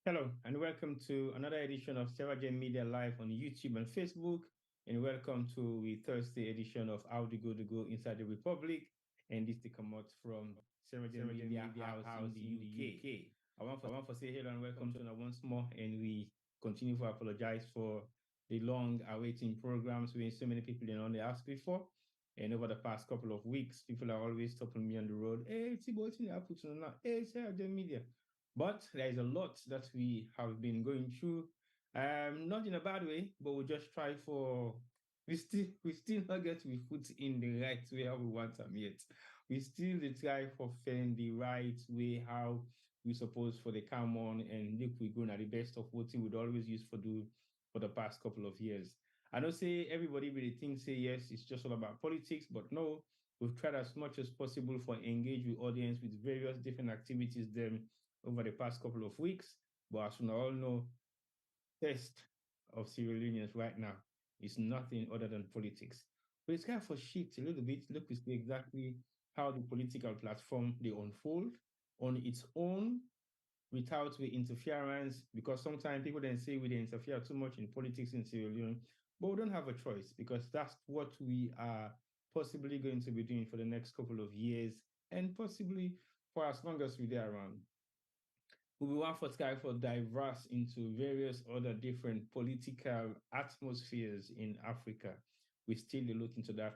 Hello, and welcome to another edition of Sierra Leone Media Live on YouTube and Facebook. And welcome to the Thursday edition of How to Go Inside the Republic. And this to come out from Sierra Leone Media House in the UK. I want to say hello and welcome to once more. And we continue to apologize for the long awaiting programs when so many people didn't only ask before. And over the past couple of weeks, people are always stopping me on the road. Hey, it's about hey, Sierra Leone Media. But there is a lot that we have been going through, not in a bad way, but we just try for, we still not get we foot in the right way how we want them yet. We still try for find the right way how we suppose for the come on and look we going at the best of what we would always use for do for the past couple of years. I don't say everybody really thinks say yes, it's just all about politics, but no, we've tried as much as possible for engage with audience with various different activities them over the past couple of weeks. But as we all know, test of Sierra Leoneans right now is nothing other than politics. But it's kind of for shit a little bit. Look, we see exactly how the political platform they unfold on its own without the interference, because sometimes people then say we interfere too much in politics in Sierra Leone, but we don't have a choice because that's what we are possibly going to be doing for the next couple of years and possibly for as long as we're there around. We want for Sky for diverse into various other different political atmospheres in Africa. We still look into that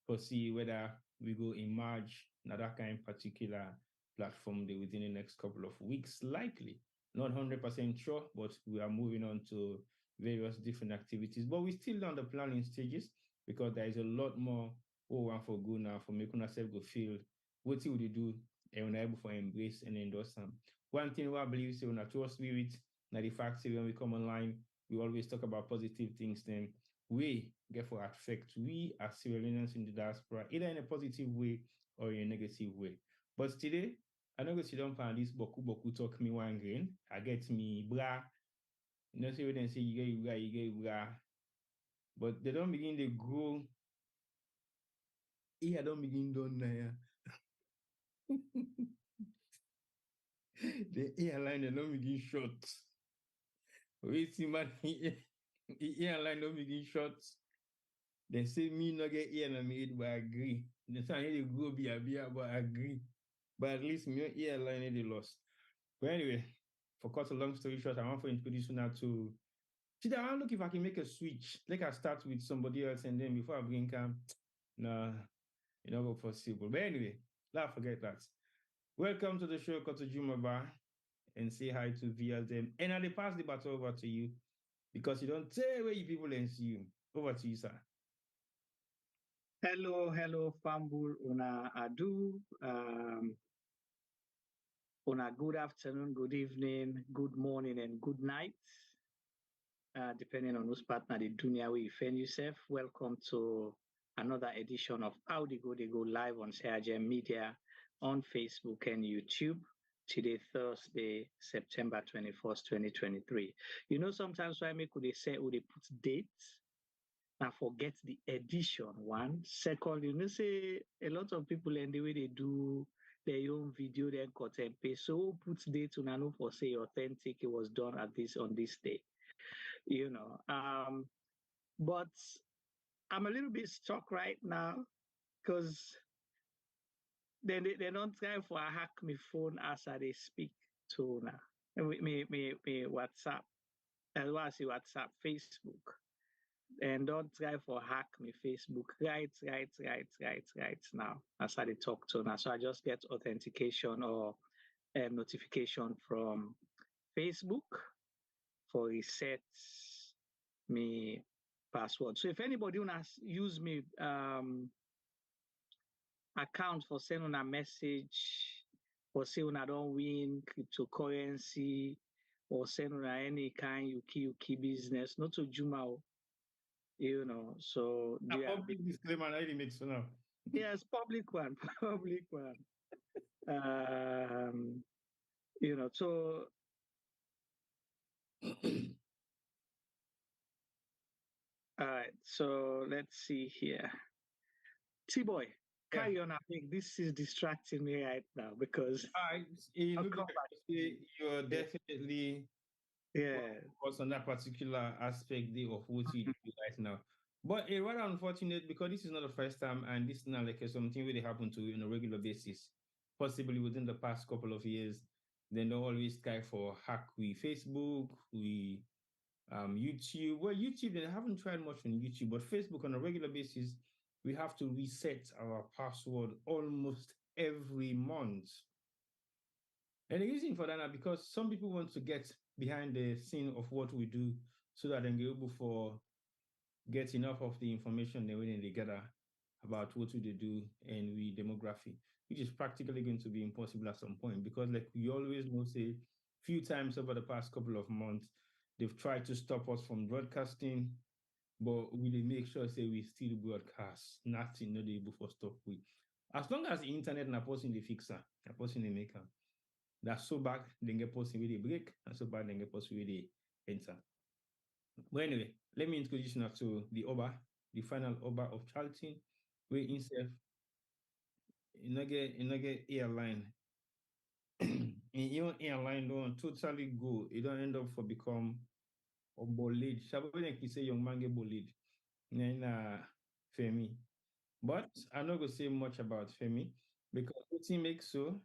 to see whether we go emerge in that kind of particular platform within the next couple of weeks, likely. Not 100% sure, but we are moving on to various different activities. But we're still on the planning stages because there is a lot more we want for go now for making ourselves go feel what would you do and we're able to embrace and endorse them. One thing I believe is when I trust spirit, now the fact that when we come online, we always talk about positive things, then we get for affect we as Sierra Leoneans in the diaspora, either in a positive way or in a negative way. But today, I know sit down on this boku talk me one grain. I get me bra. You know, say when they say you get bra. But they don't begin to grow. I don't begin done now. The airline they don't begin short. Wait, see, man, the airline don't begin short. They say me not get airline made, but I agree. They say they go be a beer, but I agree. But at least me airline they lost. But anyway, for cut a long story short, I want to introduce you now to. See, I look if I can make a switch. Like I start with somebody else, and then before I bring come, no, you know, possible. But anyway, let's forget that. Welcome to the show, Koto Jumaba, and say hi to VLM. And I'll pass the baton over to you because you don't say where you people and see you. Over to you, sir. Hello, Fambul, una adu. Una good afternoon, good evening, good morning, and good night. Depending on whose partner the dunya we find yourself. Welcome to another edition of How They Go live on Sierra Leone Media on Facebook and YouTube. Today, Thursday, September 21st, 2023. You know, sometimes when they say, they put dates, I forget the edition, one. Second, you know, say a lot of people and the way they do their own video, then cut and paste. So put dates on know for say authentic, it was done at this on this day. You know. But I'm a little bit stuck right now because they don't try for a hack my phone as they speak to now. Me WhatsApp. As well as WhatsApp, Facebook. And don't try for hack me Facebook right now as I talk to now. So I just get authentication or notification from Facebook for reset me password. So if anybody wants to use me account for sending a message or say when I don't win cryptocurrency or sending any kind Yuki business, not to Juma. You know, so a public disclaimer, I really make so now. Yes, public one, public one. So all right. So let's see here. T-Boy, Yeah. carry on. I think this is distracting me right now because It I'll looks come like back. you're Yeah. definitely Yeah. focused on that particular aspect there of what you do right now. But it's rather unfortunate because this is not the first time, and this is not like something really happen to you on a regular basis. Possibly within the past couple of years, then they always try for hack with Facebook, we YouTube. Well, YouTube, they haven't tried much on YouTube, but Facebook on a regular basis, we have to reset our password almost every month. And the reason for that is because some people want to get behind the scene of what we do so that they're able for get enough of the information they when they gather about what we do and we demography, which is practically going to be impossible at some point because like we always know, say, few times over the past couple of months, they've tried to stop us from broadcasting, but we make sure say we still broadcast, nothing not able for stop with. As long as the internet and a person the fixer, a person the maker. That's so bad, then get person with a break, and so bad, then get person with a enter. But anyway, let me introduce you now to the Oba, the final Oba of Charlton, where himself, you know get airline. In your airline don't totally go, it don't end up for become a bolid. Shabba say young man get bolid. Then Femi. But I'm not gonna say much about Femi because what he makes so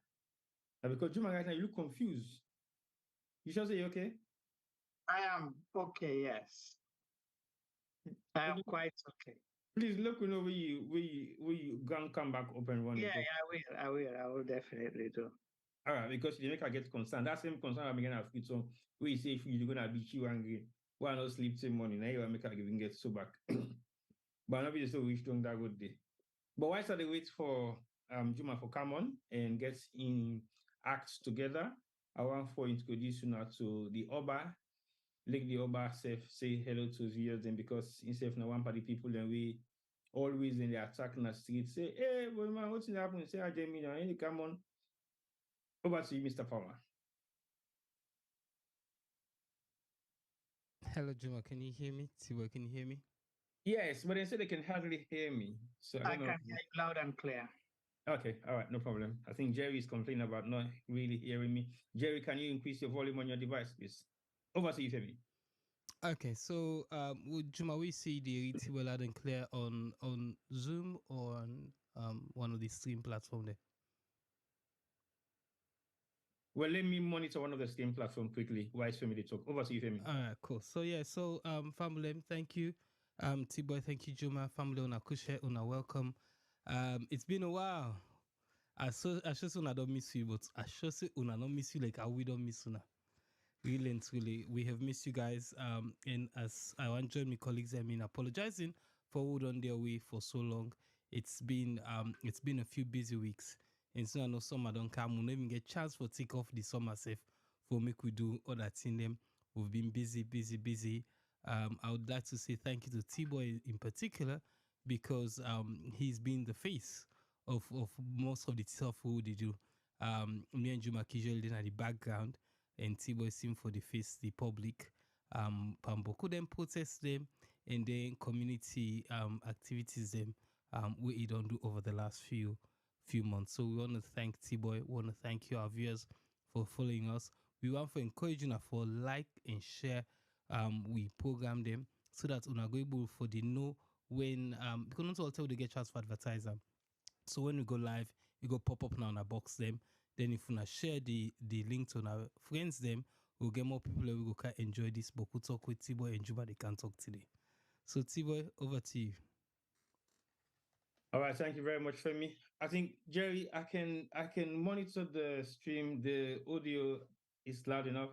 because Juma right now you look confused. You should say okay. I am okay. Yes, I am quite okay. Please look, you know, where you gonna come back up and Yeah, running. yeah, I will. I will. I will definitely do. All right, because the make I get concerned. That same concern I'm gonna have so where you say if you're gonna be you angry, why not sleep till morning? Now you make I even get so back. But not be so wish that good day. But why should they wait for Juma for come on and get in acts together? I want for introduce you now to the Oba. Let the Oba self say hello to viewers then because instead now one party people then we always in the attack in the street say, hey, boy man, what's happening? Say, I Jamie, now come on. Over to you, Mr. Palmer. Hello, Juma. Can you hear me? Tiwa, can you hear me? Yes, but they say they can hardly hear me. So I I don't know. can hear you loud and clear. Okay, all right, no problem. I think Jerry is complaining about not really hearing me. Jerry, can you increase your volume on your device, please? Over to you, Femi. Okay, so would Juma we see the Tiwa loud and clear on Zoom or on one of the stream platform there? Well, let me monitor one of the stream platform quickly. Why is Femi to talk? Over to you, Femi. All right, cool. So yeah, so family, thank you. T-Boy, thank you, Juma. Family, una kushe, una welcome. It's been a while. I sure say una don't miss you, but I sure say una don't miss you like how we don't miss una. Really and truly, we have missed you guys. And as I want to join my colleagues, I mean, apologizing for who on their way for so long. It's been a few busy weeks, and so I know summer don't come. We don't even get chance for take off the summer safe for make we do other thing them. We've been busy. I would like to say thank you to T-Boy in particular because he's been the face of most of the stuff we do. Me and Juma usually in the background and T-Boy seem for the face the public. Pamboku then protest them and then community activities them we don't do over the last few months. So we want to thank T-Boy. We want to thank you, our viewers, for following us. We want to encourage you for like and share. We program them so that una go able for the know when because not all tell they get chance for advertiser. So when we go live, you go pop up now on our box them. Then if you share the link to our friends them, we'll get more people that will go enjoy this book. We'll talk with T-Boy and Juba, they can talk today. So T-Boy, over to you. All right, thank you very much, Femi. I think Jerry, I can monitor the stream. The audio is loud enough.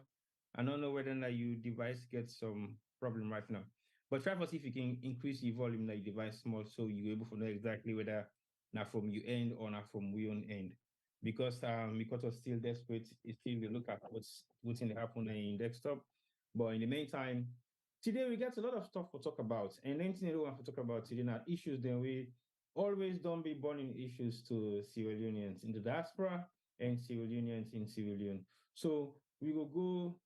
I don't know whether or not your device gets some problem right now. But try to see if you can increase the volume of your device small so you're able to know exactly whether not from your end or not from your own end. Because we're still desperate, it's still we look at what's in the happen in desktop. But in the meantime, today we got a lot of stuff to talk about. And anything we want to talk about today now issues then we always don't be burning issues to Sierra Leoneans in the diaspora and Sierra Leoneans in Sierra Leone. So we will go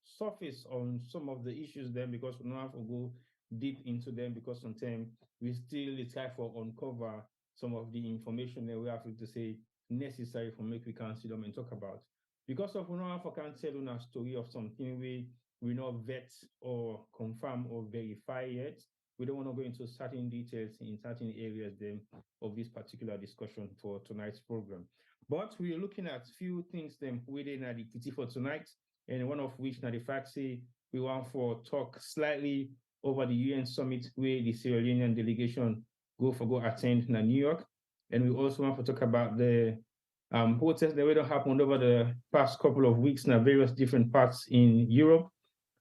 surface on some of the issues then, because we don't have to go deep into them, because sometimes we still try for uncover some of the information that we have to say necessary for make we can sit them and talk about. Because of we don't have to can tell a story of something we not vet or confirm or verify yet. We don't want to go into certain details in certain areas then of this particular discussion for tonight's program. But we're looking at few things then within the kitty for tonight, and one of which now the fact say we want for talk slightly over the UN summit where the Sierra Leonean delegation go attend in New York. And we also want to talk about the protests that have happened over the past couple of weeks in various different parts in Europe,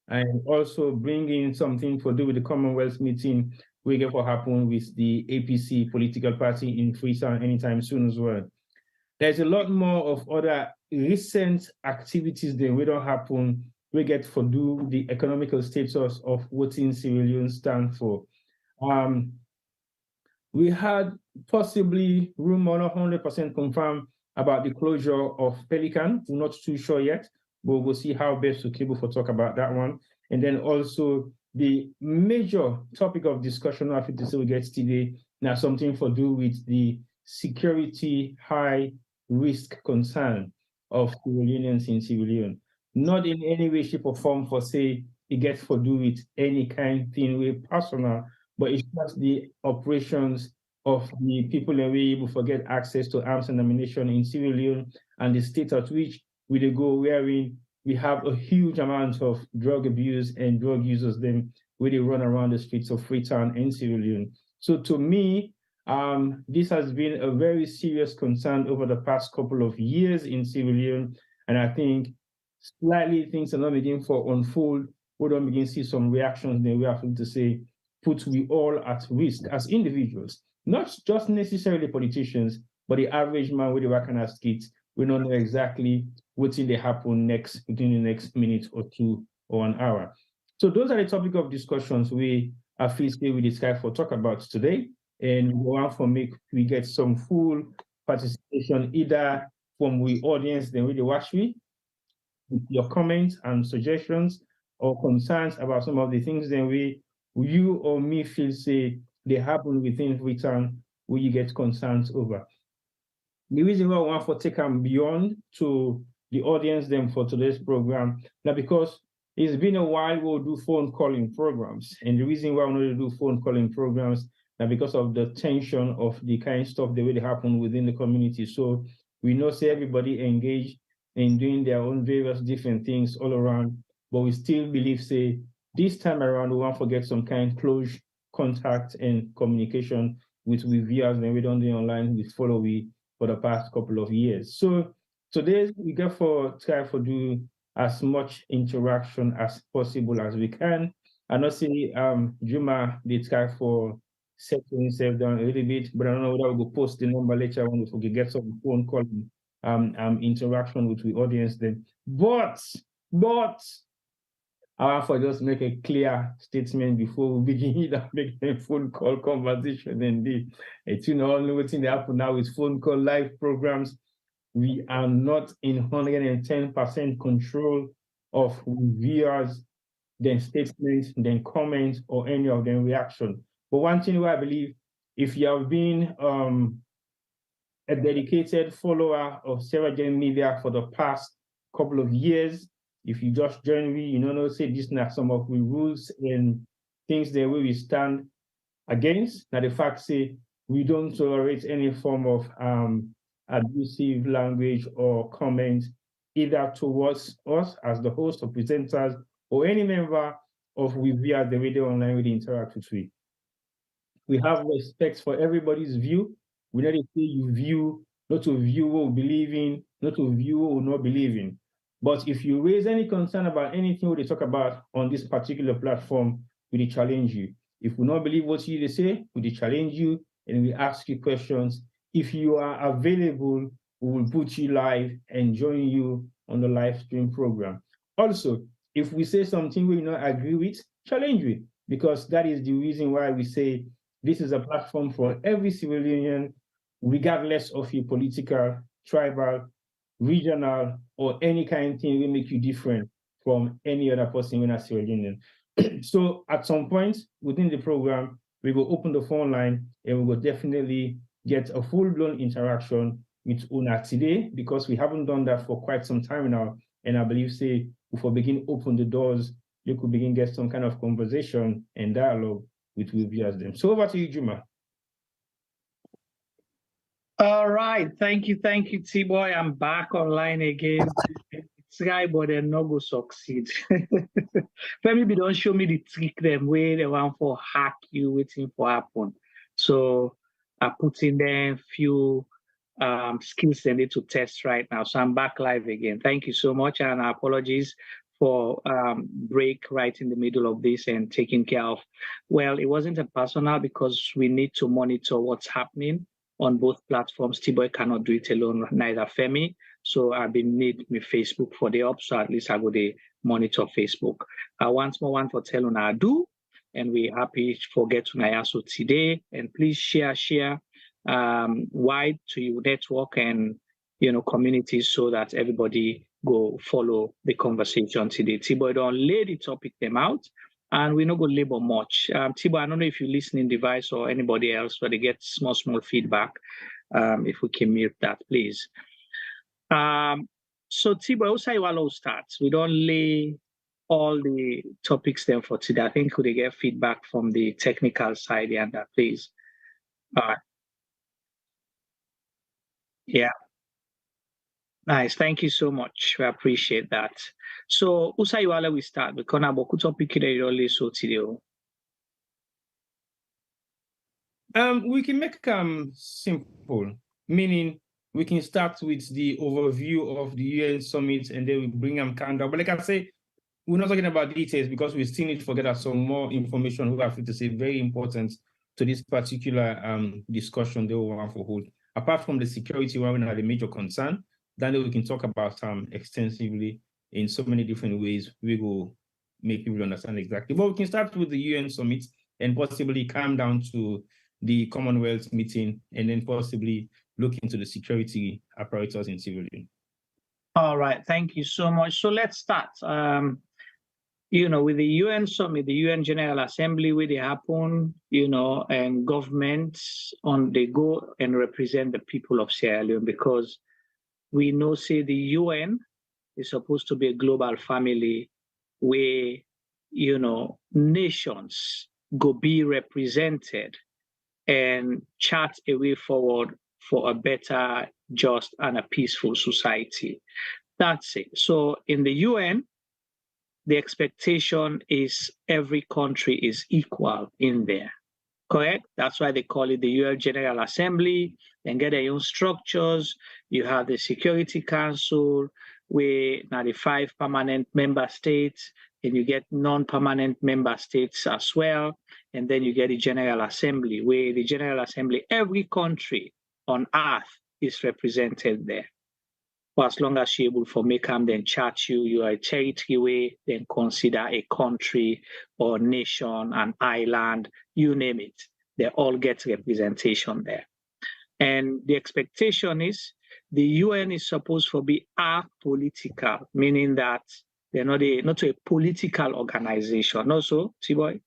and also bring in something to do with the Commonwealth meeting we get what happen with the APC political party in Freetown anytime soon as well. There's a lot more of other recent activities that we don't happen. We get for do the economical status of what in Sierra Leone stand for. We had possibly rumor, not 100% confirmed, about the closure of Pelican. We're not too sure yet, but we'll see how best to cable for talk about that one. And then also the major topic of discussion I think this will get today, now something for do with the security high risk concern of Sierra Leoneans in Sierra Leone. Not in any way, shape, or form for say it gets for do with any kind of thing with personal, but it's just the operations of the people that we able to get access to arms and ammunition in Sierra Leone, and the state at which we go wherein we have a huge amount of drug abuse and drug users then where they run around the streets of Freetown and Sierra Leone. So to me, this has been a very serious concern over the past couple of years in Sierra Leone, and I think slightly things are not beginning for unfold. We don't begin to see some reactions. Then we have to say put we all at risk as individuals, not just necessarily politicians, but the average man with the working as kids. We don't know exactly what's in the happen next within the next minute or two or an hour. So those are the topic of discussions we are faced with this guy for talk about today. And we want to make we get some full participation either from the audience, then we watch me, with your comments and suggestions or concerns about some of the things then you or me feel say they happen within return where you get concerns over. The reason why I want to take them beyond to the audience then for today's program, now because it's been a while we'll do phone calling programs. And the reason why I want to do phone calling programs now because of the tension of the kind of stuff the way they happen within the community. So we know say everybody engaged in doing their own various different things all around, but we still believe say this time around we want to get some kind of close contact and communication with viewers and we don't do online with follow we for the past couple of years. So today we get for try to do as much interaction as possible as we can. I know say Juma did try for setting himself down a little bit, but I don't know whether we'll post the number later on if we can get some phone call interaction with the audience then. But I want to just make a clear statement before we begin that make a phone call conversation. Indeed, it's only what's in the happen now with phone call live programs. We are not in 110% control of viewers, then statements, then comments, or any of them reaction. But one thing I believe, if you have been a dedicated follower of Sierra Leone media for the past couple of years, if you just join me, say this now some of the rules and things that we stand against. Now the fact say we don't tolerate any form of abusive language or comment either towards us as the host or presenters or any member of we via the radio online with interact with we. We have respect for everybody's view. We not say you view, not to view what we believe in, not to view what we not believe in. But if you raise any concern about anything we talk about on this particular platform, we challenge you. If we not believe what you say, we challenge you and we ask you questions. If you are available, we will put you live and join you on the live stream program. Also, if we say something we not agree with, challenge you, because that is the reason why we say This is a platform for every Sierra Leonean, regardless of your political, tribal, regional, or any kind of thing will make you different from any other person in a Sierra Leonean. So at some point within the program, we will open the phone line and we will definitely get a full-blown interaction with Una today, because we haven't done that for quite some time now. And I believe, say, if we begin open the doors, you could begin get some kind of conversation and dialogue with viewers them. So over to you, Juma. All right. Thank you, T-Boy. I'm back online again. Try, but they're not going to succeed. Maybe don't show me the trick them way they want for hack you waiting for happen. So I put in there a few skills they need to test right now. So I'm back live again. Thank you so much, and apologies for break right in the middle of this and taking care of. Well, it wasn't a personal, because we need to monitor what's happening on both platforms. T-Boy cannot do it alone, neither Femi. So I've been need me Facebook for the up, so at least I go to monitor Facebook. Once more, one for tell on I do, and we happy for get to Nayaso today. And please share wide to your network and communities, so that everybody go follow the conversation today. T-Boy don't lay the topic them out, and we're not going to labor much. T-Boy, I don't know if you listening device or anybody else, but they get small feedback. If we can mute that, please. So T-Boy, will start. We don't lay all the topics there for today. I think could they get feedback from the technical side and that, please. Yeah. Nice. Thank you so much. We appreciate that. So Usaiwala we start because na boku topic really so today. We can make simple, meaning we can start with the overview of the UN summit and then we bring them countdown. But like I say, we're not talking about details because we still need to get some more information who have to say very important to this particular discussion they will want to hold. Apart from the security one, we have a major concern, then we can talk about extensively in so many different ways. We will make people understand exactly. But we can start with the UN summit and possibly come down to the Commonwealth meeting and then possibly look into the security apparatus in Sierra Leone. All right, thank you so much. So let's start. With the UN summit, the UN General Assembly, where they happen, and governments they go and represent the people of Sierra Leone, because we know, say, the UN is supposed to be a global family where, nations go be represented and chart a way forward for a better, just, and a peaceful society. That's it. So in the UN, the expectation is every country is equal in there. Correct? That's why they call it the UN General Assembly and get their own structures. You have the Security Council, where now the 5 permanent member states, and you get non-permanent member states as well. And then you get the General Assembly, where the General Assembly, every country on earth is represented there. For as long as you're able to make them then chart you are a territory way, then consider a country or nation, an island, you name it. They all get representation there. And the expectation is the UN is supposed to be apolitical, meaning that they're not a political organization. Also, T-Boy,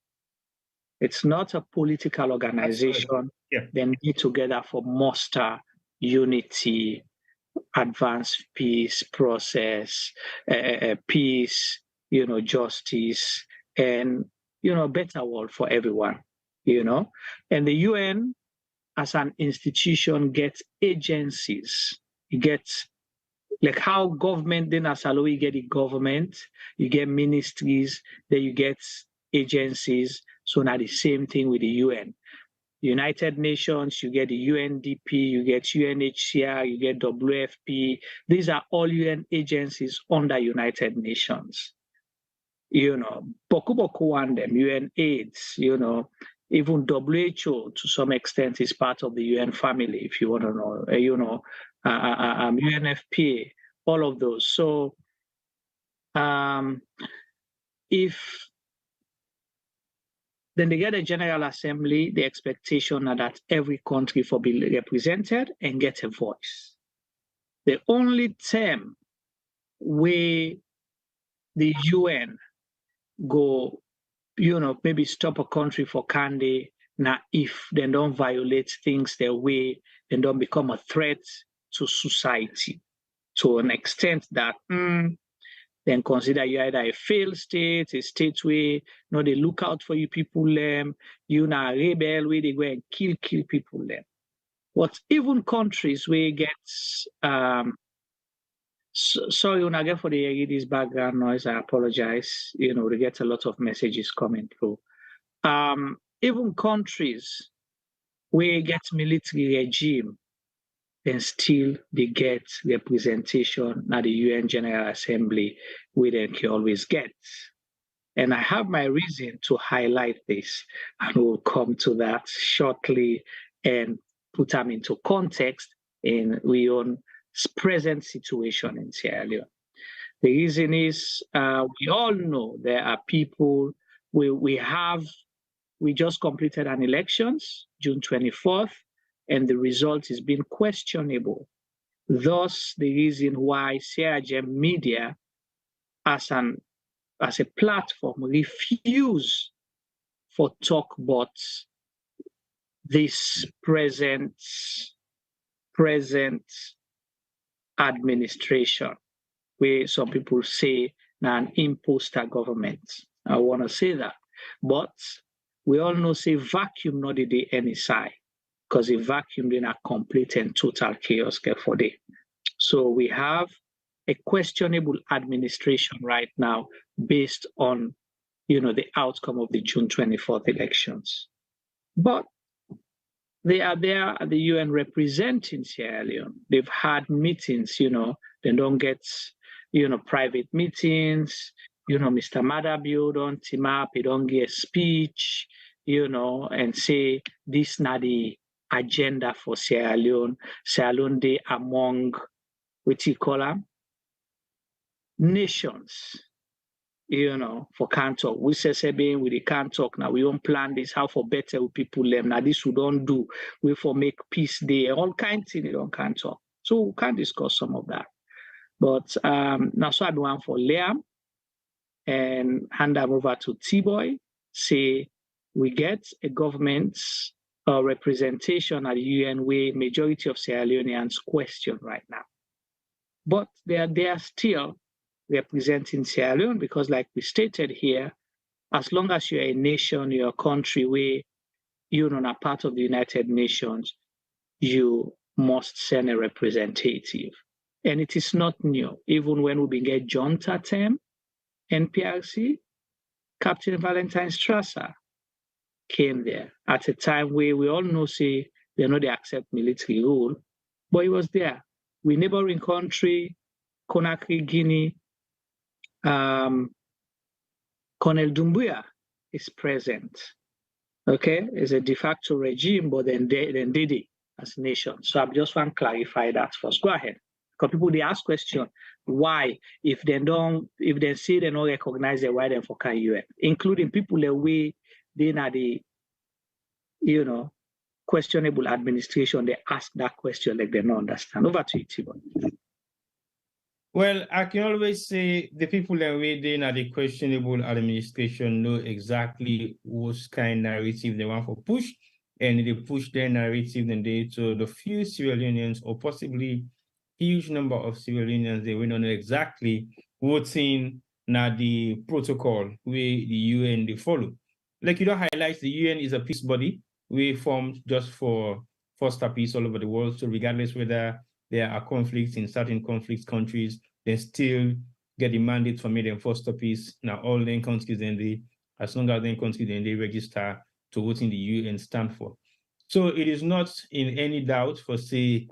it's not a political organization. Yeah. They need together for muster, unity, advanced peace process, peace, justice, and, better world for everyone, And the UN as an institution gets agencies. It gets, like how government, then as you get the government, you get ministries, then you get agencies. So now the same thing with the UN. United Nations, you get the UNDP, you get UNHCR, you get WFP. These are all UN agencies under United Nations. Boku one them, UNAIDS, even WHO to some extent is part of the UN family, if you want to know, UNFPA, all of those. So if Then they get a General Assembly, the expectation are that every country for be represented and get a voice. The only term where the UN go, maybe stop a country for candy, now if they don't violate things their way, they don't become a threat to society to an extent that then consider you either a failed state, a state where they look out for you people, you know, a rebel where they go and kill people. But even countries where it gets sorry when I get for the this background noise, I apologize. They get a lot of messages coming through. Even countries where get military regime, then still they get representation at the UN General Assembly, where they can always get. And I have my reason to highlight this, and we'll come to that shortly and put them into context in we own present situation in Sierra Leone. The reason is we all know there are people, we just completed an elections, June 24th, and the result has been questionable. Thus, the reason why Sierra Gem Media, as a platform, refuse for talk about this present administration, where some people say now an imposter government. I want to say that, but we all know say vacuum not the Insai, because a vacuum in a complete and total chaos for day. So we have a questionable administration right now based on the outcome of the June 24th elections. But they are there at the UN representing Sierra Leone. They've had meetings, they don't get private meetings. Mr. Madabio don't team up, he don't get a speech, and say this not the agenda for Sierra Leone. Sierra Leone, they among what you call them nations, for can't talk. We say being we can't talk now. We don't plan this, how for better with people them. Now this we don't do. We for make peace day, all kinds of things, they don't can't talk. So we can discuss some of that. But now so I do one for Liam and hand them over to T-Boy, say we get a government representation at the UN where majority of Sierra Leoneans question right now. But they are still representing Sierra Leone because, like we stated here, as long as you're a nation, you're a country where you're not a part of the United Nations, you must send a representative. And it is not new. Even when we get John Tatem, NPRC, Captain Valentine Strasser came there at a time where we all know, say, they know they accept military rule, but he was there. We neighboring country, Conakry, Guinea, Colonel Doumbouya is present. Okay, it's a de facto regime, but then did it as a nation. So I just want to clarify that first. Go ahead. Because people they ask question, why if they say they don't recognize the why then for UN, including people the way they are the questionable administration, they ask that question like they don't understand. Over to you, Tibon. Well, I can always say the people that within the questionable administration know exactly what kind of narrative they want to push, and they push their narrative and they to the few Sierra Leoneans or possibly huge number of Sierra Leoneans, they will not know exactly what's in the protocol where the UN they follow. Like you don't highlight, the UN is a peace body we formed just for foster peace all over the world. So regardless whether there are conflicts in certain conflict countries, they still get the mandate from it and foster peace. Now all the countries as long as the countries then they register to what in the UN stand for. So it is not in any doubt for say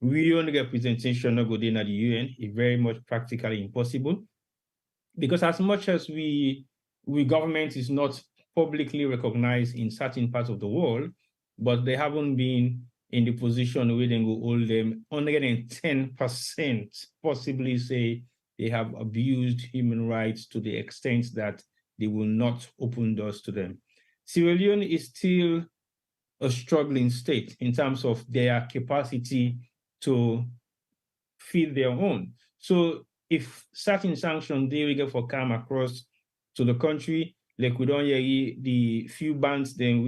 real representation not go in at the UN is very much practically impossible. Because as much as we government is not publicly recognized in certain parts of the world, but they haven't been in the position where they go hold them 110%, possibly say they have abused human rights to the extent that they will not open doors to them. Sierra Leone is still a struggling state in terms of their capacity to feed their own. So if certain sanctions they will get for come across to the country, like we don't hear the few bans then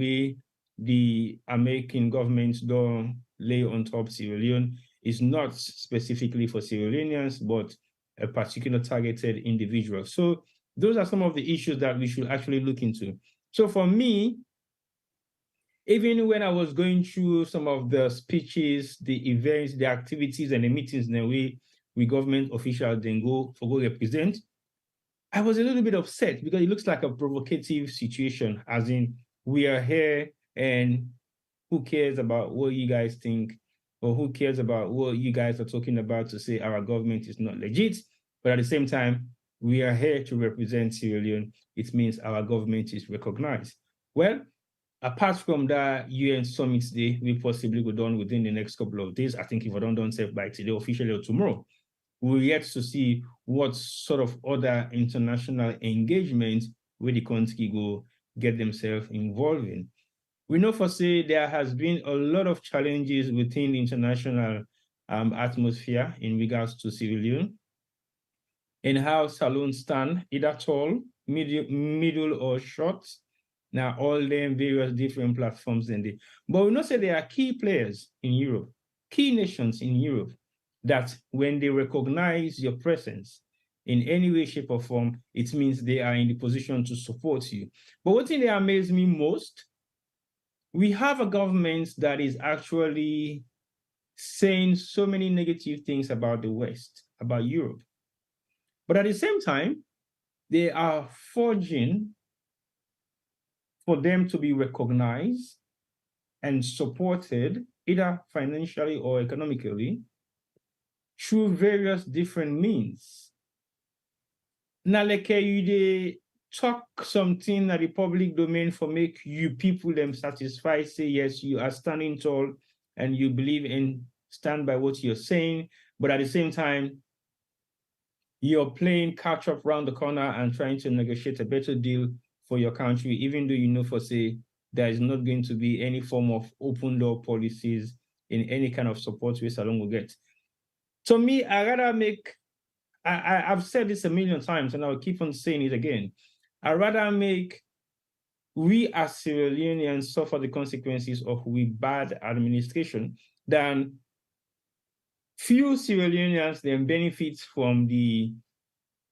the American government don't lay on top Sierra Leone is not specifically for Sierra Leoneans, but a particular targeted individual. So those are some of the issues that we should actually look into. So for me, even when I was going through some of the speeches, the events, the activities, and the meetings in the way we government officials then go represent, I was a little bit upset because it looks like a provocative situation, as in we are here and who cares about what you guys think, or who cares about what you guys are talking about to say our government is not legit. But at the same time, we are here to represent Sierra Leone. It means our government is recognized. Well, apart from that UN summit day, we possibly go done within the next couple of days. I think if I don't done by today, officially or tomorrow, we're yet to see what sort of other international engagement where the country go get themselves involved in. We know for say there has been a lot of challenges within the international atmosphere in regards to Sierra Leone and how saloons stand, either tall, middle or short. Now, all them various different platforms in there. But we know say there are key players in Europe, key nations in Europe, that when they recognize your presence in any way, shape, or form, it means they are in the position to support you. But one thing that amazed me most, we have a government that is actually saying so many negative things about the West, about Europe. But at the same time, they are forging for them to be recognized and supported, either financially or economically, through various different means. Now, like you they talk something at the public domain for make you people them satisfied, say yes, you are standing tall and you believe and stand by what you're saying, but at the same time, you're playing catch up around the corner and trying to negotiate a better deal for your country, even though you know for say there is not going to be any form of open door policies in any kind of support we Salon will get. To me, I've said this a million times and I'll keep on saying it again. I'd rather make we as Sierra Leoneans suffer the consequences of we bad administration than few Sierra Leoneans then benefit from the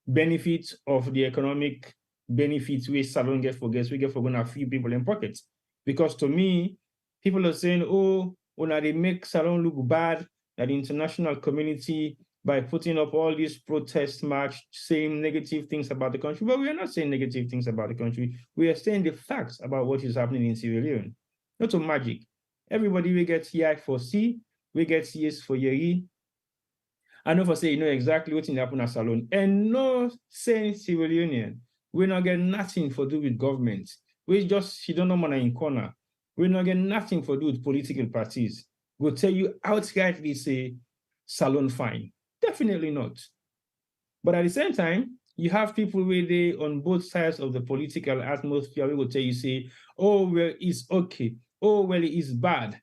benefits of the economic benefits we Salon get for guests, we get for going to a few people in pockets. Because to me, people are saying, oh, when they make Salon look bad, that the international community by putting up all these protest march saying negative things about the country. But we are not saying negative things about the country. We are saying the facts about what is happening in Sierra Leone. Not a magic. Everybody will get CI for C, we get CS for Yeri. I know for say you know exactly what's happening at Salon. And no saying Sierra Leonean, we not get nothing for do with government. We just she don't know man in corner. We not get nothing for do with political parties. We'll tell you outrightly say Salon fine. Definitely not. But at the same time, you have people where they on both sides of the political atmosphere, we will tell you, say, oh, well, it's okay. Oh, well, it's bad.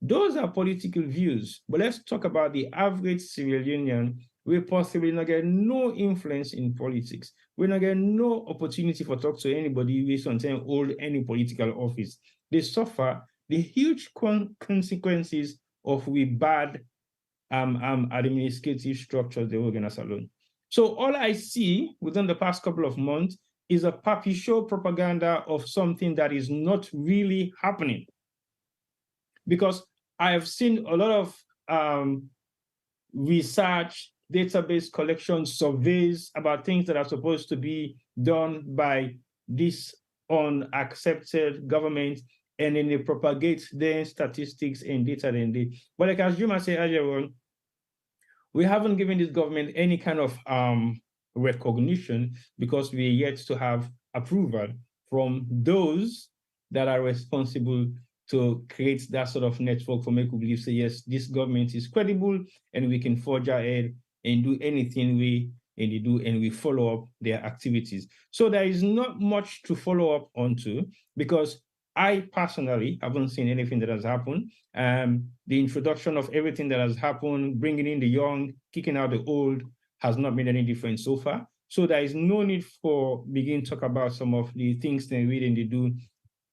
Those are political views. But let's talk about the average Sierra Leonean. We possibly not get no influence in politics. We not get no opportunity for talk to anybody who is on time hold any political office. They suffer the huge consequences of we bad administrative structures they organize alone. So all I see within the past couple of months is a puppy show propaganda of something that is not really happening. Because I have seen a lot of research, database collection, surveys about things that are supposed to be done by this unaccepted government, and then they propagate their statistics and data. But like as Juma said earlier on, we haven't given this government any kind of recognition because we're yet to have approval from those that are responsible to create that sort of network for make we believe, say, yes, this government is credible and we can forge ahead and do anything we and they do, and we follow up their activities. So there is not much to follow up onto, because I personally haven't seen anything that has happened. The introduction of everything that has happened, bringing in the young, kicking out the old, has not made any difference so far. So there is no need for begin to talk about some of the things they read and they do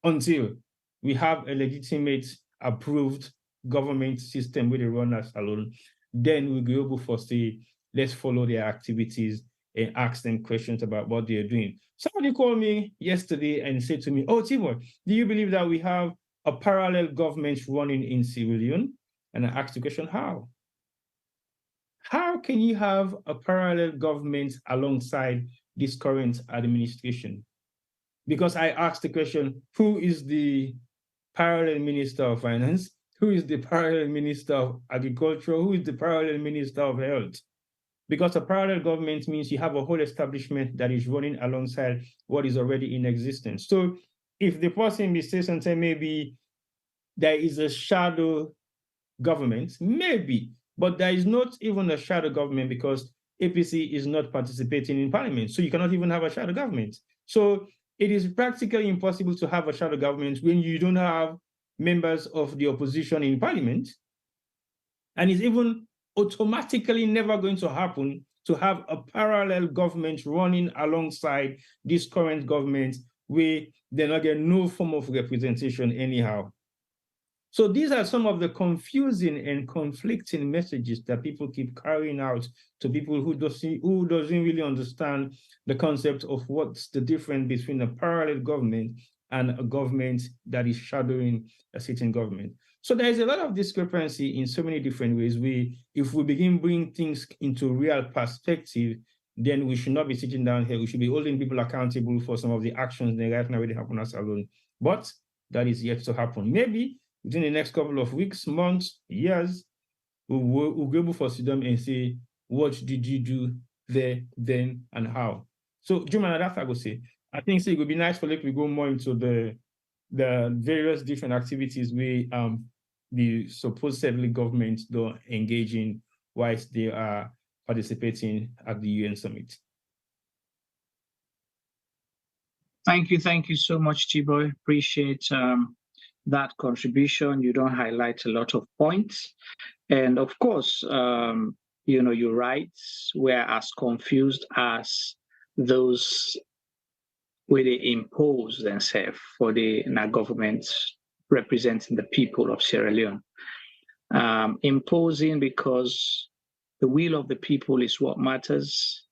until we have a legitimate, approved government system where they run us alone. Then we'll be able to say, let's follow their activities and ask them questions about what they're doing. Somebody called me yesterday and said to me, "Oh, Timur, do you believe that we have a parallel government running in Sierra Leone?" And I asked the question, how? How can you have a parallel government alongside this current administration? Because I asked the question, who is the parallel Minister of Finance? Who is the parallel Minister of Agriculture? Who is the parallel Minister of Health? Because a parallel government means you have a whole establishment that is running alongside what is already in existence. So if the person says something, maybe there is a shadow government, maybe, but there is not even a shadow government because APC is not participating in parliament. So you cannot even have a shadow government. So it is practically impossible to have a shadow government when you don't have members of the opposition in parliament. And it's even automatically never going to happen to have a parallel government running alongside this current government where they're not getting no form of representation anyhow. So these are some of the confusing and conflicting messages that people keep carrying out to people who doesn't really understand the concept of what's the difference between a parallel government and a government that is shadowing a sitting government. So there is a lot of discrepancy in so many different ways. If we begin bringing things into real perspective, then we should not be sitting down here. We should be holding people accountable for some of the actions that right now already happen as alone. But that is yet to happen. Maybe within the next couple of weeks, months, years, we'll be able to sit down and say, what did you do there, then, and how? So, Juma, that's what I would say. I think it would be nice for we go more into the various different activities we the supposedly government don't engage in whilst they are participating at the UN summit. Thank you so much, Chiboy. Appreciate that contribution. You don't highlight a lot of points. And of course, you're right. We're as confused as those where they impose themselves for the government representing the people of Sierra Leone. Imposing because the will of the people is what matters.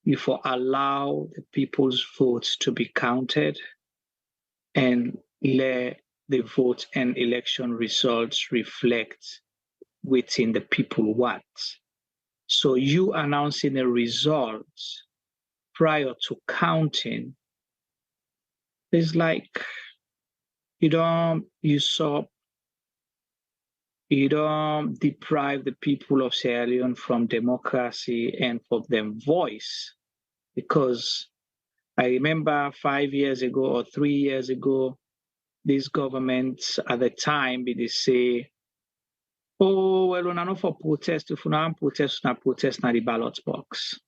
If we allow the people's votes to be counted and let the vote and election results reflect within the people what. So you announcing a result prior to counting is like you don't usurp, you don't deprive the people of Sierra Leone from democracy and for them voice. Because I remember 5 years ago or 3 years ago, these governments at the time, they say, oh, well, we're not for protest. If we don't protest na the ballot box.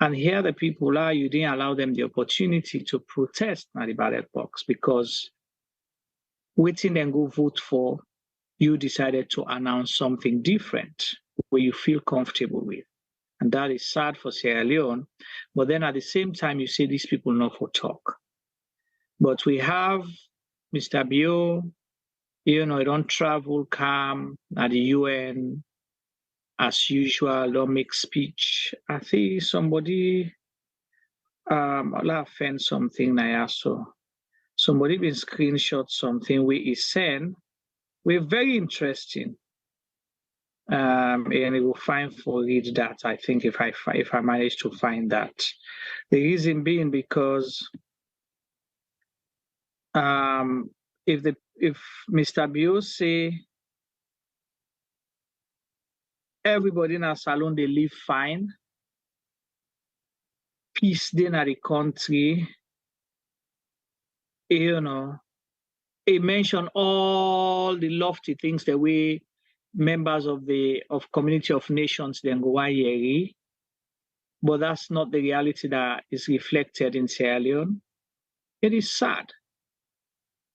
And here the people are, you didn't allow them the opportunity to protest na the ballot box because waiting and go vote for, you decided to announce something different where you feel comfortable with. And that is sad for Sierra Leone. But then at the same time, you say these people not for talk. But we have Mr. Bio, he don't travel, come at the UN as usual, don't make speech. I think somebody, I'll find something now. So somebody been screenshot something we is sent. We're very interesting. And it will find for read that. I think if I manage to find that, the reason being because if Mr. Bio say everybody in a salon they live fine, peace then at the country, he mentioned all the lofty things that we members of Community of Nations then go but that's not the reality that is reflected in Sierra Leone. It is sad.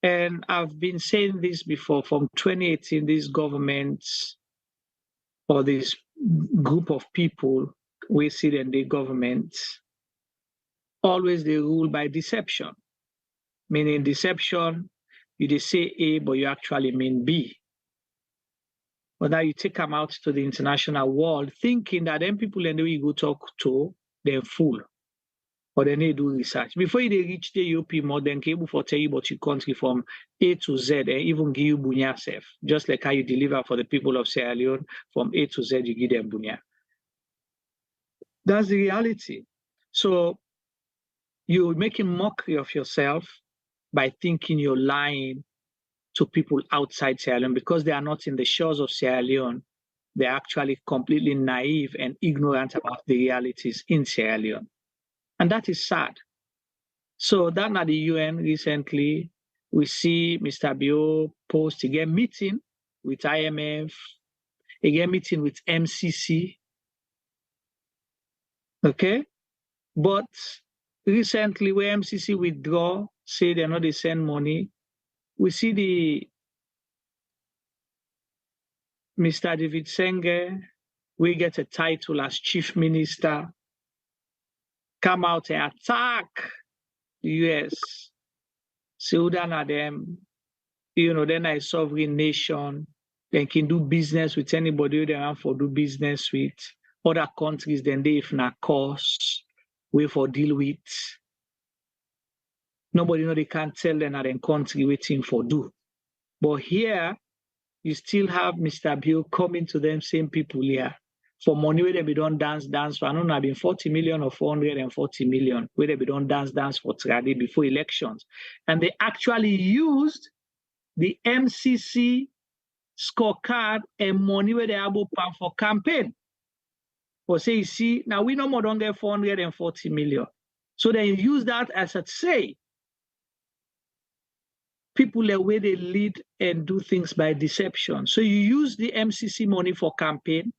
And I've been saying this before, from 2018, these governments or this group of people, we see that the governments, always they rule by deception. Meaning deception, you say A, but you actually mean B. But now you take them out to the international world thinking that then people and you go talk to, they're fool. Or they need to do research. Before they reach the UP more than cable for tell you about your country from A to Z, and even give you bunya self. Just like how you deliver for the people of Sierra Leone, from A to Z, you give them bunya. That's the reality. So you're making mockery of yourself by thinking you're lying to people outside Sierra Leone because they are not in the shores of Sierra Leone. They're actually completely naive and ignorant about the realities in Sierra Leone. And that is sad. So that at the UN recently, we see Mr. Bio post again meeting with IMF, again meeting with MCC. Okay? But recently, where MCC withdraw, say they're not they send money, we see the Mr. David Senge, we get a title as chief minister, come out and attack the US. Sudan are them, then a sovereign nation, they can do business with anybody they want for do business with. Other countries, then they if not cost, we for deal with. Nobody know they can't tell them that in country waiting for do. But here, you still have Mr. Bill coming to them, same people here, for money where they be done dance. For I don't know, been 40 million or 440 million, where they be done dance for Tradi before elections. And they actually used the MCC scorecard and money where they have for campaign. But say, you see, now we no more don't get 440 million. So they use that as a say. People the way they lead and do things by deception. So you use the MCC money for campaign,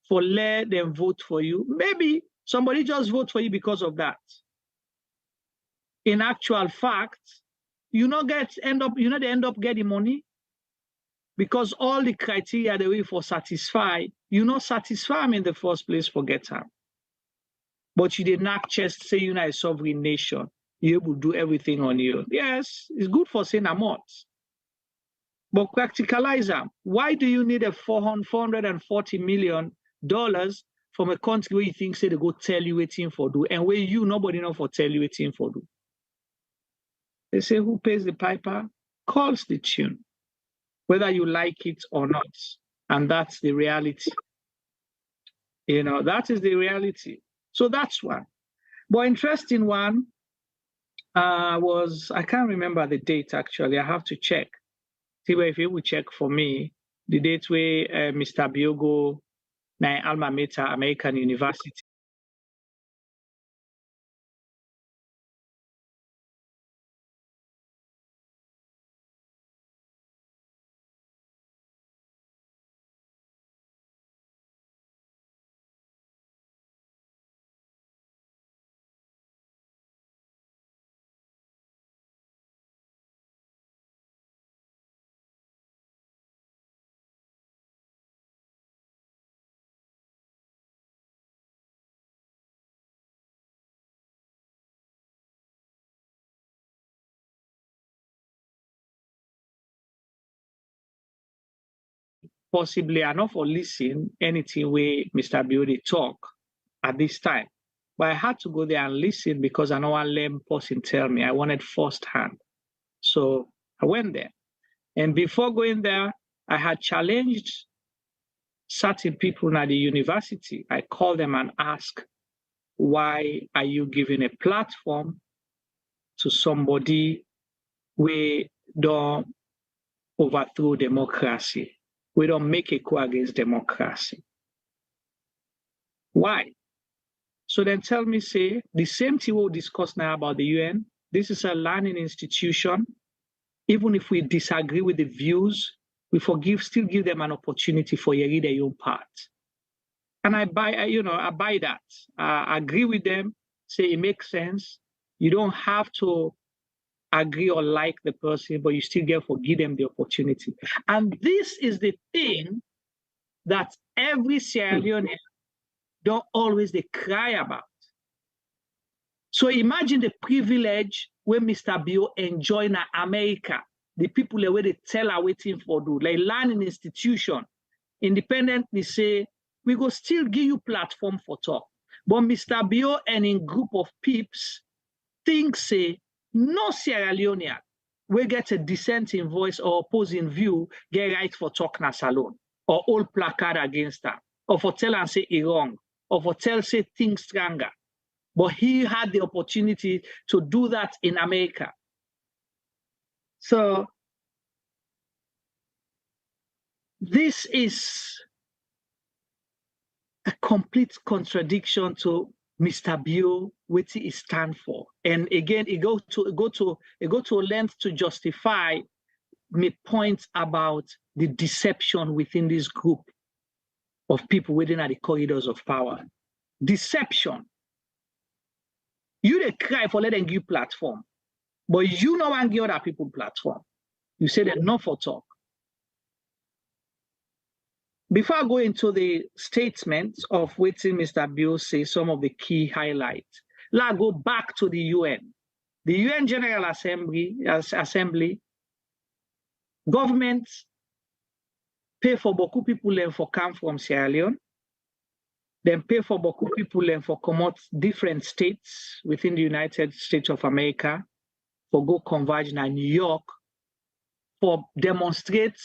for let them vote for you. Maybe somebody just vote for you because of that. In actual fact, they end up getting money because all the criteria they way for satisfy, you not satisfy them in the first place, forget them. But you did not just say you're not a sovereign nation. You able to do everything on you. Yes, it's good for saying a month. But practicalize them. Why do you need a $440 million from a country where you think say they go tell you waiting for do, and where you nobody know for tell you waiting for do? They say who pays the piper calls the tune, whether you like it or not. And that's the reality. That is the reality. So that's one. But interesting one was, I can't remember the date actually. I have to check. See if you will check for me the date where Mr. Biogo na alma mater American University. Possibly I not for listen anything where Mr. Biode talk at this time. But I had to go there and listen because I know I learned person tell me. I wanted firsthand. So I went there. And before going there, I had challenged certain people at the university. I called them and asked, why are you giving a platform to somebody who don't overthrow democracy? We don't make a coup against democracy. Why? So then tell me, say, the same thing we'll discuss now about the UN. This is a learning institution. Even if we disagree with the views, we still give them an opportunity for you to read their own part. And I buy that. I agree with them, say it makes sense. You don't have to agree or like the person, but you still give them the opportunity. And this is the thing that every Sierra Leonean don't always they cry about. So imagine the privilege where Mr. Bio enjoy in America. The people where they tell are waiting for do, like learning institution, independently say, we go still give you platform for talk. But Mr. Bio and in group of peeps think say, no Sierra Leonean we get a dissenting voice or opposing view, get right for talk na salon, or hold placard against her, or for tell and say it wrong, or for tell say things stronger. But he had the opportunity to do that in America. So this is a complete contradiction to Mr. Bio, which he stand for. And again, it go to length to justify my point about the deception within this group of people within the corridors of power. Deception. You they cry for letting you platform, but you know and give other people platform. You say that not for talk. Before I go into the statements of what Mr. Bill says, some of the key highlights, let's go back to the UN. The UN General Assembly, governments pay for beaucoup people for come from Sierra Leone, then pay for beaucoup people for come out different states within the United States of America, for go converge in New York, for demonstrate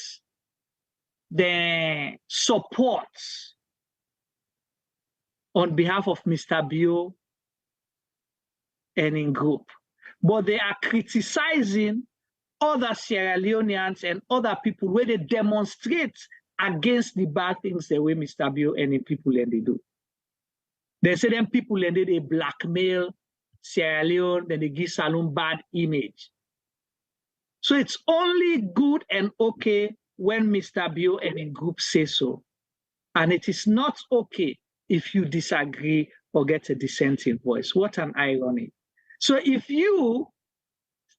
the support on behalf of Mr. Bio and in group. But they are criticizing other Sierra Leoneans and other people where they demonstrate against the bad things the way Mr. Bio and the people and they do. They say them people and they blackmail Sierra Leone, then they give Salon bad image. So it's only good and okay when Mr. Bio and in group say so. And it is not okay if you disagree or get a dissenting voice. What an irony. So if you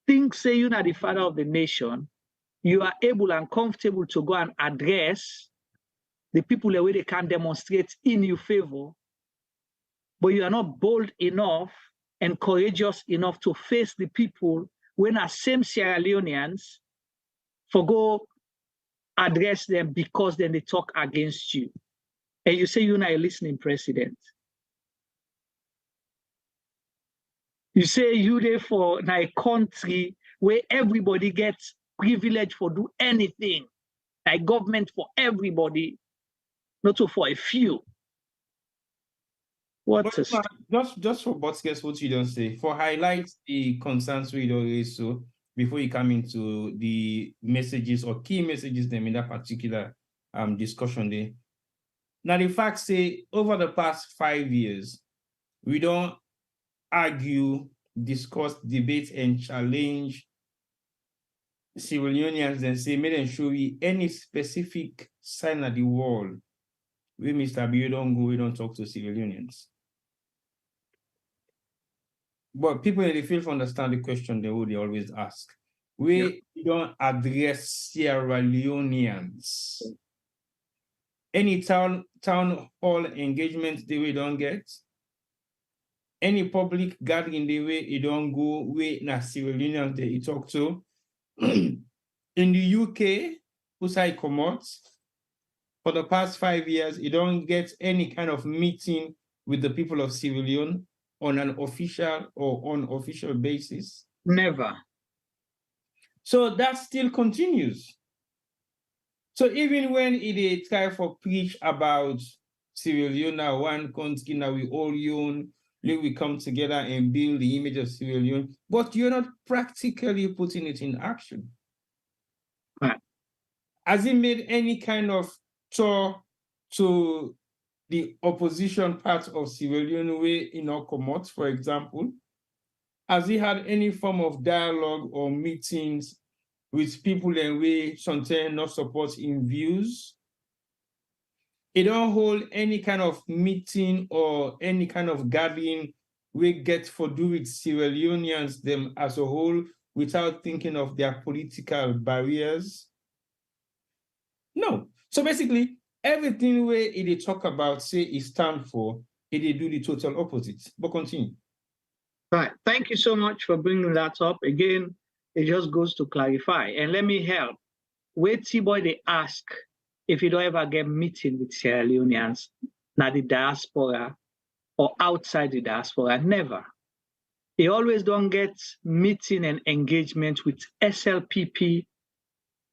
think, say, you're not the father of the nation, you are able and comfortable to go and address the people the way they can demonstrate in your favor, but you are not bold enough and courageous enough to face the people when are same Sierra Leoneans for go address them because then they talk against you. And you say you're not a listening president. You say you there for a country where everybody gets privilege for do anything, like government for everybody, not for a few. Just for Botskes, what you don't say, for highlight the concerns we don't raise so before you come into the messages or key messages them in that particular discussion there. Now the fact say over the past 5 years, we don't argue, discuss, debate, and challenge Sierra Leoneans and say, make them show you any specific sign of the wall where Mr. B don't go, we don't talk to Sierra Leoneans. But people they fail to understand the question they always ask. We don't address Sierra Leoneans. Any town hall engagement they we don't get. Any public gathering the way you don't go, we na Sierra Leoneans they talk to. In the UK, Usai come out, for the past 5 years, you don't get any kind of meeting with the people of Sierra Leone on an official or unofficial basis. Never. So that still continues. So even when they try for preach about Sierra Leone, one country now we all own, we come together and build the image of Sierra Leone, but you're not practically putting it in action. Right. Has it made any kind of tour to the opposition part of Sierra Leone way in Okomot, for example? Has he had any form of dialogue or meetings with people and we sometimes not support in views? it don't hold any kind of meeting or any kind of gathering we get for do with Sierra Leoneans them as a whole without thinking of their political barriers? No. So basically, everything where it talk about, say it stand for, it do the total opposite. But continue. Right. Thank you so much for bringing that up. Again, it just goes to clarify. And let me help. Where T-Boy, they ask if you don't ever get meeting with Sierra Leoneans, not the diaspora or outside the diaspora, never. They always don't get meeting and engagement with SLPP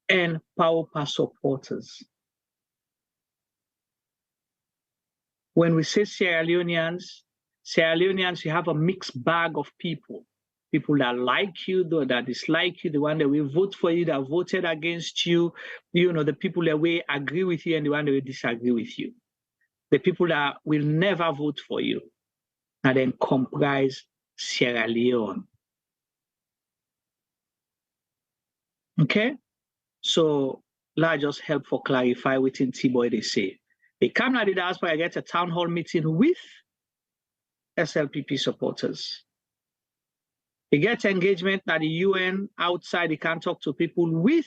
and PowerPass supporters. When we say Sierra Leoneans, you have a mixed bag of people. People that like you, though, that dislike you, the one that will vote for you, that voted against you, the people that will agree with you and the one that will disagree with you. The people that will never vote for you and then comprise Sierra Leone. Okay? So let's just help for clarify within T-Boy they say. They come to the diaspora, I get a town hall meeting with SLPP supporters. They get engagement at the UN outside, they can talk to people with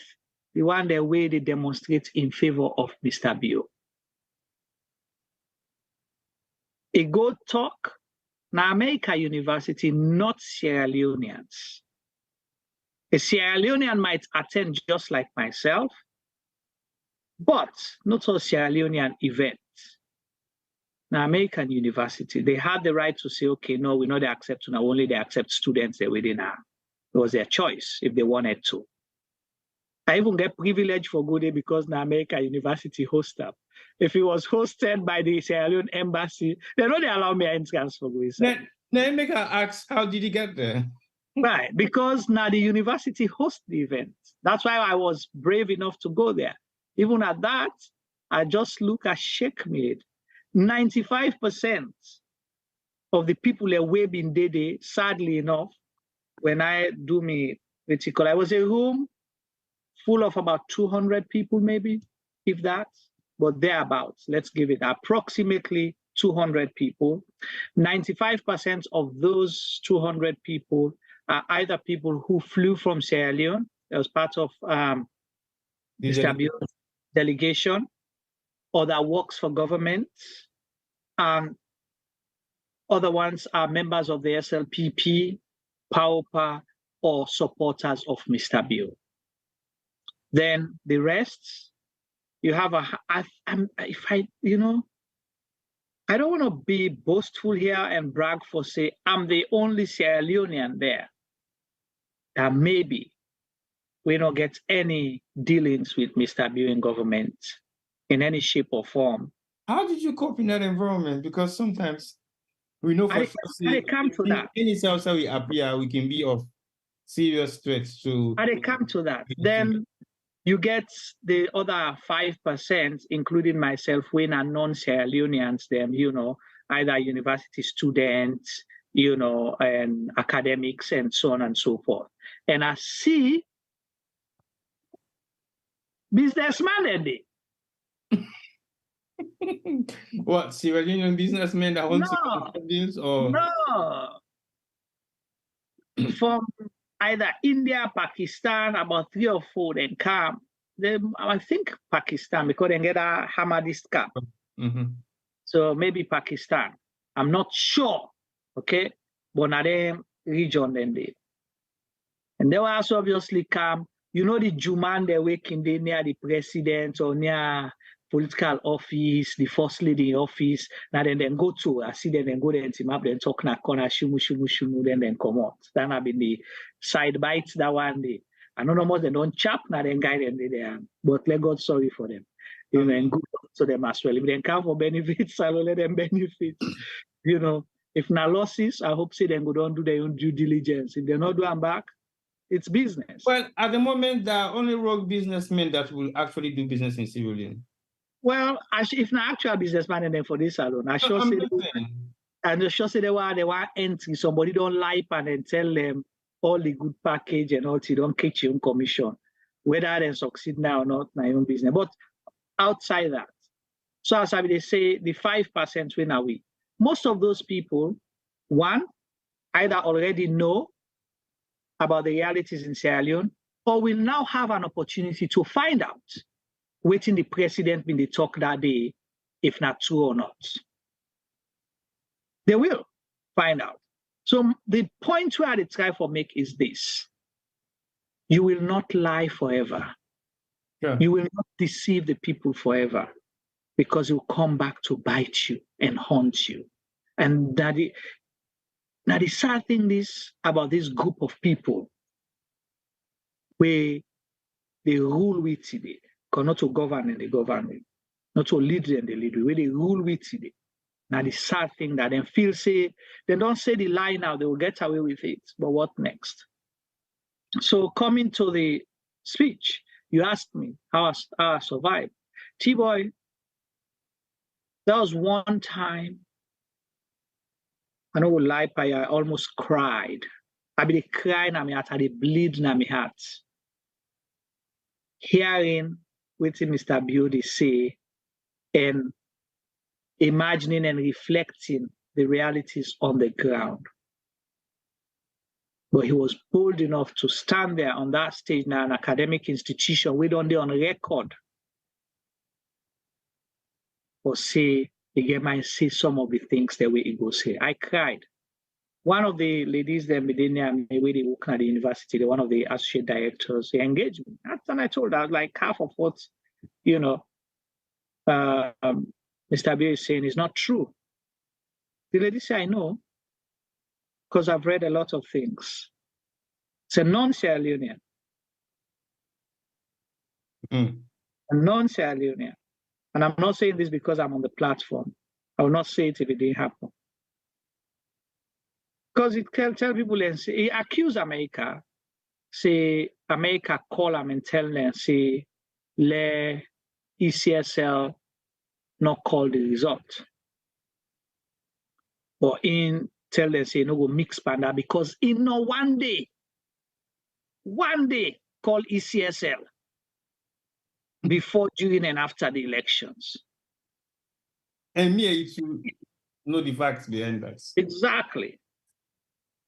the one their way they demonstrate in favor of Mr. Bio. They go talk na America University, not Sierra Leoneans. A Sierra Leonean might attend just like myself, but not all Sierra Leonean events. Now, American University, they had the right to say, okay, no, we know they accept, now only they accept students that within now. It was their choice if they wanted to. I even get privilege for good day because now American University host up. If it was hosted by the Sierra Leone embassy, they know they allow me entrance for good. Now, Emeka asks, how did he get there? Right, because now the university hosts the event. That's why I was brave enough to go there. Even at that, I just look at Sheikh Made. 95% of the people that we've been there, sadly enough, when I do me vertical, I was a room full of about 200 people, maybe, if that, but thereabouts. Let's give it approximately 200 people. 95% of those 200 people are either people who flew from Sierra Leone as part of the delegation, or that works for government. Other ones are members of the SLPP, PowerPass, or supporters of Mr. Bio. Then the rest, you have I don't want to be boastful here and brag for say I'm the only Sierra Leonean there. That maybe we don't get any dealings with Mr. Bio in government in any shape or form. How did you cope in that environment? Because sometimes we know for sure I come to that. Any cells that we appear, we can be of serious threats to. And they come to that. Then you get the other 5%, including myself, when are non-Sierra Leoneans, them, either university students, and academics and so on and so forth. And I see businessmen in there. What, Sierra Leonean businessmen that want to do this? Or? No. From either India, Pakistan, about 3 or 4 then come. I think Pakistan, because they get a Hamadist cap. Mm-hmm. So maybe Pakistan. I'm not sure. Okay. But now they region then they. And they will also obviously come, the Juman they're working there near the president or near political office, the first lady office. Now then go to, I see them then go there and team up, then talk na corner, shumu, then come out. That have been the side bites that one day. I don't know much they don't chap, now then guide them there. But let God sorry for them. And good to them as well. If they come for benefits, I will let them benefit. If not losses, I hope say they go down do their own due diligence. If they're not doing back, it's business. Well, at the moment, there are only rogue businessmen that will actually do business in Sierra Leone. Well, if not actual businessman and then for this alone, I sure say they want entry. Somebody don't lie and then tell them all the good package and all, you don't catch your own commission. Whether they succeed now or not, my own business. But outside that, So as they say, the 5% when are we? Most of those people, one, either already know about the realities in Sierra Leone, or will now have an opportunity to find out waiting the president when they talk that day, if not true or not. They will find out. So the point where I try for make is this. You will not lie forever. Yeah. You will not deceive the people forever, because it will come back to bite you and haunt you. And now the sad thing is about this group of people where they rule with today, because not to govern and they govern, not to lead and they lead, where they rule with today. Now the sad thing that they feel say, they don't say the lie now, they will get away with it. But what next? So coming to the speech, you asked me how I survived. T-Boy, there was one time, I know lie, I almost cried. I be crying at my heart, I bleed in my heart. Hearing what Mr. Beauty say and imagining and reflecting the realities on the ground. But he was bold enough to stand there on that stage in an academic institution, we don't do on record, or say, again, might say some of the things that we go say. I cried. One of the ladies there, where they work at the university, one of the associate directors, they engaged me. And I told her, like, half of what, Mr. Abiy is saying is not true. The lady said, I know, because I've read a lot of things. It's a non-Sierra Leonean. A non-Sierra Leonean. And I'm not saying this because I'm on the platform. I will not say it if it didn't happen. Because it can tell people and say, he accuse America, say America call them and tell them, say, let ECSL not call the result. Or in tell them, say, no go mix panda because in no one day call ECSL before, during, and after the elections. And me, you should know the facts behind that. Exactly.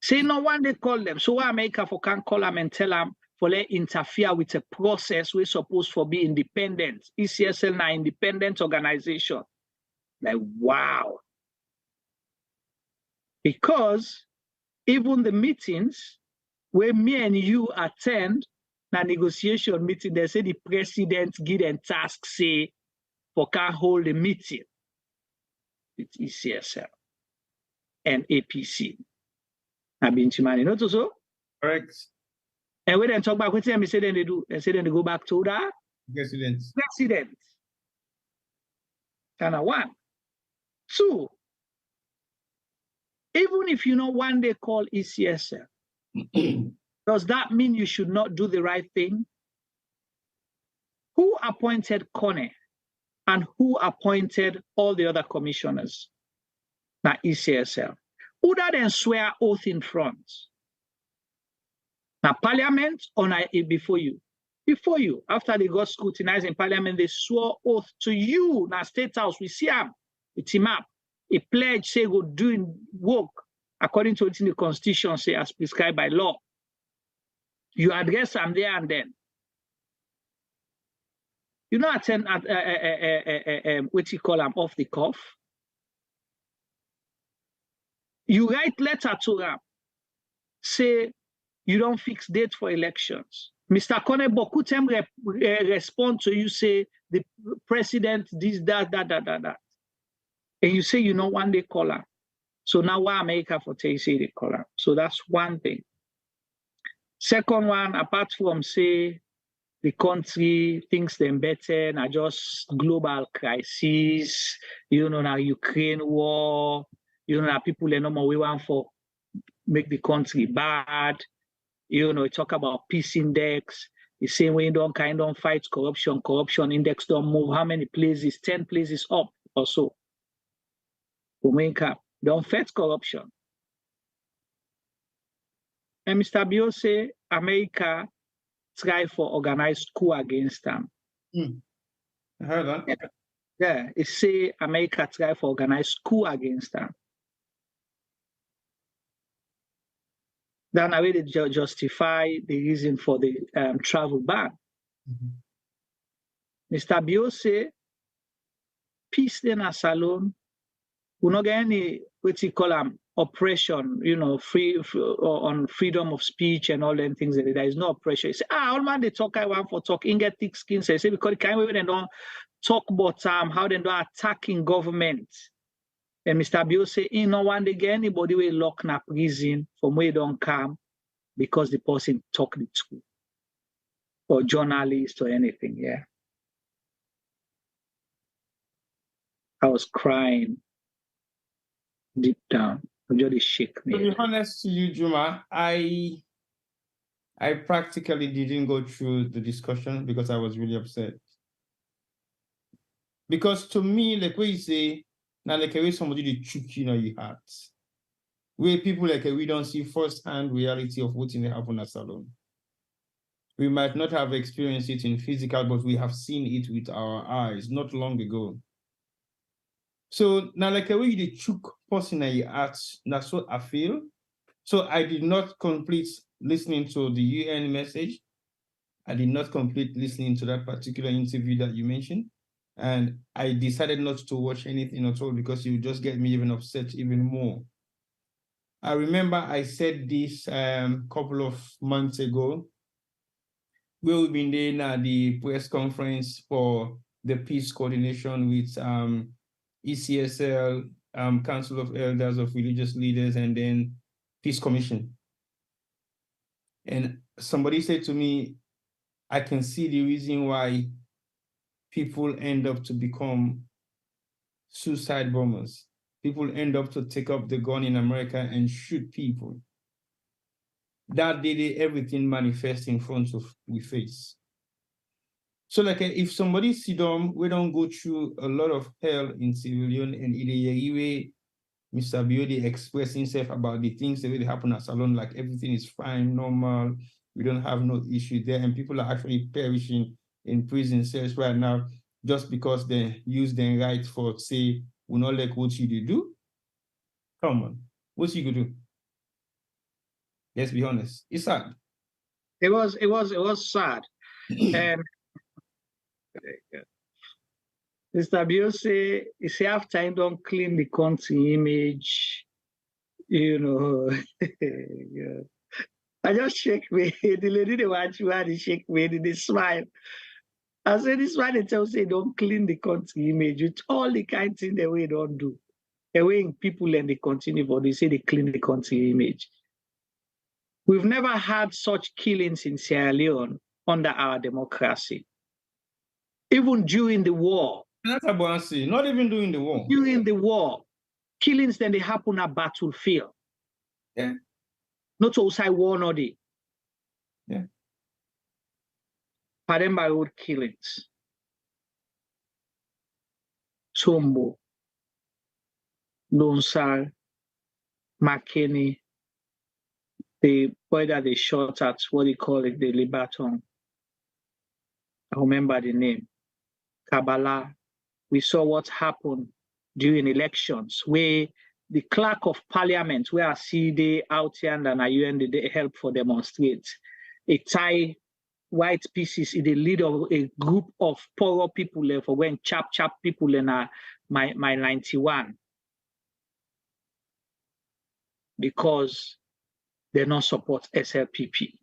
Say no one day call them. So why America for can call them and tell them for let interfere with a process we're supposed to be independent. ECSL na independent organization. Like, wow. Because even the meetings where me and you attend, na negotiation meeting, they say the president give them task, say, for can hold a meeting with ECSL and APC. I've been to man, you know, so? Correct. And when they talk about what they say, then they do, they say then they go back to the president. Kind of one. Two, even if you know one day call ECSL, does that mean you should not do the right thing? Who appointed Kone and who appointed all the other commissioners? Now ECSL. Who then swear oath in front? Now Parliament or before you? Before you. After they got scrutinized in Parliament, they swore oath to you. Now State House, we see him. It's him up. A pledge say go doing work according to what in the Constitution say as prescribed by law. You address them there and then. You know, attend at what you call them off the cuff. You write letter to them, say you don't fix date for elections. Mr. Kone Bokutem respond to you, say the president this, that. And you say you know one day call her. So now why America for say they call her? So that's one thing. Second one, apart from say the country thinks them better, not just global crisis, now Ukraine war, now people are no more we want for make the country bad. Talk about peace index. The same way you don't fight corruption index don't move. How many places? 10 places up or so. Don't fight corruption. And Mr. Bio say America try for organized coup against them. I heard that. Yeah, it say America try to organize coup against them. Then I really justify the reason for the travel ban. Mr. Bio say, peace in a salon, we not get any, what you call oppression, you know, on freedom of speech and all them things. There is no oppression. You say, all man, they talk, I want for talk, in get thick skin. So say, because kind of they don't talk about how they don't attacking government. And Mr. Bio say, no one they get anybody will lock in a prison from where they don't come because the person talk the truth. Or journalist or anything, yeah. I was crying deep down. It just shook me. To be honest to you, Juma, I practically didn't go through the discussion because I was really upset. Because to me, like what you say, now like a way somebody they choke you know your heart. Where people like we don't see first-hand reality of what's in the happen at salon. We might not have experienced it in physical, but we have seen it with our eyes not long ago. So now like a way the chook person in your heart, that's what I feel. So I did not complete listening to the UN message. I did not complete listening to that particular interview that you mentioned. And I decided not to watch anything at all because it would just get me even upset even more. I remember I said this couple of months ago. We've been there at the press conference for the peace coordination with ECSL, Council of Elders of Religious Leaders, and then Peace Commission. And somebody said to me, I can see the reason why people end up to become suicide bombers. People end up to take up the gun in America and shoot people. That day, everything manifests in front of we face. So like if somebody see them, we don't go through a lot of hell in Sierra Leone and either Mr. Biodi express himself about the things that really happen at Salon, like everything is fine, normal, we don't have no issue there, and people are actually perishing in prison cells right now just because they use their right for, say, we not like what you do. Come on, what you could do? Let's be honest. It's sad. It was sad. And Mr. Bio say, you say after I don't clean the country image, you know. Yeah. I just shake me. The lady they watch you and they shake me, they smile. I say this one they tell say don't clean the country image with all the kind of thing the way don't do. The way people and they continue, but they say they clean the country image. We've never had such killings in Sierra Leone under our democracy. Even during the war. That's a bouncy, not even during the war. During the war, killings then they happen at battlefield. Yeah. Not outside war, no day. Yeah. Pademba road killings. Tombo, Lonsar, McKinney, the boy that they shot at, what do you call it, the Libaton. I remember the name. Kabbalah. We saw what happened during elections, where the clerk of parliament, where I see they out here and UN, they help for demonstrate. A tie white pieces in the lead of a group of poorer people for when chap people in my 91. Because they don't support SLPP.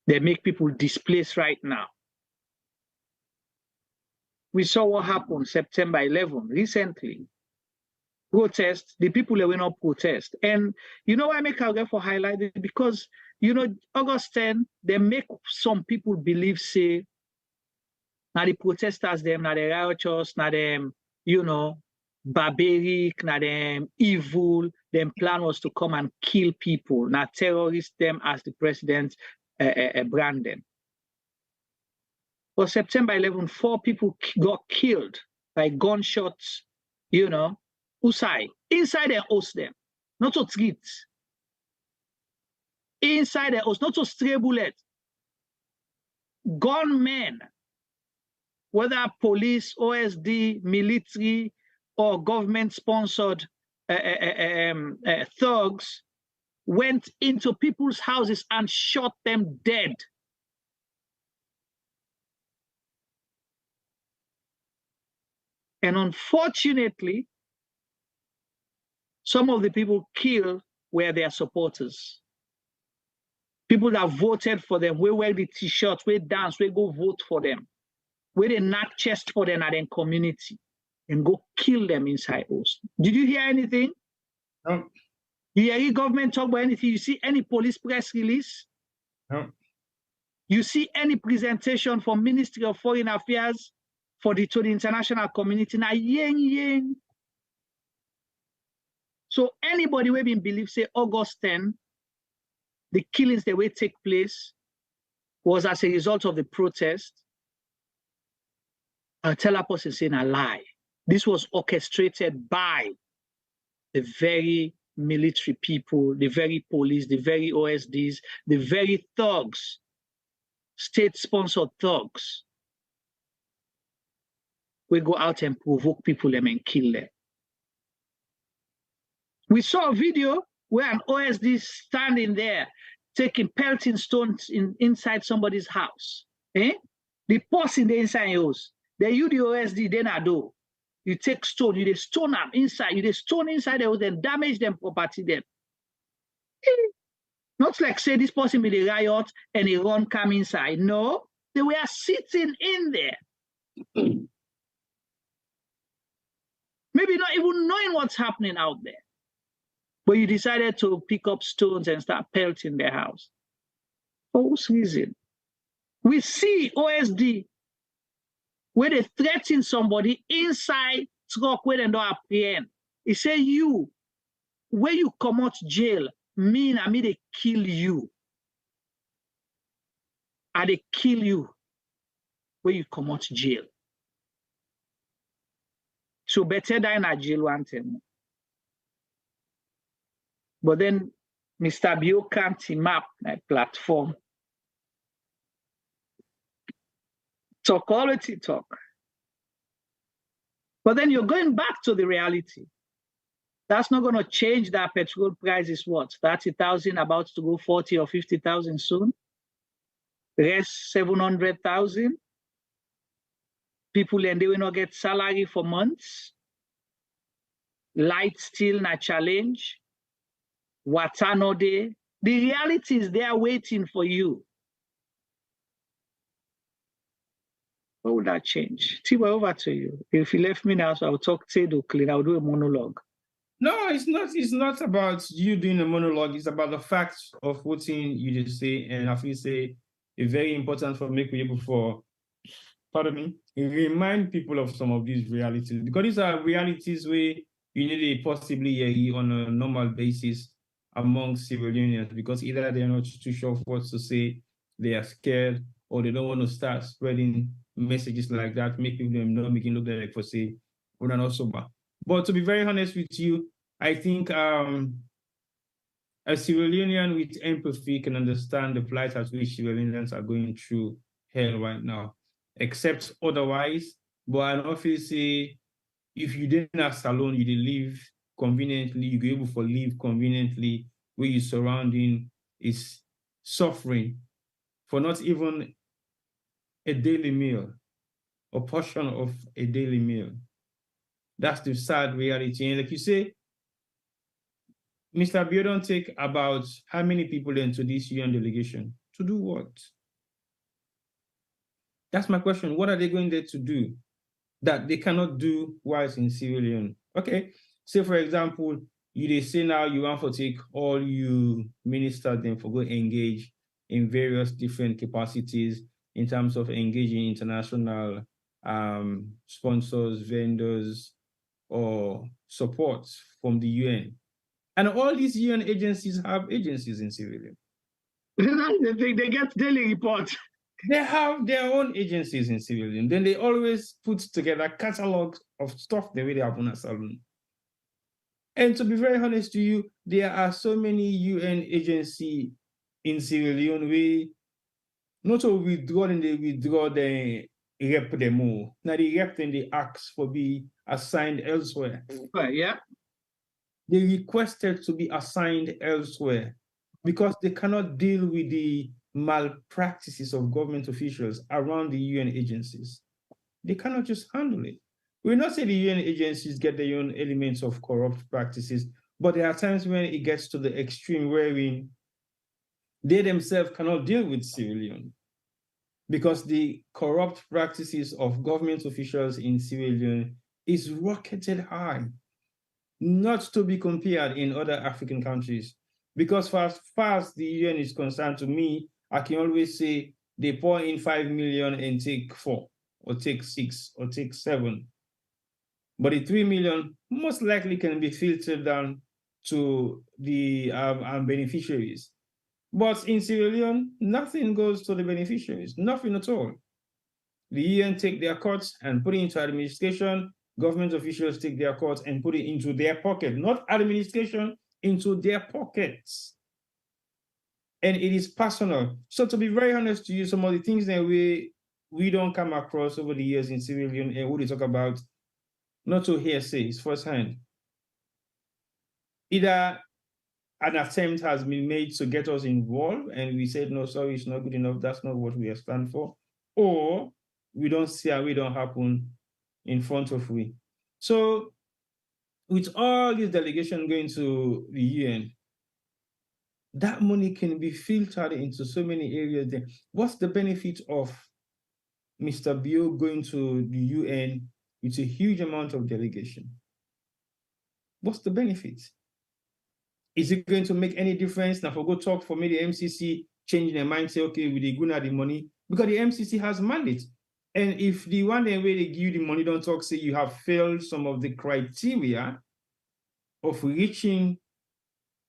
They make people displaced right now. We saw what happened September 11 recently. Protest, the people that were not protest. And you know why I make a get for highlighted? Because, you know, August 10, they make some people believe, say, now the protesters, them, now the rioters, now them, you know, barbaric, now them evil, them plan was to come and kill people. Now terrorists them as the president branded. For September 11, 4 people got killed by gunshots, you know, Insai, inside their house them, not to treat. Inside their house, not to stray bullet. Gunmen whether police, OSD, military, or government-sponsored thugs, went into people's houses and shot them dead. And unfortunately, some of the people killed were their supporters. People that voted for them, we wear the t-shirts, we dance, we go vote for them. We they knock chest for them at their community and go kill them inside us. Did you hear anything? No. You hear any government talk about anything? You see any police press release? No. You see any presentation from Ministry of Foreign Affairs to the international community? Now, yen. So anybody who been believe, say, August 10, the killings that will take place was as a result of the protest, I'll tell a person saying a lie. This was orchestrated by the very military people, the very police, the very OSDs, the very thugs, state-sponsored thugs. We go out and provoke people and kill them. We saw a video where an OSD is standing there taking pelting stones inside somebody's house. The person the inside house, they use the OSD, then I do. You take stone, you stone them inside, you stone inside the house, then damage them property them. Not like say this person be the riot and he run come inside. No, they were sitting in there. Maybe not even knowing what's happening out there. But you decided to pick up stones and start pelting their house. For whose reason? We see OSD where they threaten somebody inside truck where they don't apprehend. He say you, where you come out jail, me they kill you. And they kill you where you come out jail. So better die in a jail one time. But then Mr. Bio can't team up a platform. Talk quality talk. But then you're going back to the reality. That's not going to change that petrol price is what? 30,000, about to go 40 or 50,000 soon. Rest 700,000. People and they will not get salary for months. Light still not challenge. Water no day. The reality is there waiting for you. What would that change? Tiba, over to you. If you left me now, so I'll talk clean. I'll do a monologue. No, it's not. It's not about you doing a monologue. It's about the facts of what you just say. And I feel say it's very important for me to be able for, pardon me, remind people of some of these realities. Because these are realities where you need a possibly on a normal basis among Sierra Leoneans, because either they're not too sure of what to say, they are scared, or they don't want to start spreading messages like that, make people know, making look like for say, we're not sober. But to be very honest with you, I think a Sierra Leonean with empathy can understand the plight at which Sierra Leoneans are going through hell right now, except otherwise. But I often say, if you didn't have salon, you did live conveniently, you be able to live conveniently where your surrounding is suffering for not even a daily meal, a portion of a daily meal. That's the sad reality. And like you say, Mr. Biodon take about how many people into this UN delegation? To do what? That's my question. What are they going there to do that they cannot do while in Sierra Leone? Okay, say for example, they say now you want to take all you ministers then for go engage in various different capacities in terms of engaging international sponsors, vendors, or support from the UN. And all these UN agencies have agencies in Sierra Leone. They get daily reports. They have their own agencies in Sierra Leone. Then they always put together catalogs of stuff the way they have on a salon. And to be very honest to you, there are so many UN agencies in Sierra Leone where not to withdraw, and they withdraw rep them more. Now the rep then they ask for be assigned elsewhere. Right, yeah. They requested to be assigned elsewhere because they cannot deal with the malpractices of government officials around the UN agencies. They cannot just handle it. We're not saying the UN agencies get their own elements of corrupt practices, but there are times when it gets to the extreme wherein they themselves cannot deal with Sierra Leone because the corrupt practices of government officials in Sierra Leone is rocketed high, not to be compared in other African countries. Because as far as the UN is concerned, to me, I can always say they pour in 5 million and take 4, or take 6, or take 7. But the 3 million most likely can be filtered down to the beneficiaries. But in Sierra Leone, nothing goes to the beneficiaries, nothing at all. The UN take their cuts and put it into administration. Government officials take their cuts and put it into their pocket, not administration, into their pockets. And it is personal. So to be very honest to you, some of the things that we don't come across over the years in Sierra Leone and what they talk about, not to hearsay, it's firsthand. Either an attempt has been made to get us involved and we said, no, sorry, it's not good enough, that's not what we stand for, or we don't see how it don't happen in front of we. So with all this delegation going to the UN, that money can be filtered into so many areas there. What's the benefit of Mr. Bio going to the UN with a huge amount of delegation? What's the benefit? Is it going to make any difference? Now, for go talk for me, the MCC change their mind, say, okay, we dey go now the money, because the MCC has mandate. And if the one day where they give you the money don't talk, say you have failed some of the criteria of reaching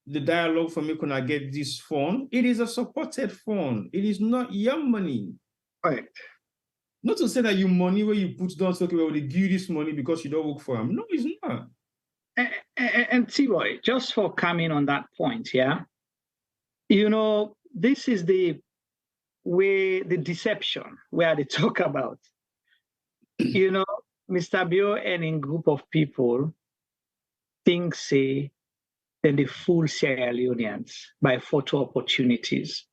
the dialogue for me, can I get this fund? It is a supported fund. It is not your money. Right. Not to say that your money where you put down, okay, well, they give you this money because you don't work for them. No, it's not. And T-Boy, just for coming on that point, yeah, you know, this is the way, the deception where they talk about, you know, Mr. Bio and a group of people think, say, then they fool Sierra Leoneans by photo opportunities.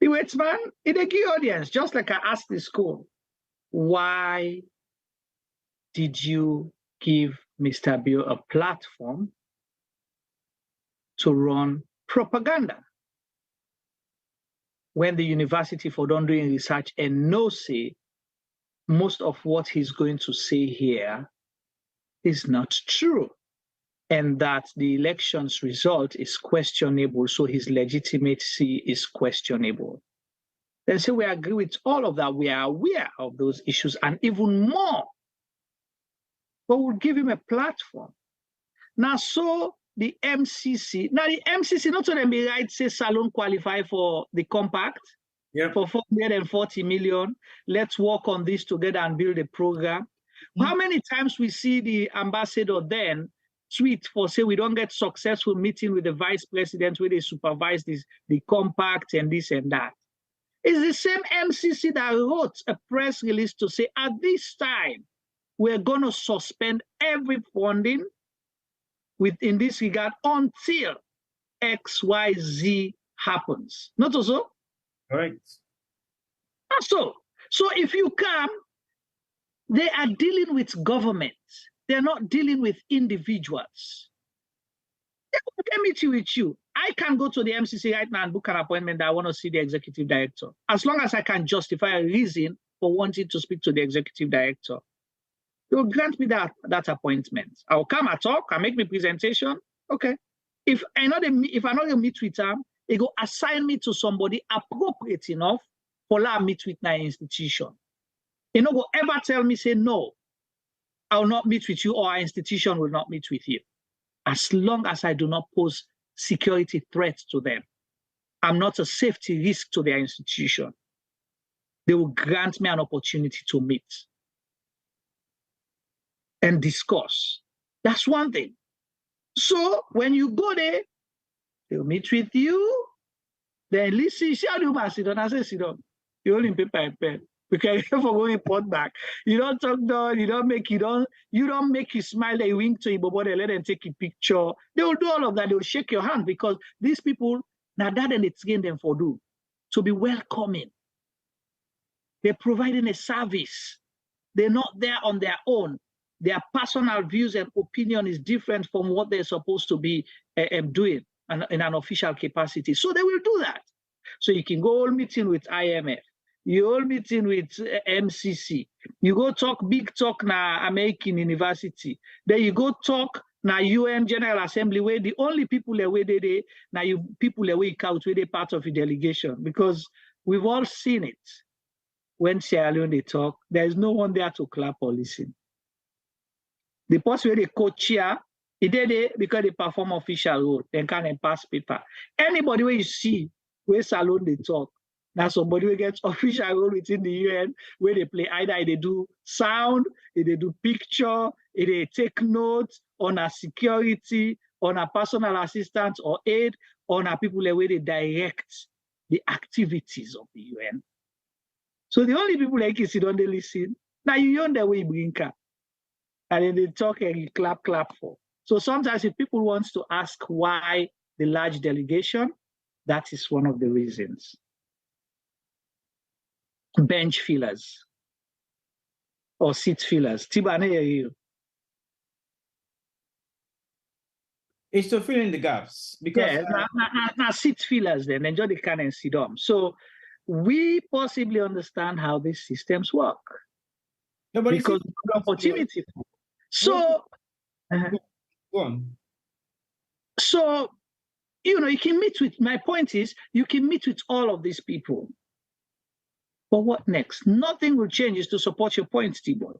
The wait, man, in a key audience, just like I asked the school, why did you give Mr. Bio a platform to run propaganda when the university for done doing research and no say most of what he's going to say here is not true, and that the election's result is questionable, so his legitimacy is questionable? Then say we agree with all of that, we are aware of those issues and even more, but we'll give him a platform. Now, so the MCC, not only be right, say Salon qualify for the compact, for 440 million. Let's work on this together and build a program. How many times we see the ambassador then tweet for, say, we don't get successful meeting with the vice president where they supervise the compact and this and that. It's the same MCC that wrote a press release to say, at this time, we're going to suspend every funding in this regard until XYZ happens. Not so? Correct. So if you come, they are dealing with government. They're not dealing with individuals. Let me meet with you. I can go to the MCC right now and book an appointment that I want to see the executive director, as long as I can justify a reason for wanting to speak to the executive director. They will grant me that appointment. I will come and talk and make my presentation. Okay. If I not meet with them, they go assign me to somebody appropriate enough for that meet with my institution. You know, go ever tell me, say, no, I will not meet with you, or our institution will not meet with you. As long as I do not pose security threats to them, I'm not a safety risk to their institution, they will grant me an opportunity to meet and discuss. That's one thing. So when you go there, they'll meet with you, then listen, see how you must sit down. I say, sit down. You hold in paper and pen. because you go report back. You don't talk down, you don't make you smile, they wink to you, but they let them take a picture. They will do all of that, they will shake your hand because these people, now that and it's gain them for do. To be welcoming. They're providing a service. They're not there on their own. Their personal views and opinion is different from what they're supposed to be doing in an official capacity. So they will do that. So you can go all meeting with IMF. You all meeting with MCC. You go talk big talk na American University. Then you go talk na UN General Assembly where the only people where they now you people where count where they part of the delegation because we've all seen it. When Sierra Leone they talk, there is no one there to clap or listen. The person where they co-chair, he did it because they perform official role, then can pass paper. Anybody where you see where Salon they talk, now somebody will get official role within the UN where they play either they do sound, they do picture, they take notes on a security, on a personal assistance or aid, on a people where they direct the activities of the UN. So the only people like you sit on they listen. Now you on the way bring car. And then they talk and you clap for. So sometimes if people want to ask why the large delegation, that is one of the reasons. Bench fillers or seat fillers. Tibane, it's to fill in the gaps because now seat fillers then enjoy the can and sit down. So we possibly understand how these systems work. No, but because the opportunity. So go on. So you can meet with, my point is, you can meet with all of these people. But what next? Nothing will change is to support your point, T-Boy.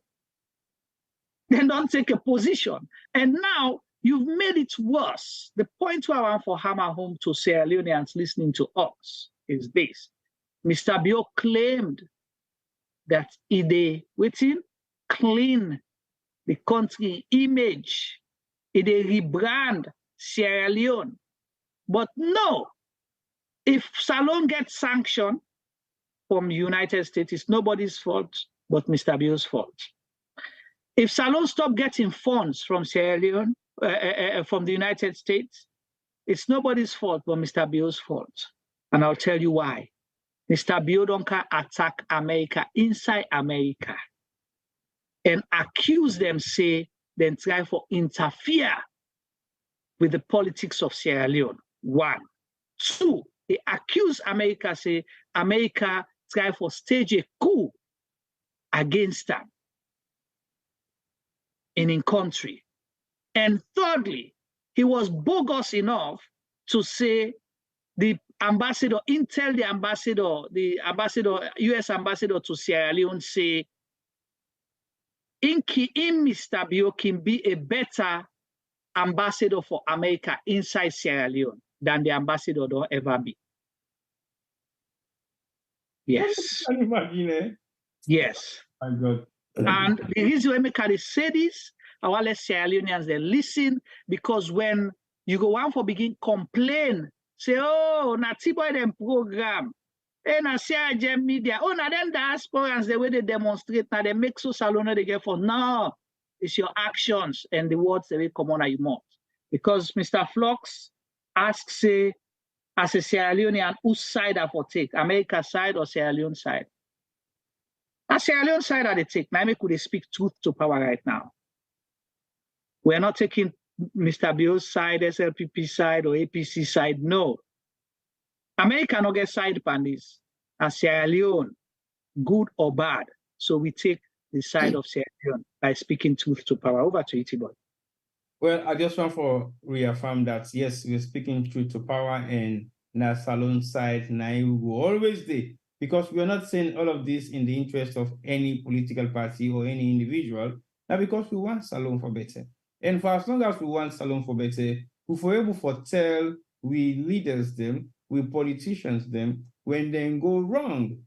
Then don't take a position. And now you've made it worse. The point where I want for hammer home to Sierra Leoneans listening to us is this. Mr. Bio claimed that he waiting clean the country image, he rebrand Sierra Leone. But no, if Salon gets sanctioned from the United States, it's nobody's fault but Mr. Bio's fault. If Salon stop getting funds from Sierra Leone, from the United States, it's nobody's fault but Mr. Bio's fault. And I'll tell you why. Mr. Bio don't attack America inside America and accuse them, say, then try for interfere with the politics of Sierra Leone. 1. 2, they accuse America, say, America try for stage a coup against them in country. And thirdly, he was bogus enough to say the ambassador, the US ambassador to Sierra Leone say, Mr. Bio can be a better ambassador for America inside Sierra Leone than the ambassador don't ever be. Yes. Can you imagine it? Yes. My God. And the reason why I say this, I want let Sierra Leoneans they listen, because when you go on for begin complain, say, oh, na T-Boy them program, na Sierra Gem media, oh, na them diasporans, the way they demonstrate, na they make so salon they get for. No, it's your actions and the words that will come on your mouth. Because Mr. Flux asks, say, as a Sierra Leonean, whose side I for take, America side or Sierra Leone side? A Sierra Leone side I take. Now, could they speak truth to power right now? We're not taking Mr. Bio's side, SLPP side, or APC side. No. America no get side on this. As Sierra Leone, good or bad. So we take the side of Sierra Leone by speaking truth to power. Over to you, T-Boy. Well, I just want to reaffirm that, yes, we're speaking truth to power, and na Salon side, na we will always be, because we're not saying all of this in the interest of any political party or any individual, now because we want Salon for better. And for as long as we want Salon for better, we for able to tell we leaders them, we politicians them, when they go wrong.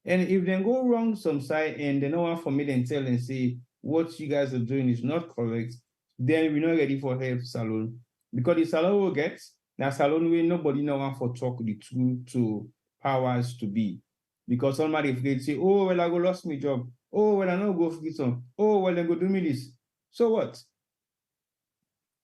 And if they go wrong some side and they don't want for me to tell and say, what you guys are doing is not correct, then we're not ready for help Salon. Because the Salon will get, now Salon will nobody know want for talk the truth to powers to be. because somebody afraid say, oh, well, I go lost my job. Oh, well, I no go get some. Oh, well, they go do me this. So what?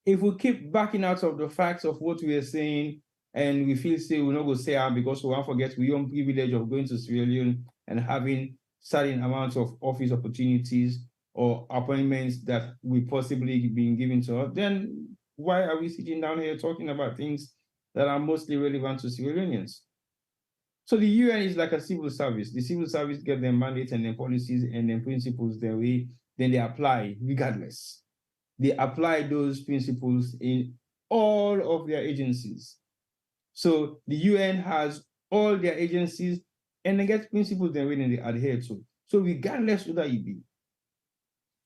If we keep backing out of the facts of what we are saying, and we feel say we're not going to say because we won't forget we own privilege of going to Sierra Leone and having certain amounts of office opportunities or appointments that we possibly being given to us, then why are we sitting down here talking about things that are mostly relevant to Sierra Leoneans? So the UN is like a civil service. The civil service get their mandates and their policies and their principles their way, then they apply regardless. They apply those principles in all of their agencies. So the UN has all their agencies and they get principles their way and they adhere to. So regardless who that you be.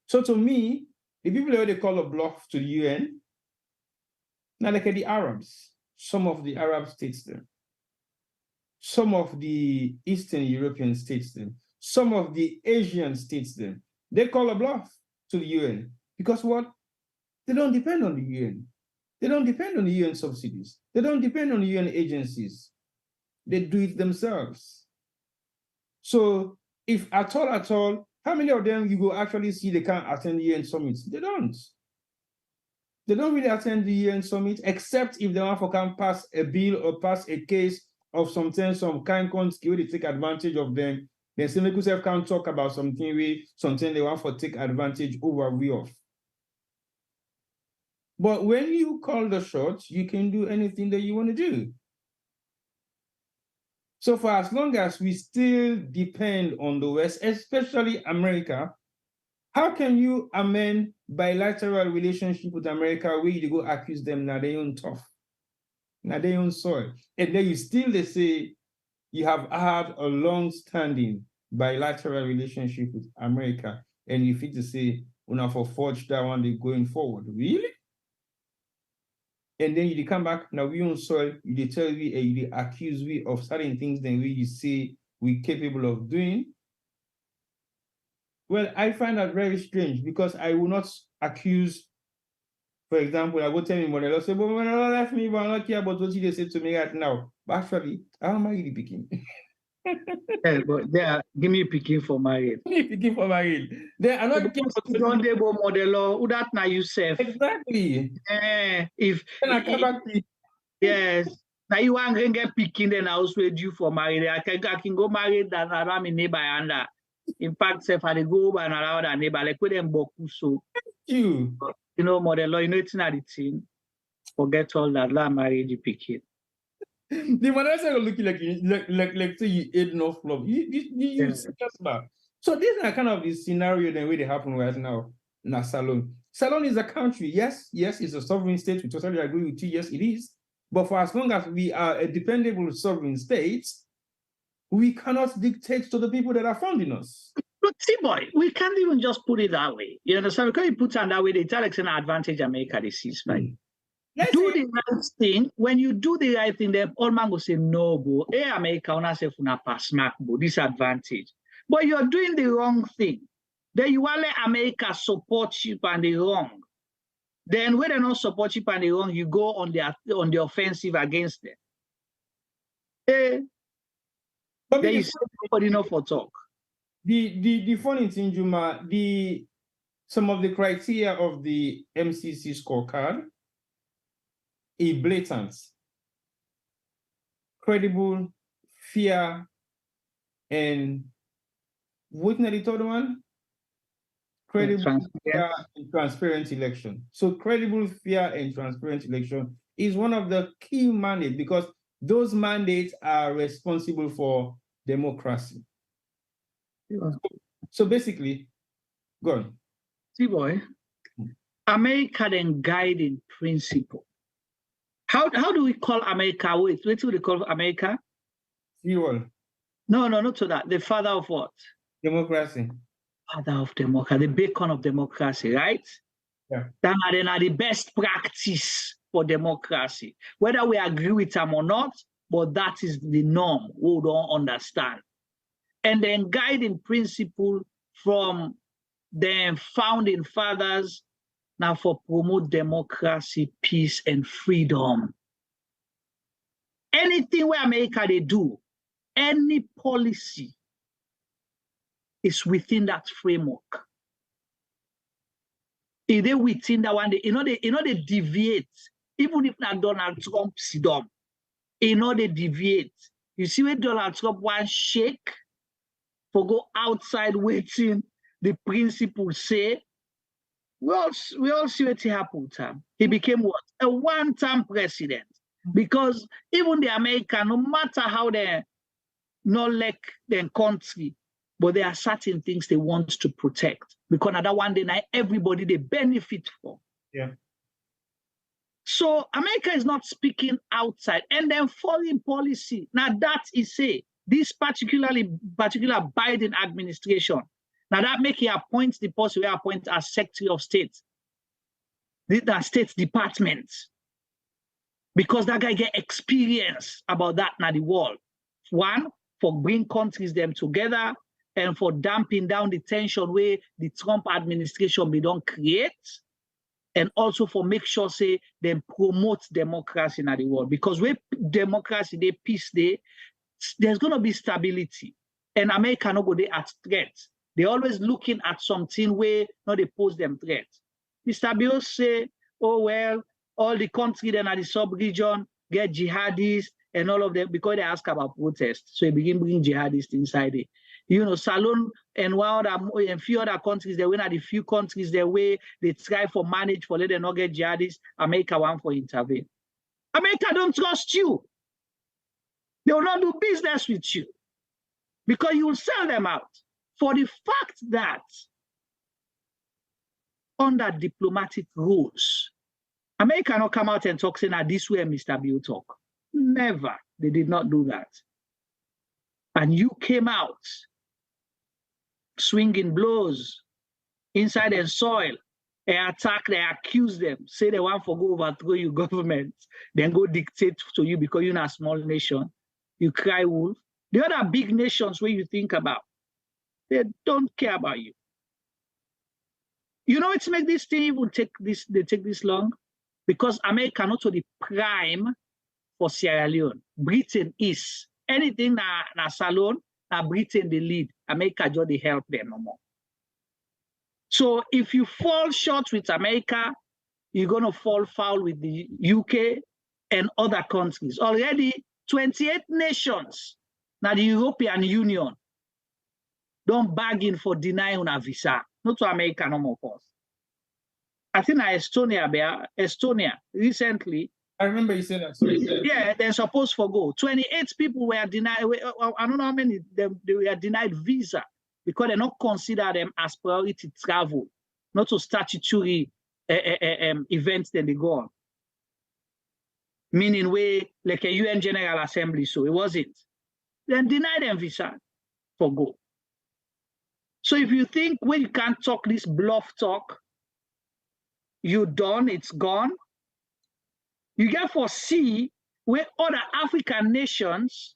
So to me, the people that they call a bluff to the UN, now look at the Arabs, some of the Arab states there. Some of the Eastern European states then, some of the Asian states then, they call a bluff to the UN because what? They don't depend on the UN. They don't depend on the UN subsidies. They don't depend on the UN agencies. They do it themselves. So if at all, how many of them you go actually see they can't attend the UN summits? They don't. They don't really attend the UN summit except if they want to come pass a bill or pass a case of something, some kind country they take advantage of them. Then some people can't talk about something they want to take advantage over we of. But when you call the shots, you can do anything that you want to do. So for as long as we still depend on the West, especially America, how can you amend bilateral relationship with America where you go accuse them now they own tough? Now they own soil. And then you still they say you have had a long-standing bilateral relationship with America, and you fit to say, well, for forge that one they going forward. Really? And then you come back, now we own soil, you tell me and you accuse me of certain things then we say we're capable of doing. Well, I find that very strange because I will not accuse. For example, I will tell me when I say, but when I left me, but I don't care about what they say to me right now. But actually, I'm married picking. Yeah, but give me picking for married. Give me picking for married. Then I don't care about don't they go model who that now yourself. Exactly. If then I come back to yes. Now you want to get picking, then I also you for married. I can go married that around my neighbor and that. In fact, if I go over and around that neighbor, like with them boku so. You know, model, you know, it's not the thing. Forget all that. La married you picking. The mother said looking like say you ate no flop. You serious about. So these are kind of the scenario the way they happen right now in Salon. Salon is a country. Yes, it's a sovereign state. We totally agree with you. Yes, it is. But for as long as we are a dependable sovereign state, we cannot dictate to the people that are funding us. But see, boy, we can't even just put it that way. You understand? Because you put it that way, they tell us an advantage America this is, right? Do the right thing. When you do the right thing, then all man will say, no, bro. Hey, America, on say for pass smack, bro. Disadvantage. But you're doing the wrong thing. Then you want to let America support you on the wrong. Then when they don't support you on the wrong, you go on the offensive against them. Then you say nobody know for talk. The funny thing, Juma, some of the criteria of the MCC scorecard is blatant, credible, fair, and what's the third one? Credible, fair, and transparent election. So credible, fair, and transparent election is one of the key mandates because those mandates are responsible for democracy. Yeah. So basically, go on. See, boy, America then guiding principle. How do we call America? What do we call America? Fuel. No, not to that. The father of what? Democracy. Father of democracy, the beacon of democracy, right? Yeah. That are the best practice for democracy. Whether we agree with them or not, but that is the norm. We don't understand. And then guiding principle from the founding fathers now for promote democracy, peace, and freedom. Anything where America they do, any policy is within that framework. If they within that one, they deviate. Even if not Donald Trump sit down, they deviate. You see where Donald Trump want shake for go outside waiting the principle say. We all see what happened to him. He became what? A one-term president. Because even the American, no matter how they not like their country, but there are certain things they want to protect. Because another one day night, everybody they benefit from. Yeah. So America is not speaking outside. And then foreign policy. Now that is this particular Biden administration. Now that make he appoint the person we appoint as Secretary of State. The State Department. Because that guy get experience about that in the world. One, for bring countries them together and for damping down the tension where the Trump administration be don't create. And also for make sure say they promote democracy in the world. Because with democracy, they peace there's gonna be stability. And America no go there at threat. They're always looking at something where they pose them threat. Mr. Bill say, oh well, all the country then at the sub-region get jihadists and all of them because they ask about protest. So they begin bringing jihadists inside it. Salon and one other and few other countries, they win at the few countries their way they try for manage for let them not get jihadists. America want for intervene. America don't trust you. They will not do business with you because you will sell them out for the fact that under diplomatic rules, America not come out and talk saying that this way Mr. Bill talk. Never. They did not do that. And you came out swinging blows inside their soil. They attack, they accuse them, say they want to go overthrow your government, then go dictate to you because you're not a small nation. You cry wolf. The other big nations where you think about, they don't care about you. You know it's make this thing even take this long? Because America not to the prime for Sierra Leone. Britain is. Anything na Salon, na Britain the lead. America just they help them no more. So if you fall short with America, you're going to fall foul with the UK and other countries. Already 28 nations, now the European Union, don't bargain for denying a visa. Not to America no more, course. I think Estonia recently. I remember you said that. Yeah, they're supposed to go. 28 people were denied. I don't know how many they were denied visa because they not consider them as priority travel, not to statutory events that they go on. Meaning we like a UN General Assembly, so it wasn't. Then deny them visa for go. So if you think when you can't talk this bluff talk, you done, it's gone. You get for see where other African nations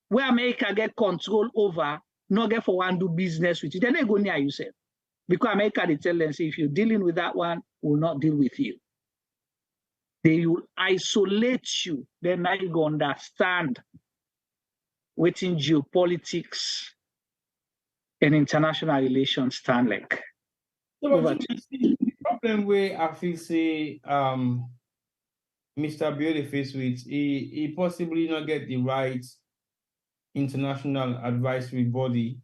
where America get control over, not get for one do business with you. Then they go near yourself. Because America they tell them, say, if you're dealing with that one, we'll not deal with you. They will isolate you. Then now you go understand what in geopolitics and international relations stand like. So, the problem where I feel say Mr. Bill faced with, he possibly not get the right international advisory body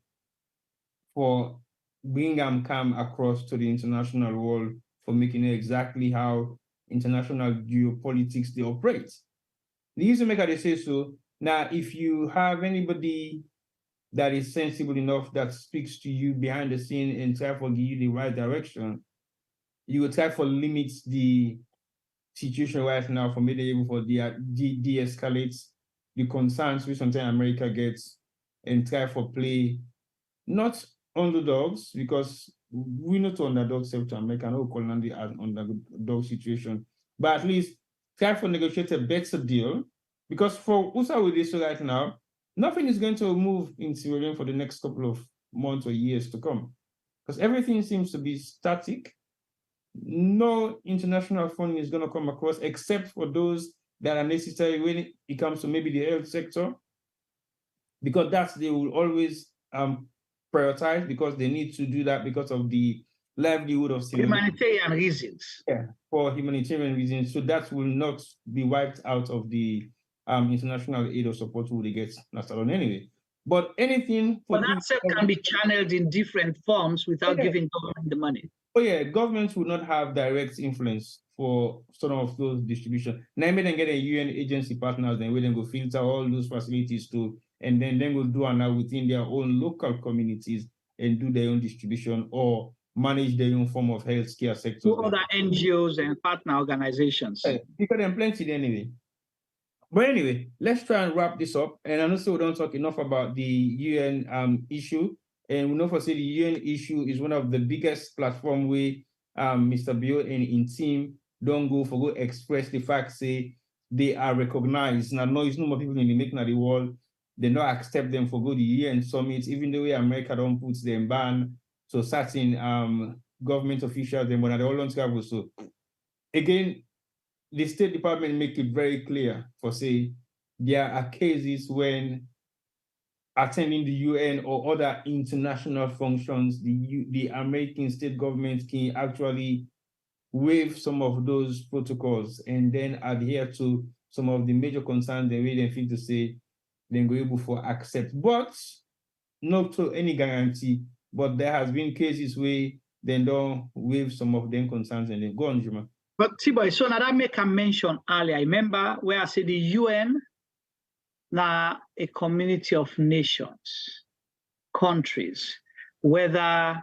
for bring them come across to the international world for making it exactly how international geopolitics they operate. The user maker they say so. Now, if you have anybody that is sensible enough that speaks to you behind the scene and try to give you the right direction, you will try to limit the situation right now for maybe able for de-escalate the concerns which sometimes America gets and try for play not underdogs, because we know to underdogs to America, no call on the underdog situation, but at least try for negotiate a better deal, because for USA with this right now, nothing is going to move in Sierra Leone for the next couple of months or years to come, because everything seems to be static. No international funding is going to come across except for those that are necessary when it comes to maybe the health sector because they will always prioritize, because they need to do that because of the livelihood of civilians. Humanitarian reasons. Yeah, for humanitarian reasons. So that will not be wiped out of the international aid or support we get alone anyway. But anything for that can be channeled in different forms without giving government the money. Oh yeah, governments will not have direct influence for some of those distribution. Now they get a UN agency partners, then we then go filter all those facilities too, and then go do now within their own local communities and do their own distribution or manage their own form of healthcare sector. To other NGOs and partner organizations. Because they're plenty anyway. But anyway, let's try and wrap this up. And I know we don't talk enough about the UN issue. And we know for say the UN issue is one of the biggest platform where Mr. Bio and in team don't go express the fact say they are recognized. Now, no, it's no more people in the making of the world. They don't accept them for go the UN summit, even the way America don't put them ban. So certain government officials, then when they all on travel. So again, the State Department make it very clear for say there are cases when attending the UN or other international functions, the American state government can actually waive some of those protocols and then adhere to some of the major concerns they really feel to say then go able for accept, but not to any guarantee. But there has been cases where they don't waive some of them concerns and then go on, Juma. But T-Boy, so now that make a mention earlier, I remember where I said the UN now a community of nations, countries, whether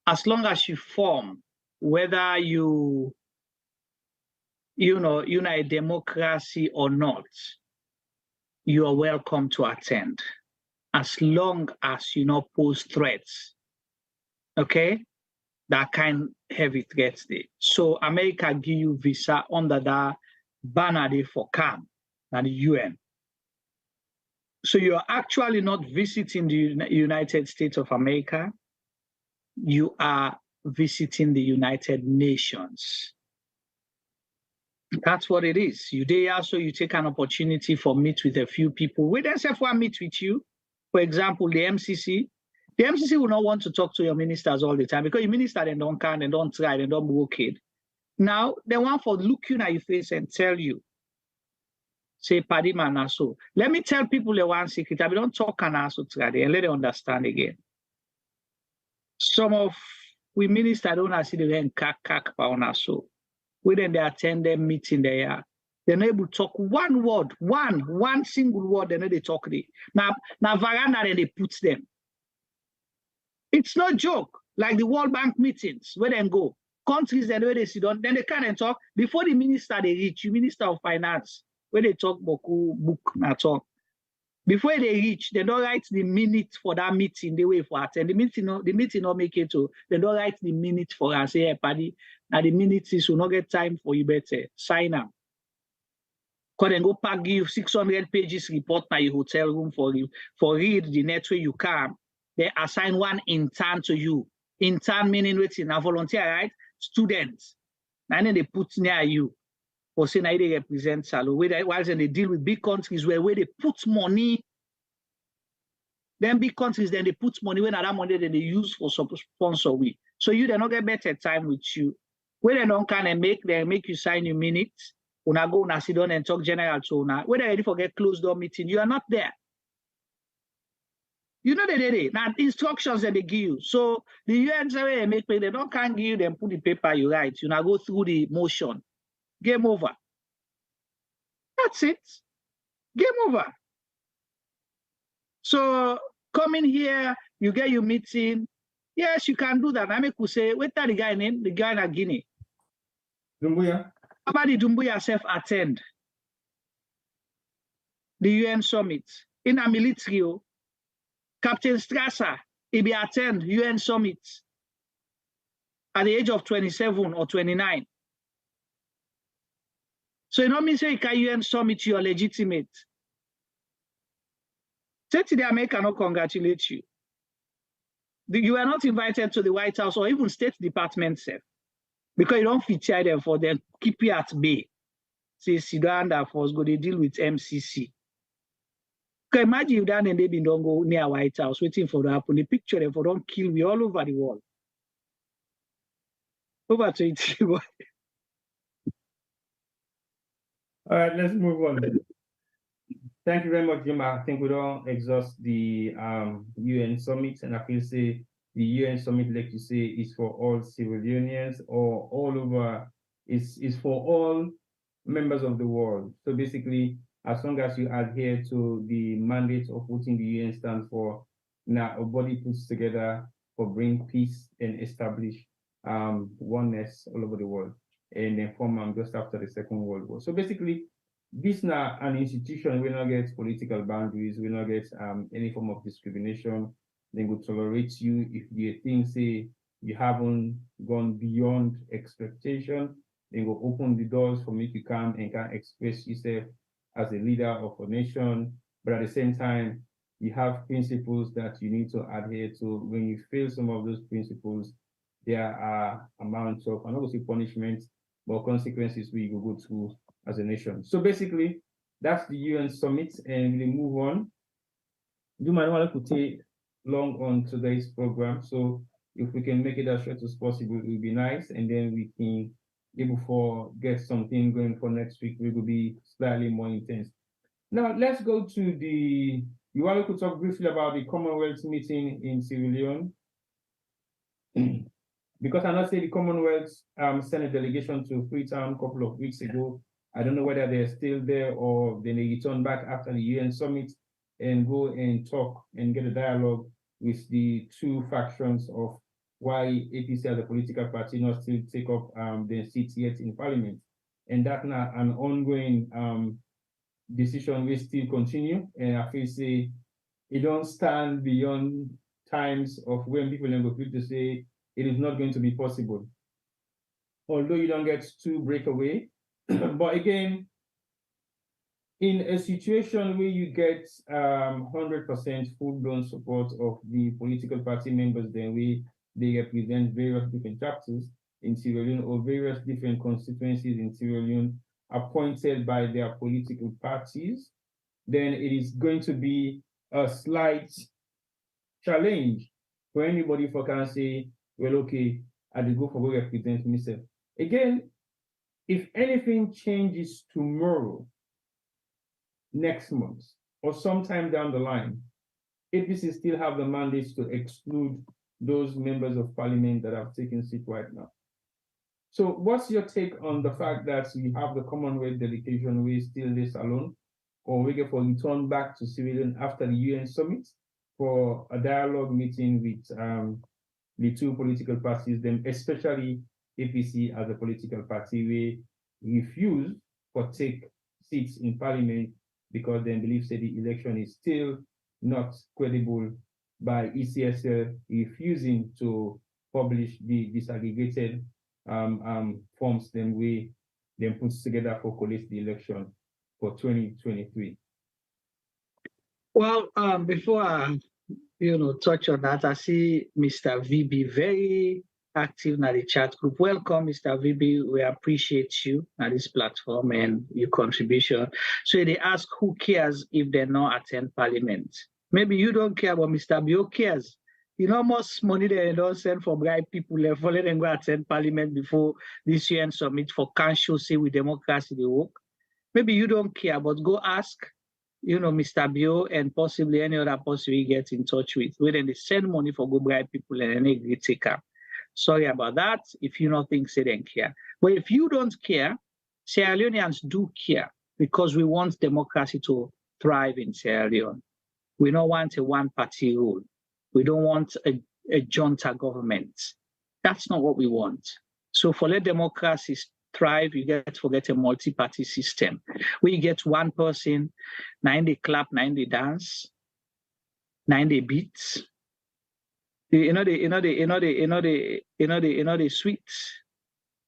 as long as you form, whether you're a democracy or not, you are welcome to attend, as long as you not pose threats. Okay? That kind heavy threats there. So America give you visa under that banner there for CAM and the UN. So you are actually not visiting the United States of America. You are visiting the United Nations. That's what it is. You there, so you take an opportunity for meet with a few people. We themselves want to meet with you. For example, the MCC. The MCC will not want to talk to your ministers all the time because your minister they don't can, they don't try, they don't work it. Now they want for looking at your face and tell you, say Paddy Manaso. Let me tell people the one secret. I don't talk and also try and let them understand again. Some of we ministers don't see the way kak so. We then they attend them meeting there. They're not able to talk one word, one single word, they know they talk there. Now veranda then they put them. It's no joke, like the World Bank meetings, where they go. Countries and where they sit down, then they can't talk. Before the minister they reach, the Minister of Finance, where they talk book na talk. Before they reach, they don't write the minute for that meeting, they wait for attend. The meeting not make it to, they don't write the minute for and say, hey, Paddy, now the minutes is will not get time for you better. Sign up. Because then go pack you 600 pages report na your hotel room for you, for read the net where you come. They assign one intern to you. Intern meaning waiting, a volunteer, right? Students. And then they put near you. For saying they represent salary. While they deal with big countries where they put money. Then big countries, then they put money when that money that they use for sponsor we. So you they not get better time with you. When they don't can they make you sign your minutes. When I go sit down and talk general to now. When they ready for get closed door meeting, you are not there. You know they now instructions that they give you. So the UN say make they don't can give you them put the paper you write. You now go through the motion. Game over. That's it. Game over. So coming here, you get your meeting. Yes, you can do that. I make you say, wait that the guy name, the guy in Guinea. Dumbuya. How about the Dumbuya self attend the UN summit in a military? Captain Strasser, he be attend UN summit at the age of 27 or 29. So you know me say you can UN summit, you are legitimate. Say to the America not congratulate you. You are not invited to the White House or even State Department self. Because you don't feature them for them, keep you at bay. Say Sudan for us go they deal with MCC. imagine if that and they don't go near White House waiting for the happen. The picture them for don't kill we all over the world. Over to it. All right, let's move on. Thank you very much, Jim. I think we don't exhaust the UN summit, and I feel say the UN summit, like you say, is for all Sierra Leoneans or all over. Is for all members of the world. So basically, as long as you adhere to the mandate of what the UN stands for, now a body puts together for bring peace and establish oneness all over the world, and then form just after the Second World War. So basically, this now an institution will not get political boundaries, will not get any form of discrimination. They will tolerate you if you think say you haven't gone beyond expectation. They will open the doors for you to come and can express yourself as a leader of a nation. But at the same time, you have principles that you need to adhere to. When you fail some of those principles, there are amounts of, I'm not going to say punishments, but consequences we go through as a nation. So basically, that's the UN summit, and we move on. Juma, I don't want to take long on today's program, so if we can make it as short as possible, it would be nice, and then we can able for get something going for next week. We will be slightly more intense. Now let's go to the. You want to talk briefly about the Commonwealth meeting in Sierra Leone. Because I know say the Commonwealth sent a delegation to Freetown a couple of weeks ago. I don't know whether they're still there or then they return back after the UN summit and go and talk and get a dialogue with the two factions of why APC as a political party not still take up their seats yet in parliament. And that's not an ongoing decision will still continue. And I feel say it don't stand beyond times of when people will feel to say it is not going to be possible. Although you don't get to break away. But again, in a situation where you get 100% full-blown support of the political party members, then they represent various different chapters in Sierra Leone or various different constituencies in Sierra Leone appointed by their political parties, then it is going to be a slight challenge for anybody for can say, well, okay, I will go for what represent myself. Again, if anything changes tomorrow, next month, or sometime down the line, APC still have the mandate to exclude those members of parliament that have taken seat right now. So what's your take on the fact that we have the Commonwealth delegation, we still this alone, or we get for return back to Sierra Leone after the UN summit for a dialogue meeting with the two political parties, then especially APC as a political party, we refuse to take seats in parliament because they believe that the election is still not credible by ECSL refusing to publish the disaggregated forms then we then put together for collect the election for 2023. Well, before I touch on that, I see Mr. VB very active in the chat group. Welcome, Mr. VB. We appreciate you at this platform and your contribution. So they ask who cares if they not attend parliament. Maybe you don't care, but Mr. Bio cares. You know, most money they don't send for bribe people, for let them go attend parliament before this UN summit for can't show say with democracy they work. Maybe you don't care, but go ask, Mr. Bio and possibly any other person we get in touch with, where then they send money for go bribe people and then they take up. Sorry about that. If you don't think they don't care. But if you don't care, Sierra Leoneans do care because we want democracy to thrive in Sierra Leone. We don't want a one-party rule. We don't want a junta government. That's not what we want. So for let democracy thrive, you get to forget a multi-party system where you get one person, 90 clap, 90 dance, 90 beats. The sweets.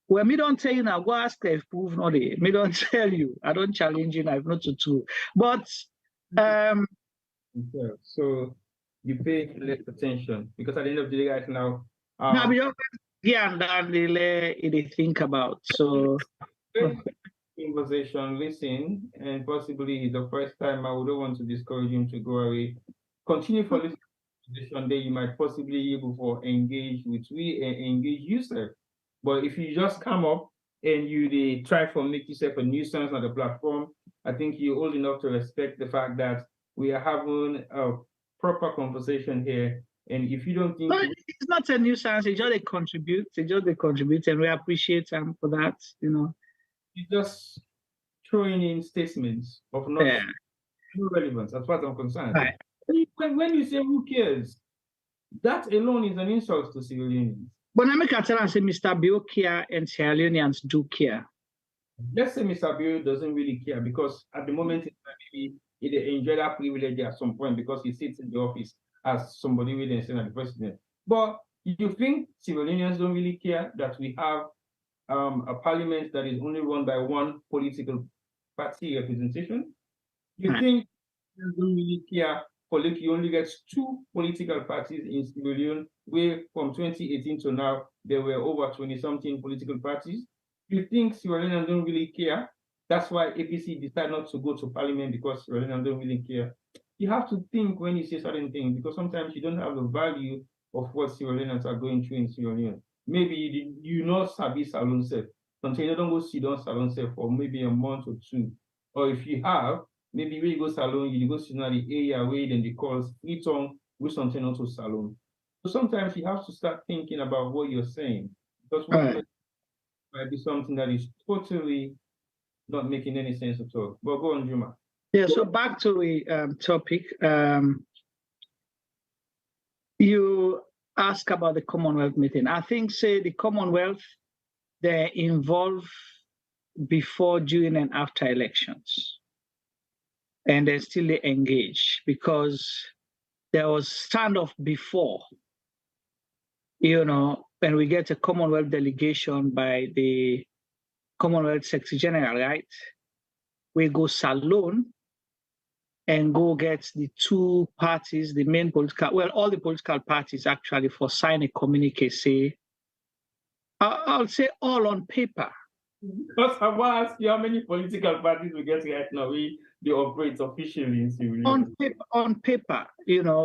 Well, me don't tell you now, go ask if proof no they. Me don't tell you. I don't challenge you, I've not to do. But so you pay less attention because at the end of the day right now. Now we don't they think about. So conversation, listen, and possibly the first time I wouldn't want to discourage him to go away. Continue for listening conversation, then you might possibly be able to engage with we and engage yourself. But if you just come up and they try to make yourself a nuisance on the platform, I think you're old enough to respect the fact that we are having a proper conversation here. And if you don't think no, it's not a nuisance, it's just a contribute, and we appreciate them for that, you're just throwing in statements of no relevance as far as I'm concerned. Right. When you say who cares, that alone is an insult to civilians. But I make a tell and say Mr. Bill care and Sierra Leoneans do care. Let's say Mr. Bill doesn't really care because at the moment he enjoy that privilege at some point because he sits in the office as somebody with the president. But you think civilians don't really care that we have a parliament that is only run by one political party representation? You think you don't really care for like you only get 2 political parties in Sierra Leone, where from 2018 to now there were over 20-something political parties? You think Sierra Leoneans don't really care? That's why APC decided not to go to parliament because Sierra Leoneans don't really care. You have to think when you say certain things because sometimes you don't have the value of what Sierra Leoneans are going through in Sierra Leone. Maybe you know Sabi Salon Self. Sometimes you don't go sit down Salon Self for maybe a month or 2. Or if you have, maybe when you go salon, you go to the area where then they call free tongue with something also salon. So sometimes you have to start thinking about what you're saying because what you're might be something that is totally not making any sense at all. But go on, Juma. Yeah, so back to the topic. You ask about the Commonwealth meeting. I think, say, the Commonwealth, they're involved before, during, and after elections. And they still engage because there was standoff before, when we get a Commonwealth delegation by the Commonwealth Secretary General, right? We go salon and go get the 2 parties, the main all the political parties actually for sign a communique, say, I'll say all on paper. Because I want to ask you how many political parties we get right now, they operate officially in Sierra Leone. On paper,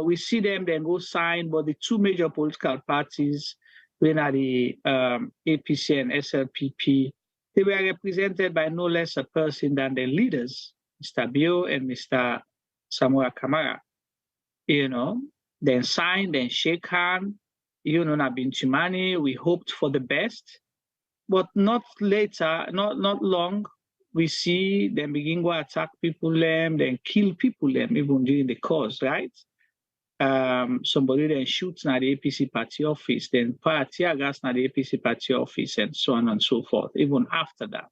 we see them then go sign, but the 2 major political parties, when are the APC and SLPP, they were represented by no less a person than the leaders, Mr. Bio and Mr. Samuel Kamara. Then sign, then shake hand, Nabinchimani, we hoped for the best. But not later, not long, we see them begin to attack people, then kill people, even during the cause, right? Somebody then shoots at the APC party office, then fire tear gas at the APC party office, and so on and so forth, even after that.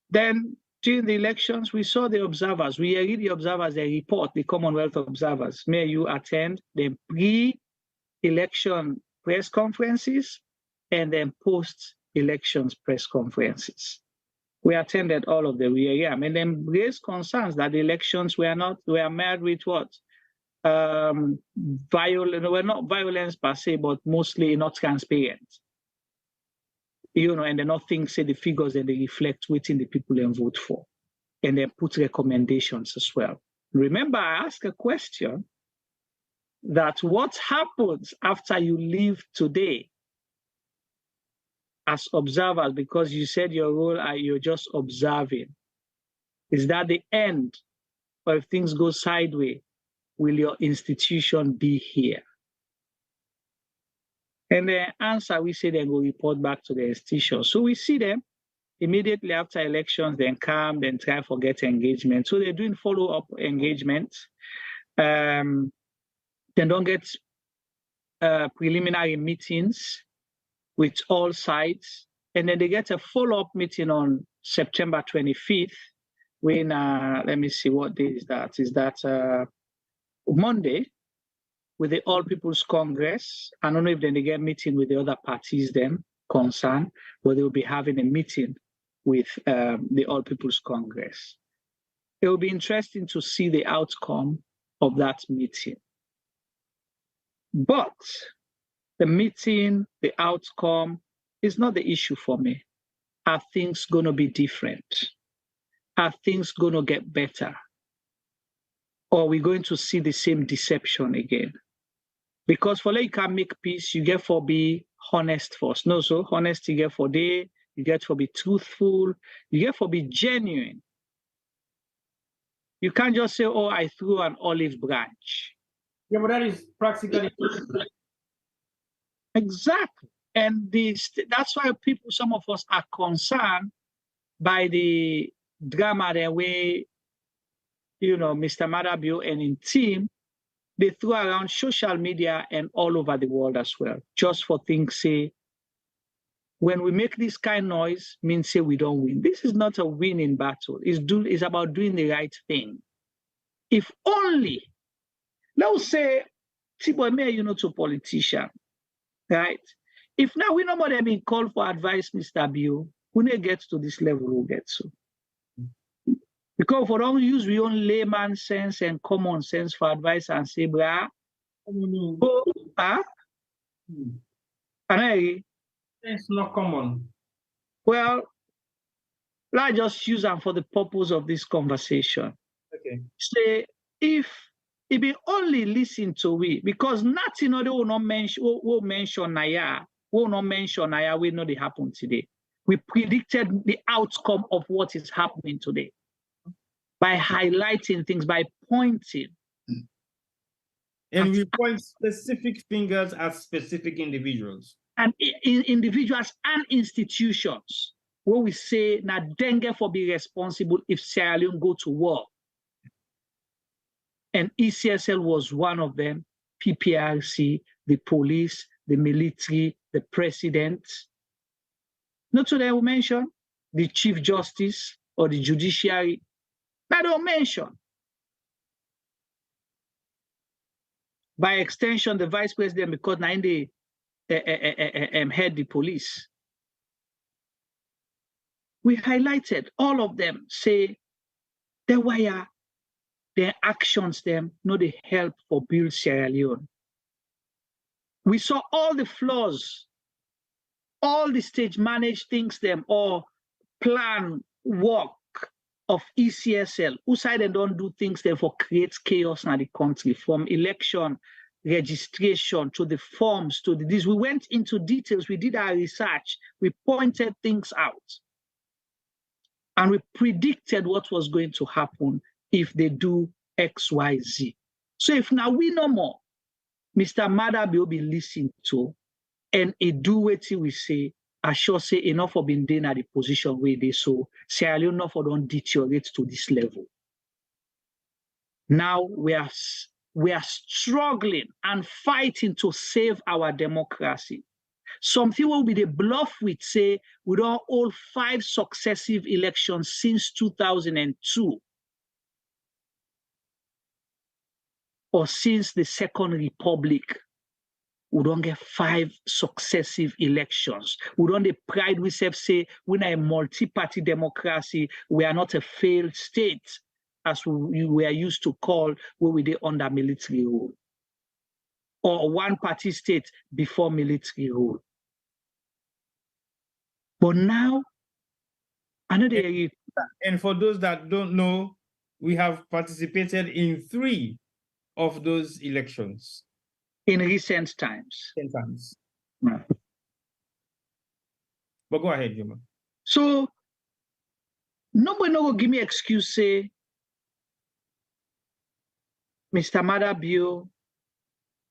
Then during the elections, we saw the observers. We read the observers, they report, the Commonwealth observers. May you attend the pre-election press conferences and then post-elections press conferences. We attended all of them. And then raised concerns that the elections were met with what? Were not violence per se, but mostly not transparent. And then nothing say the figures that they reflect within the people and vote for. And then put recommendations as well. Remember, I asked a question that what happens after you leave today as observers, because you said your role, you're just observing. Is that the end? Or if things go sideways, will your institution be here? And the answer, we say they will report back to the institution. So we see them immediately after elections, then come, then try to get engagement. So they're doing follow-up engagement. Then don't get preliminary meetings with all sides. And then they get a follow-up meeting on September 25th when, let me see, what day is that? Is that Monday with the All People's Congress? I don't know if then they get meeting with the other parties then concerned, but they will be having a meeting with the All People's Congress. It will be interesting to see the outcome of that meeting. But the meeting, the outcome, is not the issue for me. Are things going to be different? Are things going to get better? Or are we going to see the same deception again? Because for like you can make peace, you get for be honest first. No, so honest you get for day, you get for be truthful, you get for be genuine. You can't just say, oh, I threw an olive branch. Yeah, but that is practically Exactly. And that's why people, some of us are concerned by the drama the way, Mr. Madabio and in team, they threw around social media and all over the world as well, just for things say, when we make this kind of noise, means say we don't win. This is not a winning battle. It's about doing the right thing. If only, let's say, Tiboy, to politician, right? If now we know what I mean, call for advice, Mr. Bio, when they get to this level, we'll get to. Because for don't use we own layman sense and common sense for advice and say, brah, it's not common. Well, let's just use them for the purpose of this conversation. Okay. Say, if we only listen to we, because nothing other will not mention Naya, we know they happen today. We predicted the outcome of what is happening today by highlighting things, by pointing. And we point specific fingers at specific individuals. And individuals and institutions, where we say, now dengue for be responsible if Sierra Leone go to war. And ECSL was one of them, PPRC, the police, the military, the president. Not so they will mention the Chief Justice or the judiciary. They don't mention. By extension, the Vice President, because now they head the police. We highlighted all of them, say, the wire, their actions, them, no, they help for build Sierra Leone. We saw all the flaws, all the stage managed things, them, or plan work of ECSL, who side and don't do things there for create chaos in the country, from election, registration, to the forms, to this. We went into details, we did our research, we pointed things out. And we predicted what was going to happen if they do X, Y, Z. So if now we know more, Mr. Madabi will be listened to, and it do what we say, I sure say enough of being done at the position where they so Sierra Leone enough of don't deteriorate to this level. Now we are struggling and fighting to save our democracy. Something will be the bluff with say we don't hold 5 successive elections since 2002 or since the Second Republic. We don't get 5 successive elections. We don't the pride we say we're a multi-party democracy. We are not a failed state, as we are used to call where we did under military rule, or one-party state before military rule. But now, another. And for those that don't know, we have participated in 3 of those elections. In recent times. 10 times. Yeah. But go ahead, Juma. So, nobody will give me excuse, say, Mr. Madabio,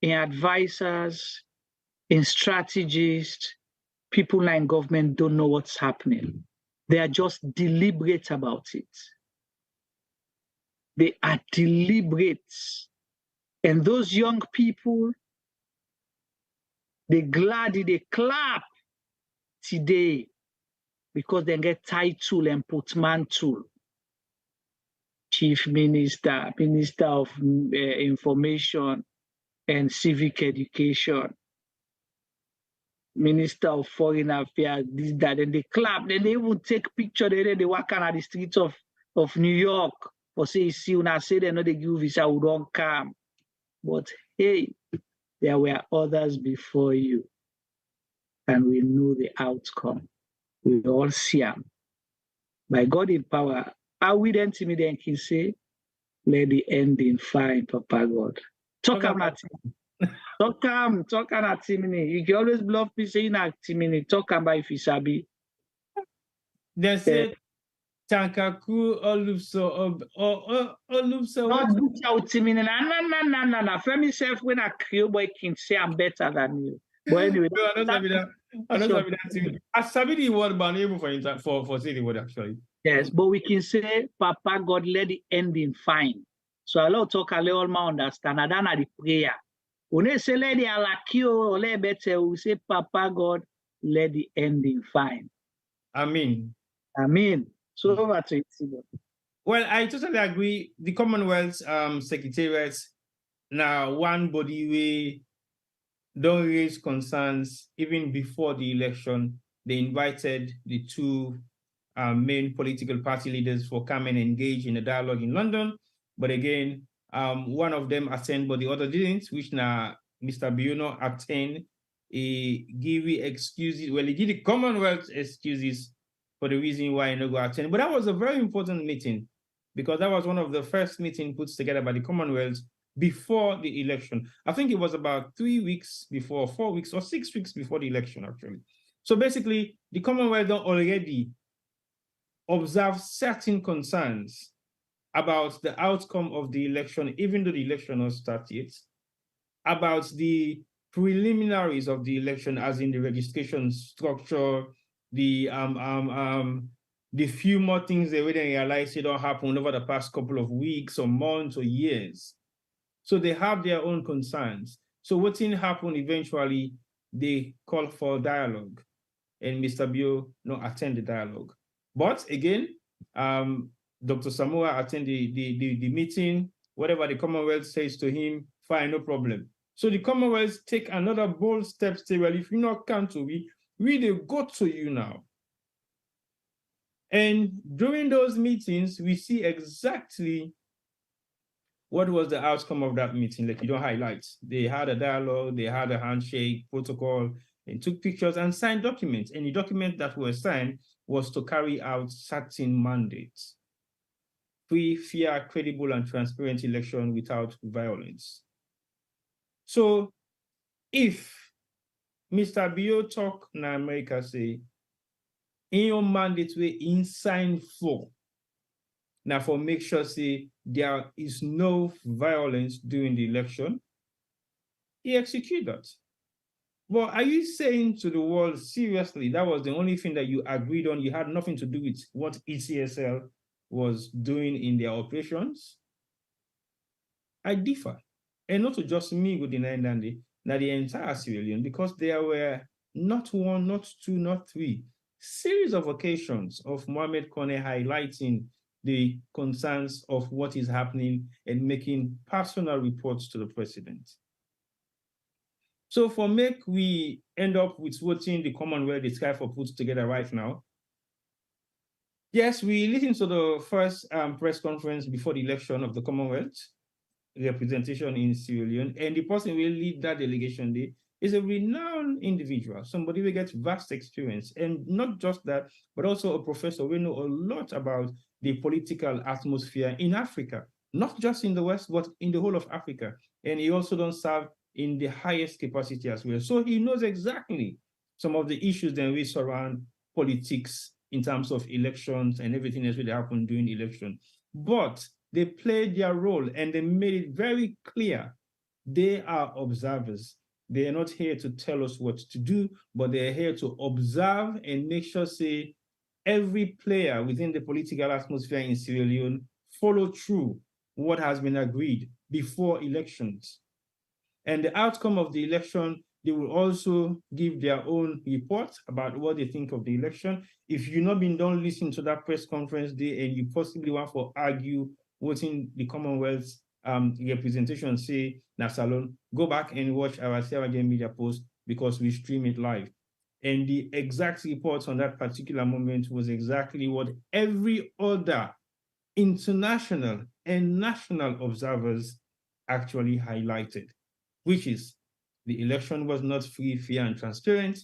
in advisors, in strategists, people in government don't know what's happening. They are just deliberate about it. They are deliberate. And those young people, they gladly, they clap today because they get title and portmanteau. Chief Minister, Minister of Information and Civic Education, Minister of Foreign Affairs, this, that, and they clap. Then they even take picture, then they walk on the streets of New York for say, see, when I say they know they give visa, we don't come. But hey, there were others before you. and we know the outcome. We all see them. By God in power, are we then timid and can say, let the ending find Papa God. Talk about talk at Timini. You can always bluff me saying at Timini. Talk about if you sabi. They say Tankaku Olupso Olupso. Not book out Timini. No. For myself, when I kill boy can say I'm better than you. But anyway, I don't sabi that. I sabi the word, but unable for say the word actually. Yes, but we can say, Papa God, let the ending fine. So Allah talk a little more understand. I don't know the prayer. When they say let the alakio or let better, we say, Papa God, let the ending fine. Amen. So over to you. Well, I totally agree. The Commonwealth Secretariat now one body way don't raise concerns even before the election. They invited the two main political party leaders for come and engage in a dialogue in London. But again, one of them attended, but the other didn't, which now Mr. Biono attended. He gave excuses. Well, he did the Commonwealth excuses for the reason why he no go attend. But that was a very important meeting because that was one of the first meetings put together by the Commonwealth before the election. I think it was about 3 weeks before, 4 weeks or 6 weeks before the election, actually. So basically, the Commonwealth already observe certain concerns about the outcome of the election, even though the election has started yet, about the preliminaries of the election, as in the registration structure, the few more things they already realized it don't happen over the past couple of weeks or months or years. So they have their own concerns. So what happened eventually, they call for dialogue, and Mr. Bio not attend the dialogue. But again, Dr. Samoa attended the meeting. Whatever the Commonwealth says to him, fine, no problem. So the Commonwealth take another bold step, say, well, if you not come to we they go to you now. And during those meetings, we see exactly what was the outcome of that meeting. Like you don't highlight. They had a dialogue, they had a handshake protocol, and took pictures and signed documents. And the document that were signed was to carry out certain mandates. Free, fair, credible, and transparent election without violence. So if Mr. Bio talk in America say, in your mandate way in sign for, now for make sure say there is no violence during the election, he execute that. Well, are you saying to the world, seriously, that was the only thing that you agreed on? You had nothing to do with what ECSL was doing in their operations? I differ. And not just me with the Nandi, now the entire Sierra Leone, because there were not one, not two, not three, series of occasions of Mohamed Kone highlighting the concerns of what is happening and making personal reports to the president. So for make we end up with what in the Commonwealth the Sky for put together right now. Yes, we listened to the first press conference before the election of the Commonwealth representation in Sierra Leone, and the person who will lead that delegation day is a renowned individual, somebody who gets vast experience, and not just that, but also a professor who know a lot about the political atmosphere in Africa, not just in the West, but in the whole of Africa. And he also don't serve in the highest capacity as well. So he knows exactly some of the issues that we surround politics in terms of elections and everything else that happen during election. But they played their role and they made it very clear they are observers. They are not here to tell us what to do, but they are here to observe and make sure, say, every player within the political atmosphere in Sierra Leone follow through what has been agreed before elections. And the outcome of the election, they will also give their own report about what they think of the election. If you've not been done listening to that press conference day and you possibly want to argue what in the Commonwealth representation say, Nasalon, go back and watch our Sierra Leone media post because we stream it live. And the exact reports on that particular moment was exactly what every other international and national observers actually highlighted, which is the election was not free, fair, and transparent.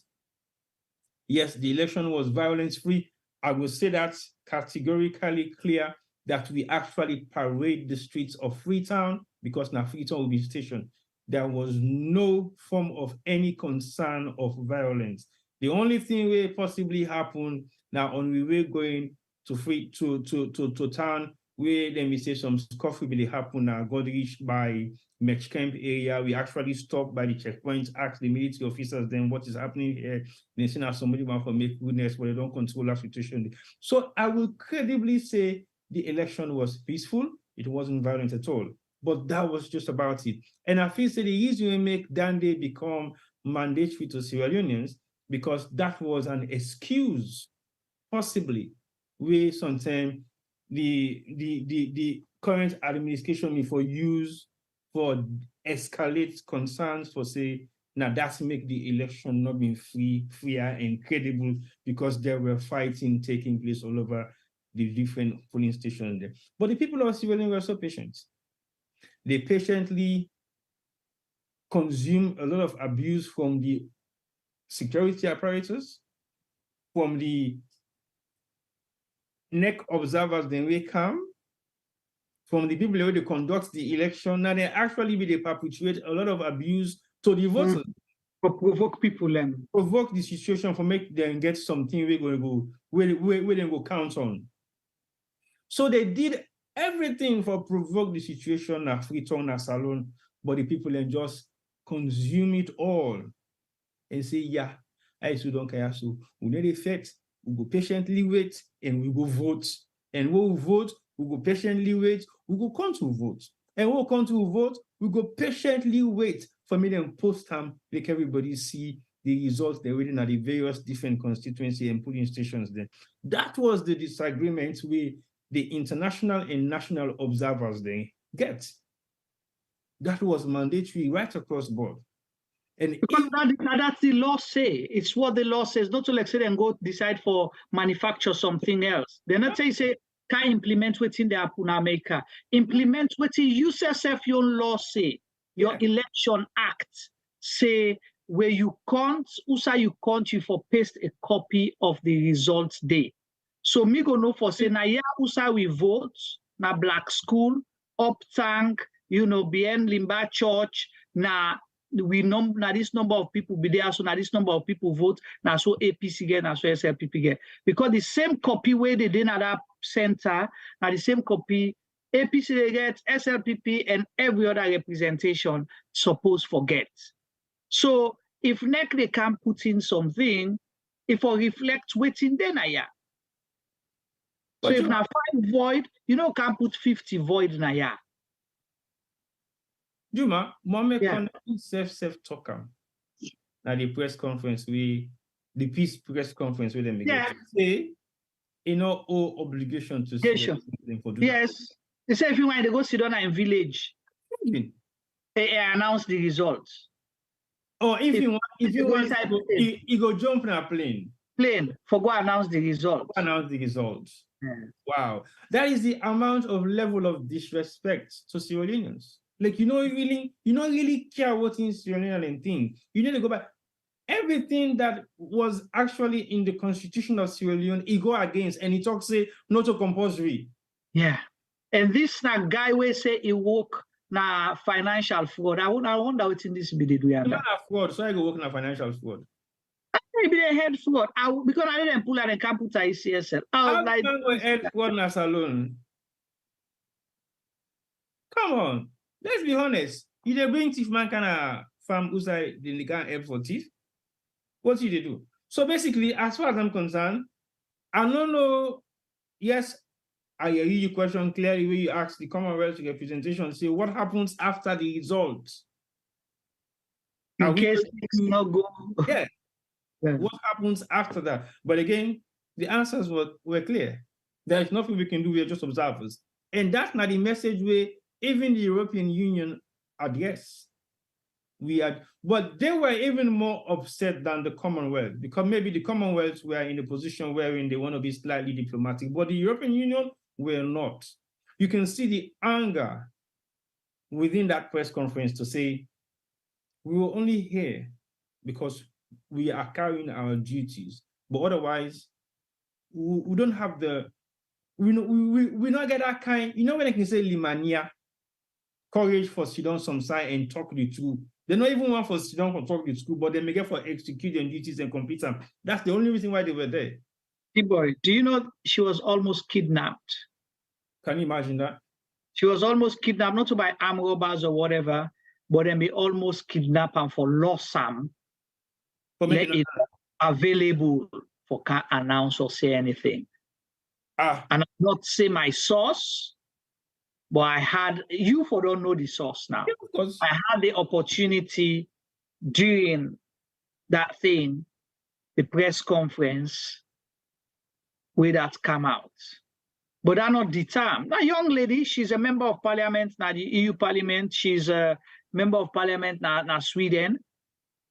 Yes, the election was violence-free. I will say that categorically clear that we actually parade the streets of Freetown because now Freetown will be stationed. There was no form of any concern of violence. The only thing will possibly happen now on the way going to town where let me say some scuffle really happen now got reached by Mech Camp area. We actually stopped by the checkpoint, asked the military officers then what is happening here. They say now somebody want to make goodness, but they don't control that situation. So I will credibly say the election was peaceful. It wasn't violent at all. But that was just about it. And I feel the reason we make Dande become mandatory to Sierra Leoneans because that was an excuse, possibly, where sometimes the current administration for use for escalate concerns for say, now that's make the election not being fair and credible because there were fighting taking place all over the different polling stations there. But the people of Sierra Leone were so patient. They patiently consumed a lot of abuse from the security apparatus, from the neck observers, then we come, from the people who conduct the election. Now they actually they perpetuate a lot of abuse to the voters. Provoke people and provoke the situation for make them get something we're going to go where they go count on. So they did everything for provoke the situation at Freetown as Salon, but the people then just consume it all and say, yeah, I still don't care. So we need effect, we go patiently wait and we go vote. And when we vote, we go patiently wait, we go come to vote. And when we come to vote, we go patiently wait for me then post time, make everybody see the results they're reading at the various different constituency and polling stations there. That was the disagreement with the international and national observers they get. That was mandatory right across board. And because that's the law say. It's what the law says, not to like say and go decide for manufacture something else. They're not say can implement within the Apuna America. Implement within use yourself your law say, your election act say where you can't, USA you can't you for paste a copy of the results day. So me go know for say na yeah USA we vote, na black school, up tank, BN Limba Church, na we know now this number of people be there, so now this number of people vote, now so APC get, now so SLPP get. Because the same copy where they did at that center, now the same copy APC they get, SLPP and every other representation supposed forget. So if NEC they can put in something, if I reflect waiting then I yeah. So if now 5 void, can put 50 void na yeah. Juma, Mohammed self talker. Now the press conference the peace press conference with them say, all obligation to say for do yes. That. They say if you want to go sit down in village, they announce the results. Or if you want, you go jump in a plane. For go announce the results. Announce the results. Yeah. Wow, that is the amount of level of disrespect to Sierra Leoneans. Like you don't really care what in Sierra Leone think. You need to go back. Everything that was actually in the constitution of Sierra Leone, he go against, and he talks say not to compulsory. Yeah, and this guy will say he work na financial fraud. I wonder what's in this bid we have. Not a fraud, so I go work na financial fraud. Maybe they head fraud. Because I didn't pull out the computer ICSL. I was like, go head fraud na salon. Come on. Let's be honest. You they bring thief man kind of farm outside the can help for thief. What did they do? So basically, as far as I'm concerned, I don't know. Yes, I hear your question clearly where you ask the Commonwealth representation, say what happens after the results? In case it's not good. Yeah. What happens after that? But again, the answers were clear. There is nothing we can do. We are just observers. And that's not the message where even the European Union addressed. But they were even more upset than the Commonwealth, because maybe the Commonwealth were in a position wherein they want to be slightly diplomatic, but the European Union were not. You can see the anger within that press conference to say, we were only here because we are carrying our duties. But otherwise, we don't have the, we not get that kind, when I can say limania, courage for sit down some side and talk the truth. They not even want for sit down for talk the truth, but they may get for execute their duties and complete them. That's the only reason why they were there. T-Boy, do you know she was almost kidnapped? Can you imagine that? She was almost kidnapped, not by armed robbers or whatever, but then they almost kidnap her for lost Sam. Let it available for can't announce or say anything. And I'm not say my source, but I had, you for don't know the source now. Yeah, I had the opportunity during that thing, the press conference, where that come out. But that's not the time. That young lady, she's a member of parliament, now the EU parliament. She's a member of parliament now Sweden.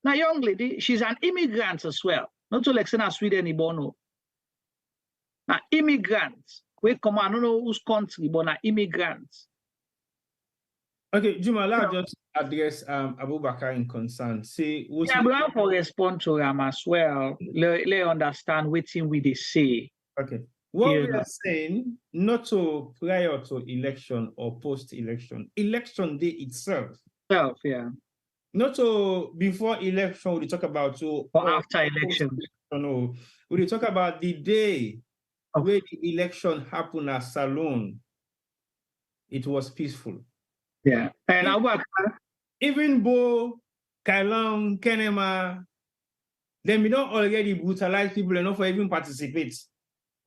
Now young lady, she's an immigrant as well. Not to like say now Sweden, Ibono. Now immigrants. We come, I don't know whose country, but now immigrants. Okay, Juma, let's just address Abubakar in concern. Say, yeah, but I have to respond to him as well. Let understand what we they say. Okay. What we are saying, not to prior to election or post-election, election day itself. Yeah. Not to before election, we talk about or after election. No, we talk about the day where the election happened at Salon. It was peaceful. Yeah. And even Bo, Kailong, Kenema, then we don't already brutalize people enough for even participate.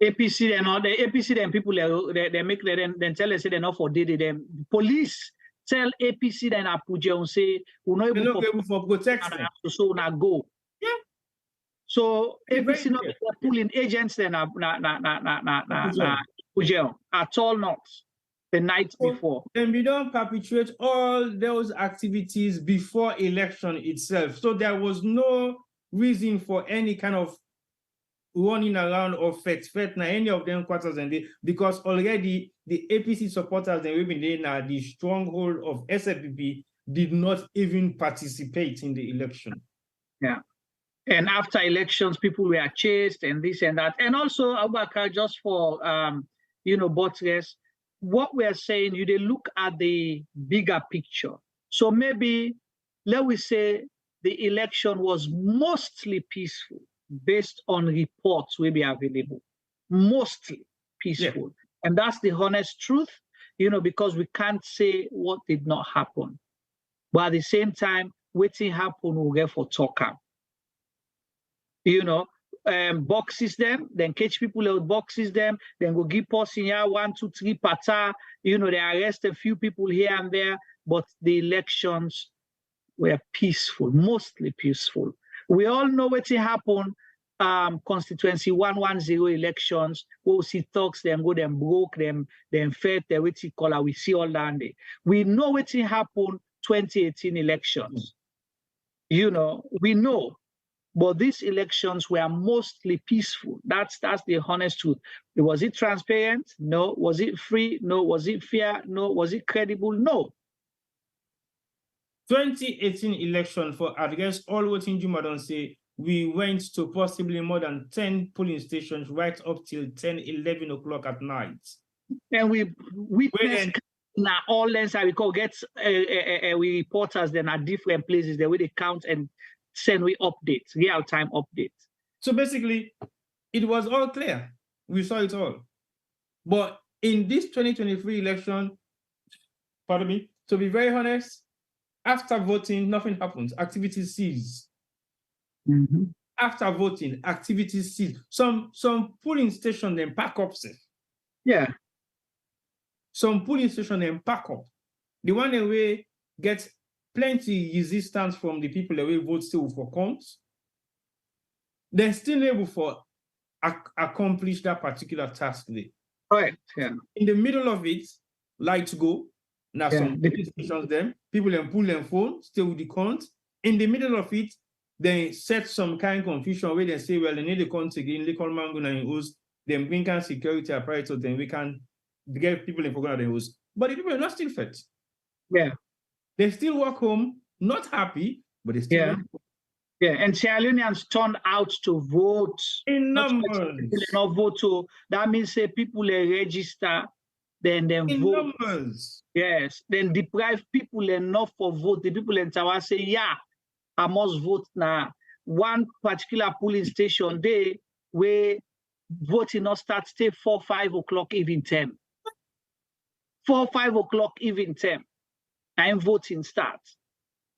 APC and all the APC then people they make then tell us they're not for did them. Police tell APC then Abuja and say we're not able for protection. So now go. Yeah. So APC not pulling agents then Abuja at all not the night before. Then we don't perpetuate all those activities before election itself. So there was no reason for any kind of running around or fet na any of them quarters and day, because already the APC supporters and women there now the stronghold of SFPP did not even participate in the election. Yeah. And after elections, people were chased and this and that. And also, Abubakar, just for buttress, what we're saying, they look at the bigger picture. So maybe, let we say, the election was mostly peaceful based on reports will be available. Mostly peaceful. Yeah. And that's the honest truth, because we can't say what did not happen. But at the same time, waiting happen will get for talker. Boxes them, then catch people out, boxes them, then go give us in here 1, 2, 3 pata. They arrest a few people here and there, but the elections were peaceful, mostly peaceful. We all know what happened. Constituency 110 elections, we see talks, them go, them broke, them fed, them what color. We see all that day. We know what happened 2018 elections. We know. But these elections were mostly peaceful. That's the honest truth. Was it transparent? No. Was it free? No. Was it fair? No. Was it credible? No. 2018 election, for address all what Juma don't say, we went to possibly more than 10 polling stations right up till 10, 11 o'clock at night. And we witnessed now all lens we call gets we reporters then at different places the way they count and send we updates, real-time updates. So basically, it was all clear. We saw it all. But in this 2023 election, pardon me, to be very honest, after voting, nothing happens. Activities cease. Mm-hmm. After voting, activities cease. Some polling station then pack up. Yeah. Some polling station then pack up. The one away gets plenty resistance from the people that will vote still for counts. They're still able to accomplish that particular task there. Right. Yeah. In the middle of it, lights go. Now some polling stations them, people then pull their phone, still with the count. In the middle of it, they set some kind of confusion where they say, well, they need the count again, they call Mango and host, then bring can security apparatus, then we can get people in for the host. But the people are not still fed. Yeah. They still walk home, not happy, but they still Yeah, and Sierra Leoneans turned out to vote. In Not numbers. people not vote. So that means say people register, then In vote. numbers. Yes, then deprive people enough for vote. The people in Tawa say, yeah, I must vote now. One particular polling station, they where voting not start stay 4, 5 o'clock even time. 4, 5 o'clock even time. And voting starts.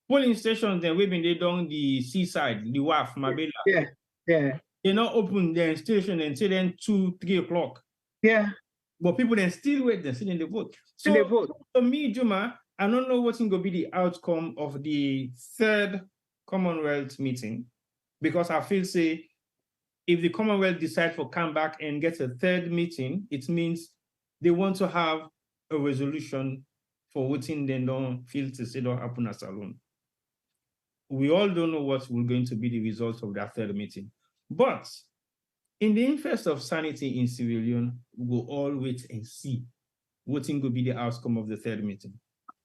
Polling stations then we've been they done the seaside, the WAF, Mabela. Yeah, yeah. They not open their station until then 2, 3 o'clock. Yeah. But people then still wait, then still in the vote. So they vote. For me, Juma, I don't know what's going to be the outcome of the third Commonwealth meeting, because I feel say if the Commonwealth decide for come back and get a third meeting, it means they want to have a resolution for voting they don't feel to say don't happen as alone. We all don't know what will going to be the results of that third meeting. But in the interest of sanity in Sierra Leone, we'll all wait and see what will be the outcome of the third meeting.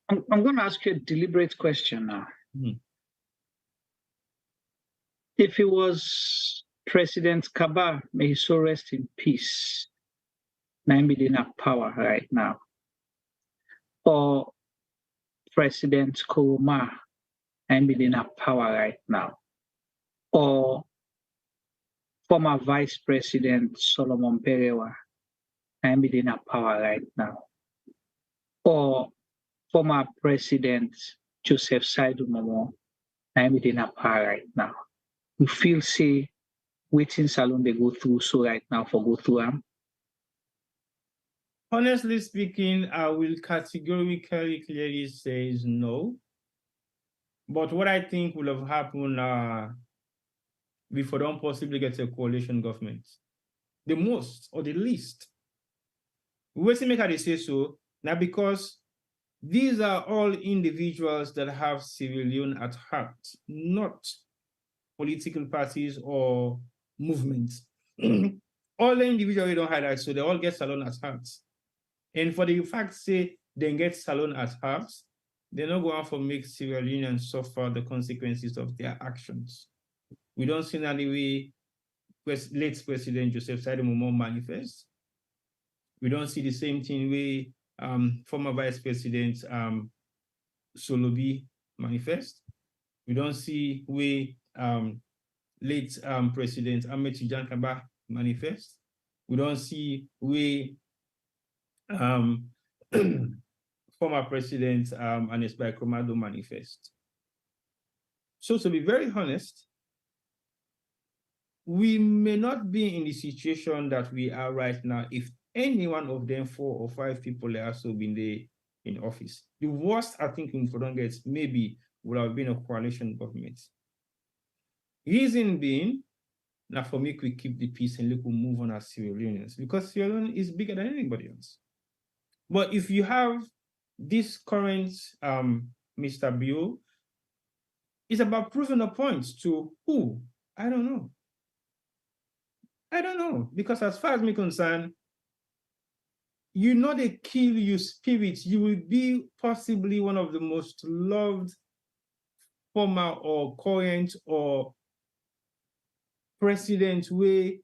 I'm going to ask you a deliberate question now. Mm-hmm. If it was President Kaba, may he so rest in peace, 9 billion of power right now, or President Kuruma, 9 billion of power right now, or former Vice President Solomon Perewa, 9 billion of power right now, or former President Joseph Saidu Momo, 9 billion of power right now. You feel say waiting salon they go through so right now for go through them? Honestly speaking, I will categorically clearly say no. But what I think will have happened before don't possibly get a coalition government, the most or the least. We make how they say so now, because these are all individuals that have Sierra Leone at heart, not political parties or movements. All the individuals we don't highlight, so they all get Salon at heart. And for the fact say they get Salon at heart, they're not going to make Sierra Leoneans suffer the consequences of their actions. We don't see any way late President Joseph Saidu Momo manifest. We don't see the same thing way former Vice President Solobi manifest. We don't see way late President Ahmed Tijan Kaba manifest. We don't see way former President Anesbai Kromado manifest. So to be very honest, we may not be in the situation that we are right now if any one of them 4 or 5 people have also been there in office. The worst I think in Fodonget maybe would have been a coalition government. Reason being, now for me, we keep the peace and look, we move on as Sierra Leoneans, because Sierra Leone is bigger than anybody else. But if you have this current Mr. Bio, it's about proving a point to who? I don't know. I don't know, because as far as me concerned, you know they kill you spirit. You will be possibly one of the most loved former or current or president way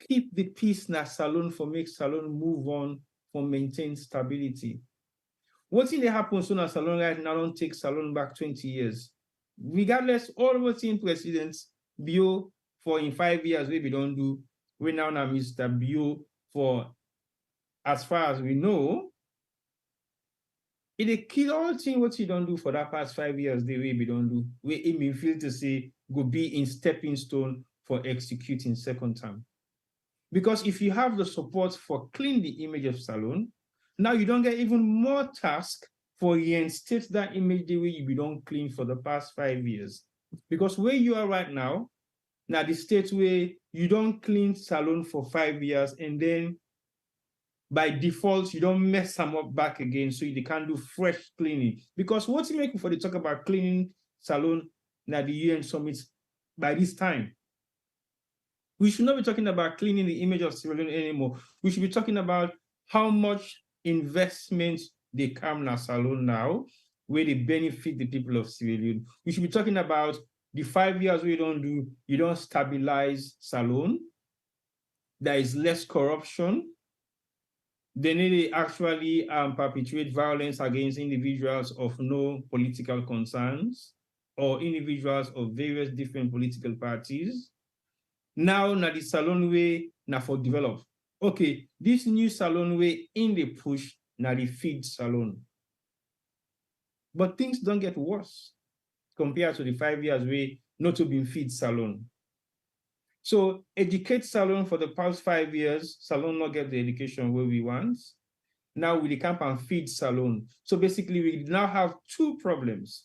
keep the peace na Salon for make Salon move on for maintain stability. What's in the happen soon as Salon right now don't take Salon back 20 years. Regardless, all what's in presidents Bio for in 5 years, we don't do. We now Mr. Bio for as far as we know. It kill all thing what you don't do for that past 5 years, the way we don't do. We even feel to say go be in stepping stone for executing second term. Because if you have the support for clean the image of Salon, now you don't get even more task for reinstate that image the way you don't clean for the past 5 years. Because where you are right now the state where you don't clean Salon for 5 years and then by default, you don't mess them up back again, so you can't do fresh cleaning. Because what's it making for the talk about cleaning Salon now the UN summit by this time? We should not be talking about cleaning the image of Sierra Leone anymore. We should be talking about how much investment they come na Salon now, where they benefit the people of Sierra Leone. We should be talking about the 5 years we don't do, you don't stabilize Salone. There is less corruption. They need to actually perpetuate violence against individuals of no political concerns or individuals of various different political parties. Now, the Salone way, now for develop. Okay, this new Salone way in the push, now the feed Salone. But things don't get worse compared to the 5 years way not to be feed Salone. So educate Salone for the past 5 years, Salone not get the education where we want. Now we camp and feed Salone. So basically we now have two problems.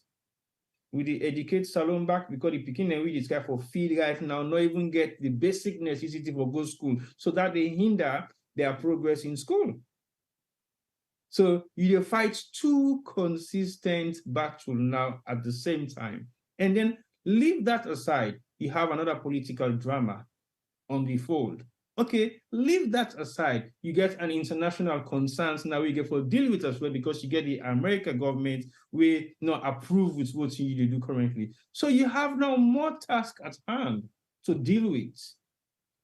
We educate Salone back because the beginning we this guy for feed right now, not even get the basic necessity for go school, so that they hinder their progress in school. So you fight two consistent battles now at the same time. And then leave that aside, you have another political drama on the fold. Okay, leave that aside. You get an international concerns now we get for deal with as well, because you get the American government will not approve with what you do currently. So you have now more task at hand to deal with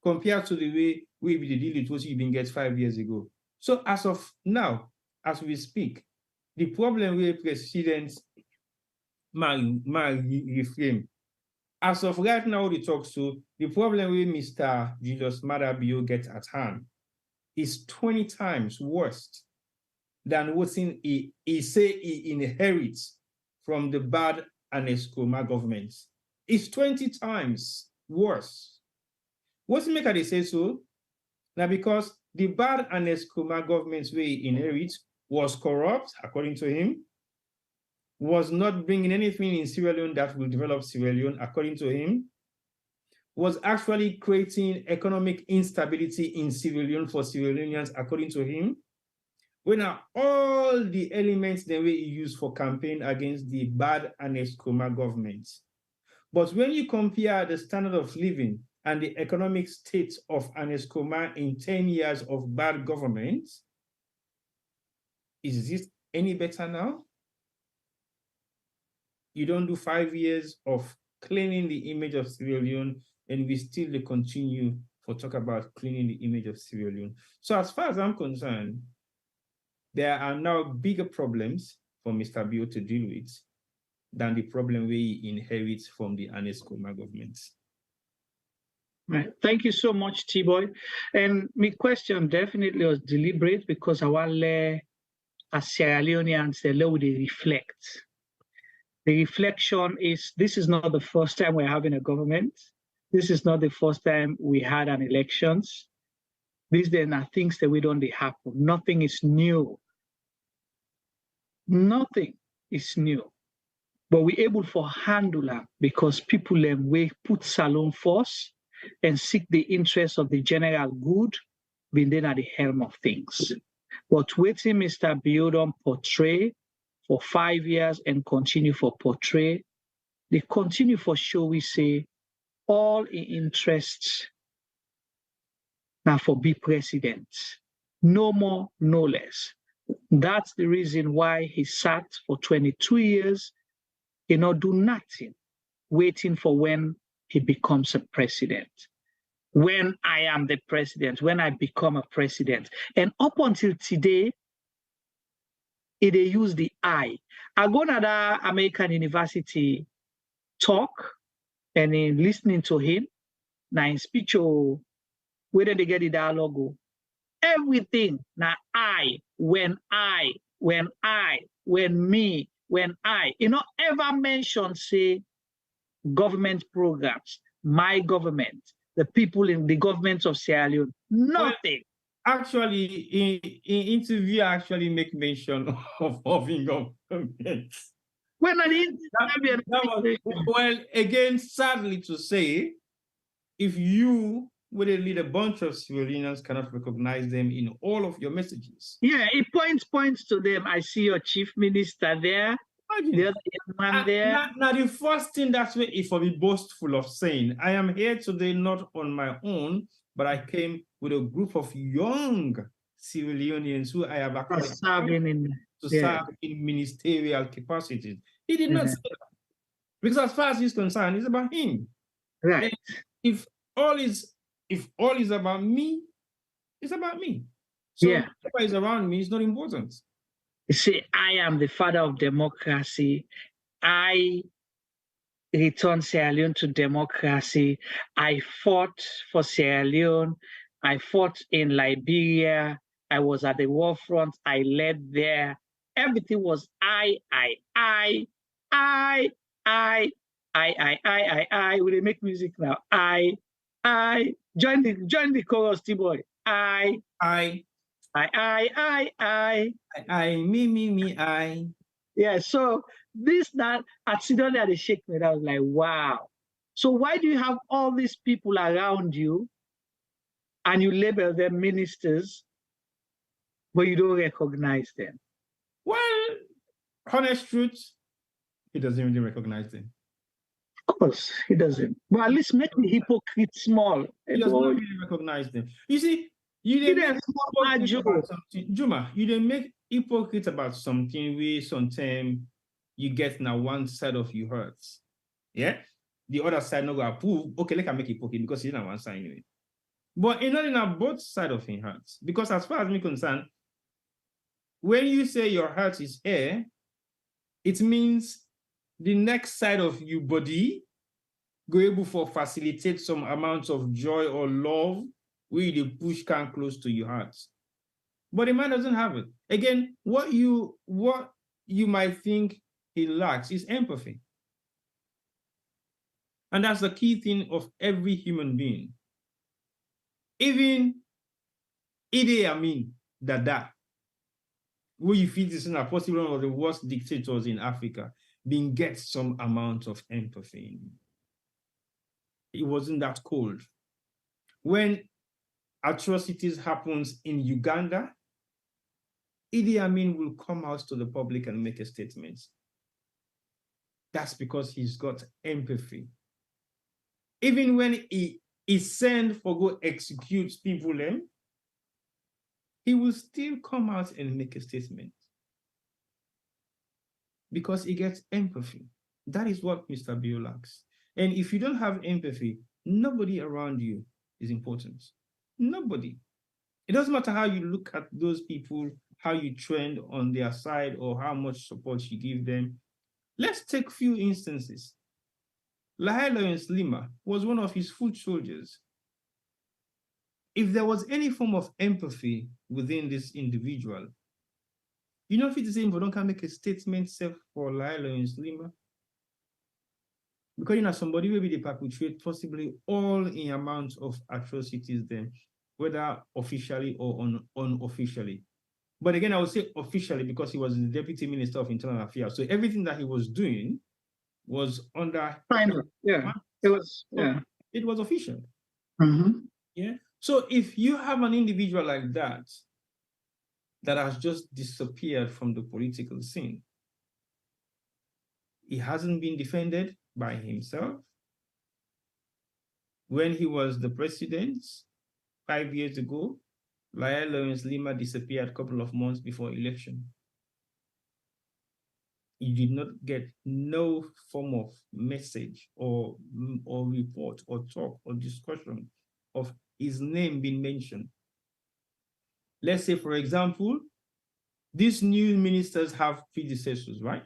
compared to the way we deal with what you been get 5 years ago. So as of now, as we speak, the problem with President reframe. As of right now, the talks to the problem with Mr. Julius Madabio gets at hand is 20 times worse than what he say he inherits from the bad and Escoma governments. It's 20 times worse. What's make they say so? Now, because the bad and Escoma governments where he inherits was corrupt, according to him, was not bringing anything in Sierra Leone that will develop Sierra Leone, according to him, was actually creating economic instability in Sierra Leone for Sierra Leoneans, according to him. When are all the elements that we use for campaign against the bad and Escoma governments. But when you compare the standard of living and the economic state of Escoma in 10 years of bad government, is this any better now? You don't do 5 years of cleaning the image of Sierra Leone, and we still continue for talk about cleaning the image of Sierra Leone. So as far as I'm concerned, there are now bigger problems for Mr. Bio to deal with than the problem we inherit from the Escoma governments. Right. Thank you so much, T-Boy. And my question definitely was deliberate because I want as Sierra Leoneans, they reflect. The reflection is, this is not the first time we're having a government. This is not the first time we had an elections. These then are things that we don't happen. Nothing is new. Nothing is new. But we're able to handle that because people we put Salone first and seek the interests of the general good, being then at the helm of things. But waiting Mr. Biodon portray for 5 years and continue for portray, they continue for show we say all in interests now for be president. No more, no less. That's the reason why he sat for 22 years, he not do nothing, waiting for when he becomes a president. When I am the president, when I become a president. And up until today, they use the I. I go to the American University talk and in listening to him, now in speech, whether they get the dialogue, everything now when me, when I. You know, ever mention, say, government programs, my government, the people in the government of Sierra Leone, nothing. Well, actually, in interview, actually make mention of government. Well, again, sadly to say, if you would lead a bunch of civilians cannot recognize them in all of your messages. Yeah, it points to them. I see your chief minister there. The other man there. Now, the first thing that's way if I be boastful of saying, I am here today not on my own, but I came with a group of young Sierra Leoneans who I have actually serve in ministerial capacities. He did not say that. Because as far as he's concerned, it's about him. Right. And if all is about me, it's about me. So Yeah. whatever is around me is not important. You see, I am the father of democracy. I returned Sierra Leone to democracy. I fought for Sierra Leone. I fought in Liberia. I was at the war front. I led there. Everything was I. We dey make music now. I. Join the chorus, T-boy. I. Me, I. Yeah, so this that accidentally at the shake me. I was like, wow. So why do you have all these people around you and you label them ministers, but you don't recognize them? Well, honest truth, he doesn't really recognize them. Of course, he doesn't. But at least make the hypocrite small. He does not really recognize them. You see, you didn't make hypocrite about something. Juma, you didn't make hypocrite about something where sometimes you get now one side of you hurts. Yeah? The other side not going to approve. Okay, let me make hypocrite because he's not one side anyway. But in both sides of him hurts. Because as far as me concerned, when you say your heart is here, it means the next side of your body go able for facilitate some amount of joy or love where the push can close to your heart. But the man doesn't have it. Again, what you might think he lacks is empathy. And that's the key thing of every human being. Even Idi Amin Dada, who you feel is possibly one of the worst dictators in Africa, being get some amount of empathy. It wasn't that cold. When atrocities happens in Uganda, Idi Amin will come out to the public and make a statement. That's because he's got empathy. Even when he is sent for go execute people, he will still come out and make a statement. Because he gets empathy. That is what Mr. Bio lacks. And if you don't have empathy, nobody around you is important. Nobody. It doesn't matter how you look at those people, how you trend on their side, or how much support you give them. Let's take a few instances. Sierra Leoneans Lima was one of his foot soldiers. If there was any form of empathy within this individual, you know, if it's the same, but don't make a statement self for Sierra Leoneans Lima. Because you know somebody will be the perpetrate possibly all in amounts of atrocities then, whether officially or unofficially. But again, I would say officially because he was the Deputy Minister of Internal Affairs. So everything that he was doing was under. Yeah, it was. Yeah, it was official. Mm-hmm. Yeah. So if you have an individual like that has just disappeared from the political scene, he hasn't been defended by himself. When he was the president 5 years ago, Sierra Leoneans Lima disappeared a couple of months before election. You did not get no form of message or report or talk or discussion of his name being mentioned. Let's say, for example, these new ministers have predecessors, right?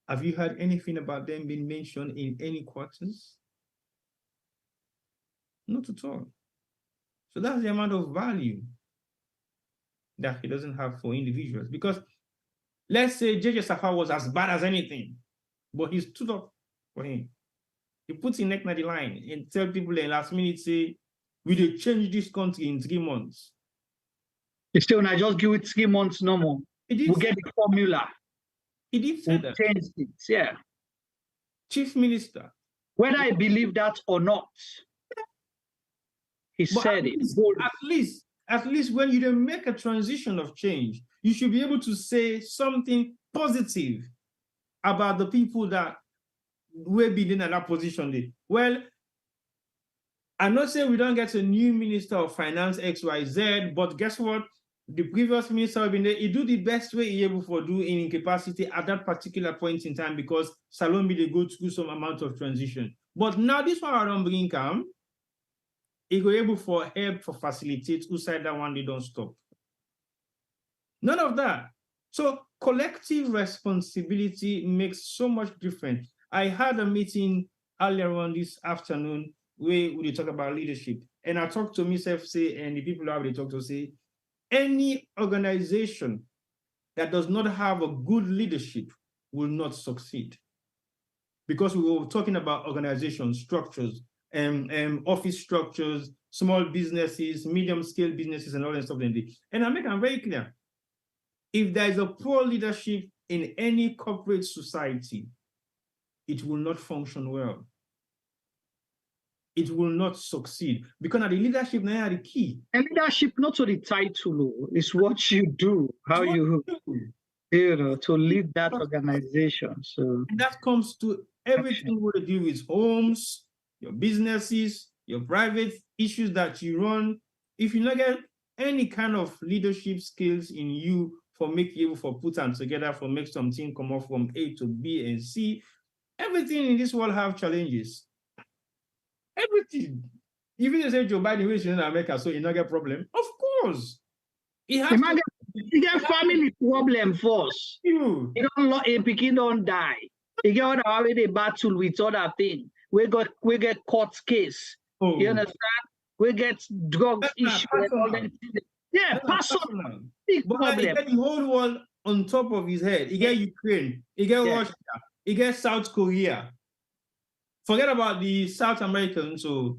Have you heard anything about them being mentioned in any quarters? Not at all. So that's the amount of value that he doesn't have for individuals. Because let's say JJ Safar was as bad as anything, but he stood up for him. He puts his neck on the line and tell people in last minute, say, we will change this country in 3 months. It's still not just give it 3 months no more. We'll get the formula. He did say that. Change it, yeah. Chief Minister. Whether I believe that or not, he said it. At least when you don't make a transition of change, you should be able to say something positive about the people that will be in that position. Well, I'm not saying we don't get a new Minister of Finance XYZ, but guess what? the previous minister have been there, he do the best way he able for do in incapacity at that particular point in time because Salome they go through some amount of transition. But now this one I don't bring come, he go able for help for facilitate who side that one they don't stop. None of that. So collective responsibility makes so much difference. I had a meeting earlier on this afternoon where we talk about leadership. And I talked to myself, say, and the people I talk to say, any organization that does not have a good leadership will not succeed. Because we were talking about organization structures, office structures, small businesses, medium-scale businesses, and all that stuff. And I make it very clear. If there is a poor leadership in any corporate society, it will not function well. It will not succeed because the leadership now are the key. And leadership, not to the title, it's what you do, how you know, to lead that organization. So and that comes to everything we deal with homes, your businesses, your private issues that you run. If you not get any kind of leadership skills in you for make you able for put them together, for make something come off from A to B and C, everything in this world have challenges. Everything. Even if you say Joe Biden is in America, so you not get problem. Of course. He get family problem first. You don't pikin don't die. He get already battle with other things. We get court case. Oh. You understand? We get drugs issue. Yeah, personal. Big problem. He get the whole world on top of his head. He get Ukraine. He get Russia. He get South Korea. Forget about the South Americans. So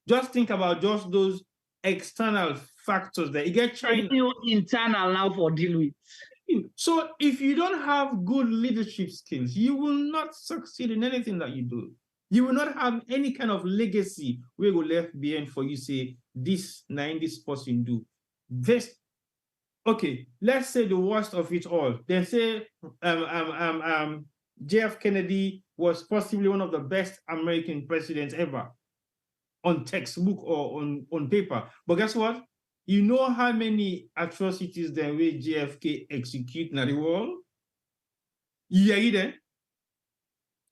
just think about just those external factors that you get China. Internal now for deal with. So if you don't have good leadership skills, you will not succeed in anything that you do. You will not have any kind of legacy where you left behind for you say this person do. This, okay, let's say the worst of it all. They say JF Kennedy was possibly one of the best American presidents ever on textbook or on paper. But guess what? You know how many atrocities the way JFK execute in the world? Yeah, either.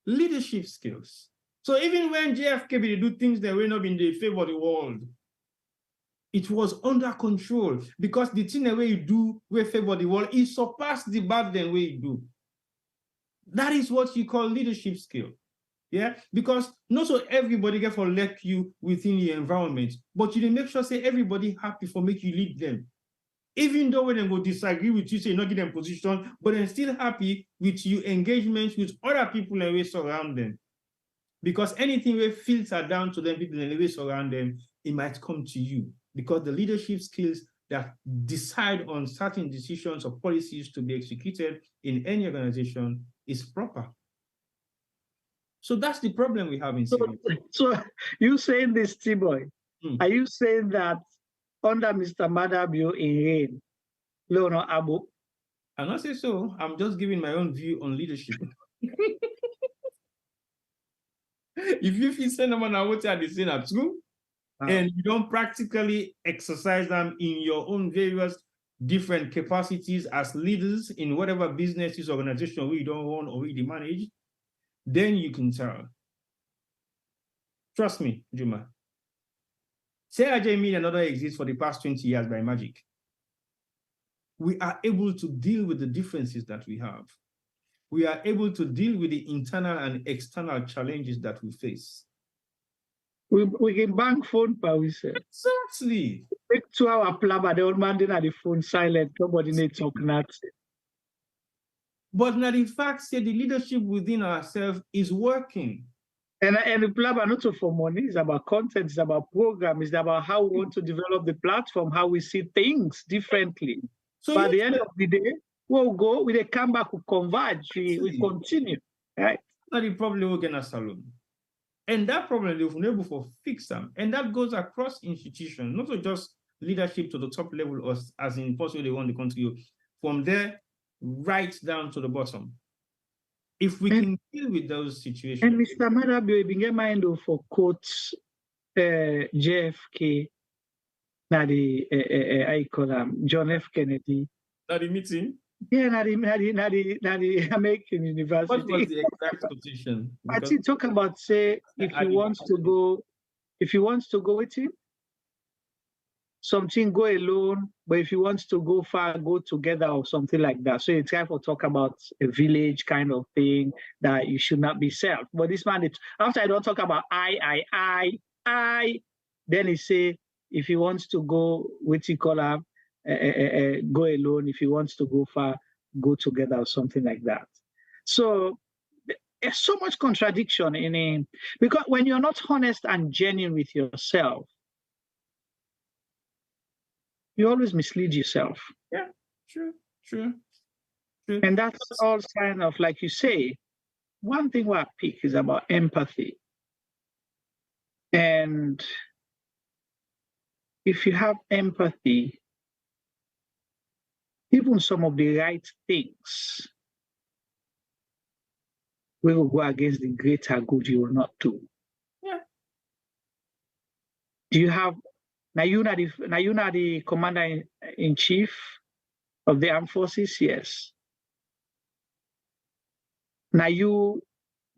Leadership skills. So even when JFK do things that were not in the favor of the world, it was under control because the thing the way you do will favor the world, it surpassed the bad the way you do. That is what you call leadership skill. Yeah, because not so everybody get for let you within the environment, but you make sure say everybody happy for make you lead them. Even though when they go disagree with you, say not give them position, but they're still happy with you engagement with other people and ways around them. Because anything will filter down to them, people and ways around them, it might come to you. Because the leadership skills that decide on certain decisions or policies to be executed in any organization is proper. So that's the problem we have in Sierra. So you saying this, T-Boy, are you saying that under Mr. Madabio in reign, Leonor Abu? I'm not saying so. I'm just giving my own view on leadership. If you feel say no man what are the same at true, and you don't practically exercise them in your own various different capacities as leaders in whatever businesses, organization we don't own or we manage, then you can tell. Trust me, Juma. Sierra Leone Media not exists for the past 20 years by magic. We are able to deal with the differences that we have. We are able to deal with the internal and external challenges that we face. We can bank phone per we say. Exactly. Take 2 hour plan, but the old man didn't have the phone silent. Nobody needs to talk nothing. But now the fact say the leadership within ourselves is working. And the plan not for money, it's about content, it's about program, it's about how we want to develop the platform, how we see things differently. So by the end of the day, we'll go, we come back, we converge, we continue. Right? That's the problem we're gonna solve. And that problem they've been able to fix them. And that goes across institutions, not just leadership to the top level or as in possible they want the country. From there, right down to the bottom. If we can deal with those situations. And Mr. Madabio, you get mind for quotes JFK. how you call him, John F. Kennedy. Not the meeting. Yeah, not the American University. What was the exact quotation? I think talk about say if he wants to go with him, something go alone, but if he wants to go far, go together or something like that. So it's kind of talk about a village kind of thing that you should not be self. But this man, after I don't talk about I, then he say if he wants to go with go alone. If he wants to go far, go together or something like that. So there's so much contradiction in him because when you're not honest and genuine with yourself, you always mislead yourself. Yeah, true. And that's all kind of like you say. One thing what I pick is about empathy. And if you have empathy, even some of the right things we will go against the greater good you will not do. Yeah. Do you have now you not the commander-in-chief of the armed forces? Yes. Now you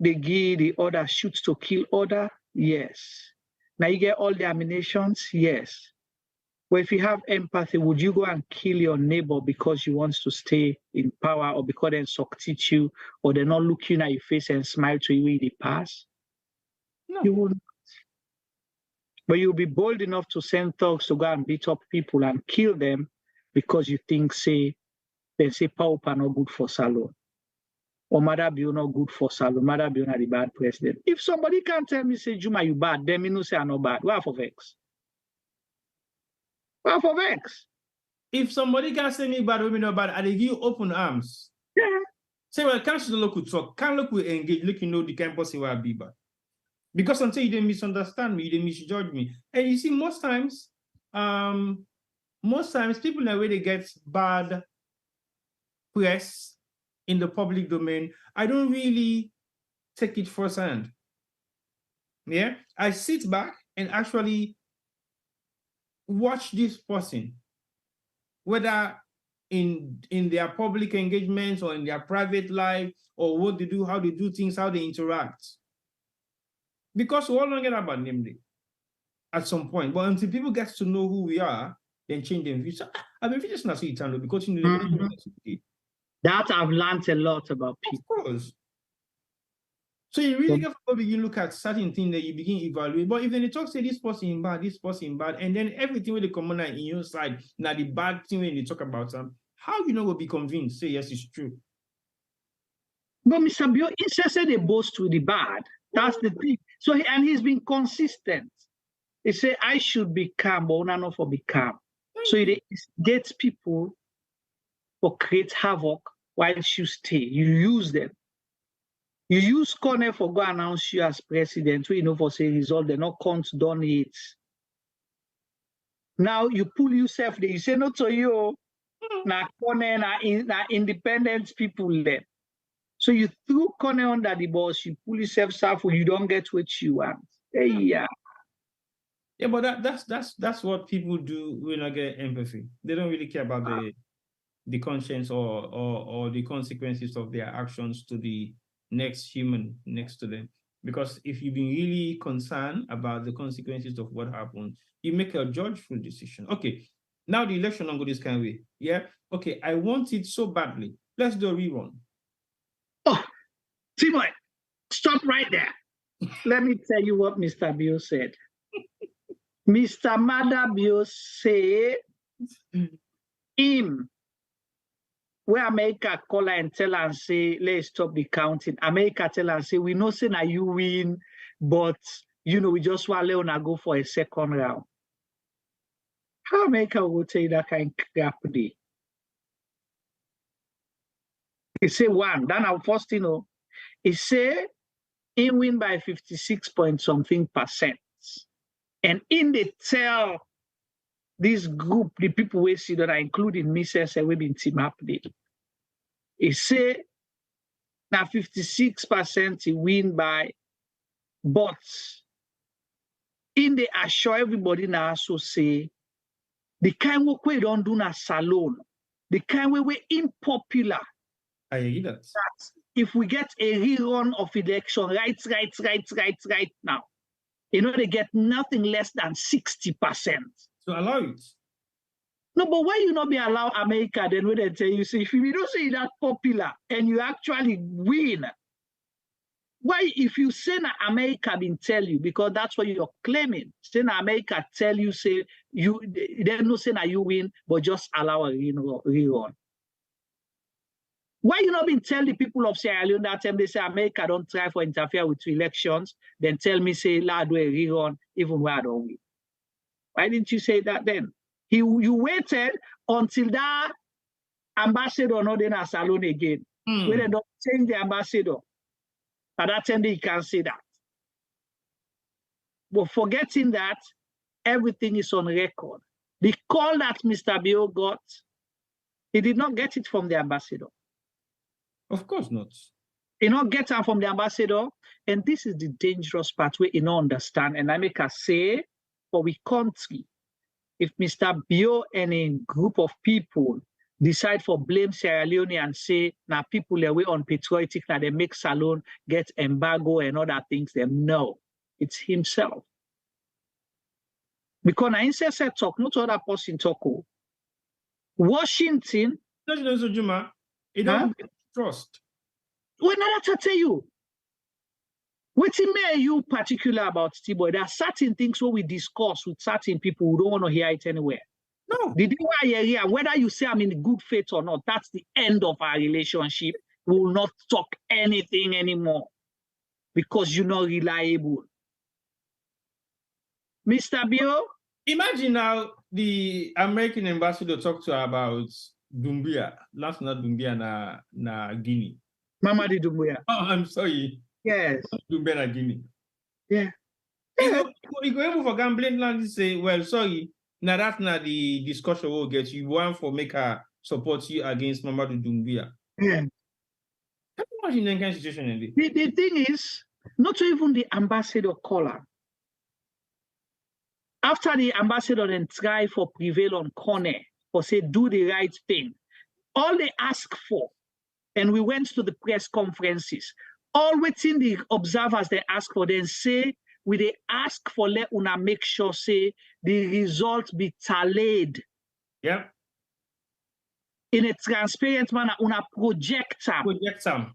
they give the order shoot to kill order? Yes. Now you get all the ammunitions? Yes. But if you have empathy, would you go and kill your neighbor because you want to stay in power or because they succeed you or they're not looking at your face and smile to you in the past? No. You wouldn't. But you'll be bold enough to send thugs to go and beat up people and kill them because you think, they say power are not good for Salon. Or Mother be not good for Salon. Mother be not the bad president. If somebody can tell me, say, Juma, you bad, then me no say I'm not bad. Why for vex? Why for vex? If somebody can say me bad, women know bad, and they give you open arms. Yeah. Say, well, can't the local talk? Can't look we engage, look, you know, the campus will be bad. Because until you didn't misunderstand me, you didn't misjudge me. And you see, most times people in the way they get bad press in the public domain, I don't really take it firsthand. Yeah, I sit back and actually watch this person, whether in their public engagements or in their private life or what they do, how they do things, how they interact. Because we all don't get about namely at some point. But until people get to know who we are, then change their views. I mean, just not see it because you know that I've learned a lot about people. Of course. So you really have to begin look at certain things that you begin evaluate. But if then they talk, say this person bad, and then everything with the commoner in your side, now the bad thing when they talk about them, how you know will be convinced? Say yes, it's true. But Mr. Bio, he said they boast with the bad. That's the thing. So he's been consistent. He said, I should be calm, but not for be calm. So he gets people for create havoc while you stay. You use them. You use Corner for go announce you as president, you know, for say result, they not count done it. Now you pull yourself there, you say no to you, now Corner, now independent people there. So you threw Corner under the bus, you pull yourself south, you don't get what you want. Hey, yeah. Yeah, but that's what people do when I get empathy. They don't really care about the conscience or the consequences of their actions to the next human next to them. Because if you've been really concerned about the consequences of what happened, you make a judgeful decision. Okay, now the election don't go this kind of way. Yeah, okay, I want it so badly. Let's do a rerun. Oh, Timoy, stop right there. Let me tell you what Mr. Bio said. Mr. Madabio said him where America call and tell and say, let's stop the counting. America tell and say, we know say now you win, but you know, we just want Leona go for a second round. How America will tell you that kind of crap day? He say one, then our first you know, he say he win by 56 point something %. And in the tell this group, the people we see that are including me, say we been team up there. He say now 56% he win by, but in the assure everybody now also say The kind work we don't do na salon. The kind way we're unpopular. I hear that. That if we get a rerun of election right now, you know, they get nothing less than 60%. So allow it. No, but why you not be allow America then when they tell you, say, if you don't say that popular and you actually win, why if you say that America didn't tell you, because that's what you're claiming, say that America tell you, say, you, they don't say that you win, but just allow a rerun. Why you not been tell the people of Sierra Leone that time they say America don't try for interfere with elections, then tell me, say, la do a rerun, even where I don't win? Why didn't you say that then? You waited until that ambassador not in a salon again. When they don't change the ambassador. At that time, you can't say that. But forgetting that, everything is on record. The call that Mr. Bio got, he did not get it from the ambassador. Of course not. He not get it from the ambassador. And this is the dangerous part where you don't understand. And I make a say for we country, if Mr. Bio and a group of people decide for blame Sierra Leone and say, now people are way unpatriotic, now they make salon, get embargo and other things, them no, it's himself. Because na Insai said talk, not other person talk. Washington. So Juma, it don't trust. When I tell you, what may you particular about T-Boy? There are certain things where we discuss with certain people who don't want to hear it anywhere. No. The day I hear, whether you say I'm in good faith or not, that's the end of our relationship. We will not talk anything anymore because you're not reliable. Mr. Bio? Imagine now the American ambassador talked to her about Dumbia. Last not Dumbia na Guinea. Mamadi Doumbouya. Oh, I'm sorry. Yes. Dumbia na Guinea. Yeah. You go able for gambling land and say, well, sorry. Now that's not the discussion we'll get. You want for make her support you against Mamadou Doumbia. Yeah. Imagine that kind of situation. The thing is, not even the ambassador caller. After the ambassador then try for prevail on Kone, for say do the right thing, all they ask for, and we went to the press conferences, all within the observers they ask for, then say, we they ask for let una make sure say the results be tallied. Yeah. In a transparent manner, una project them. Project them.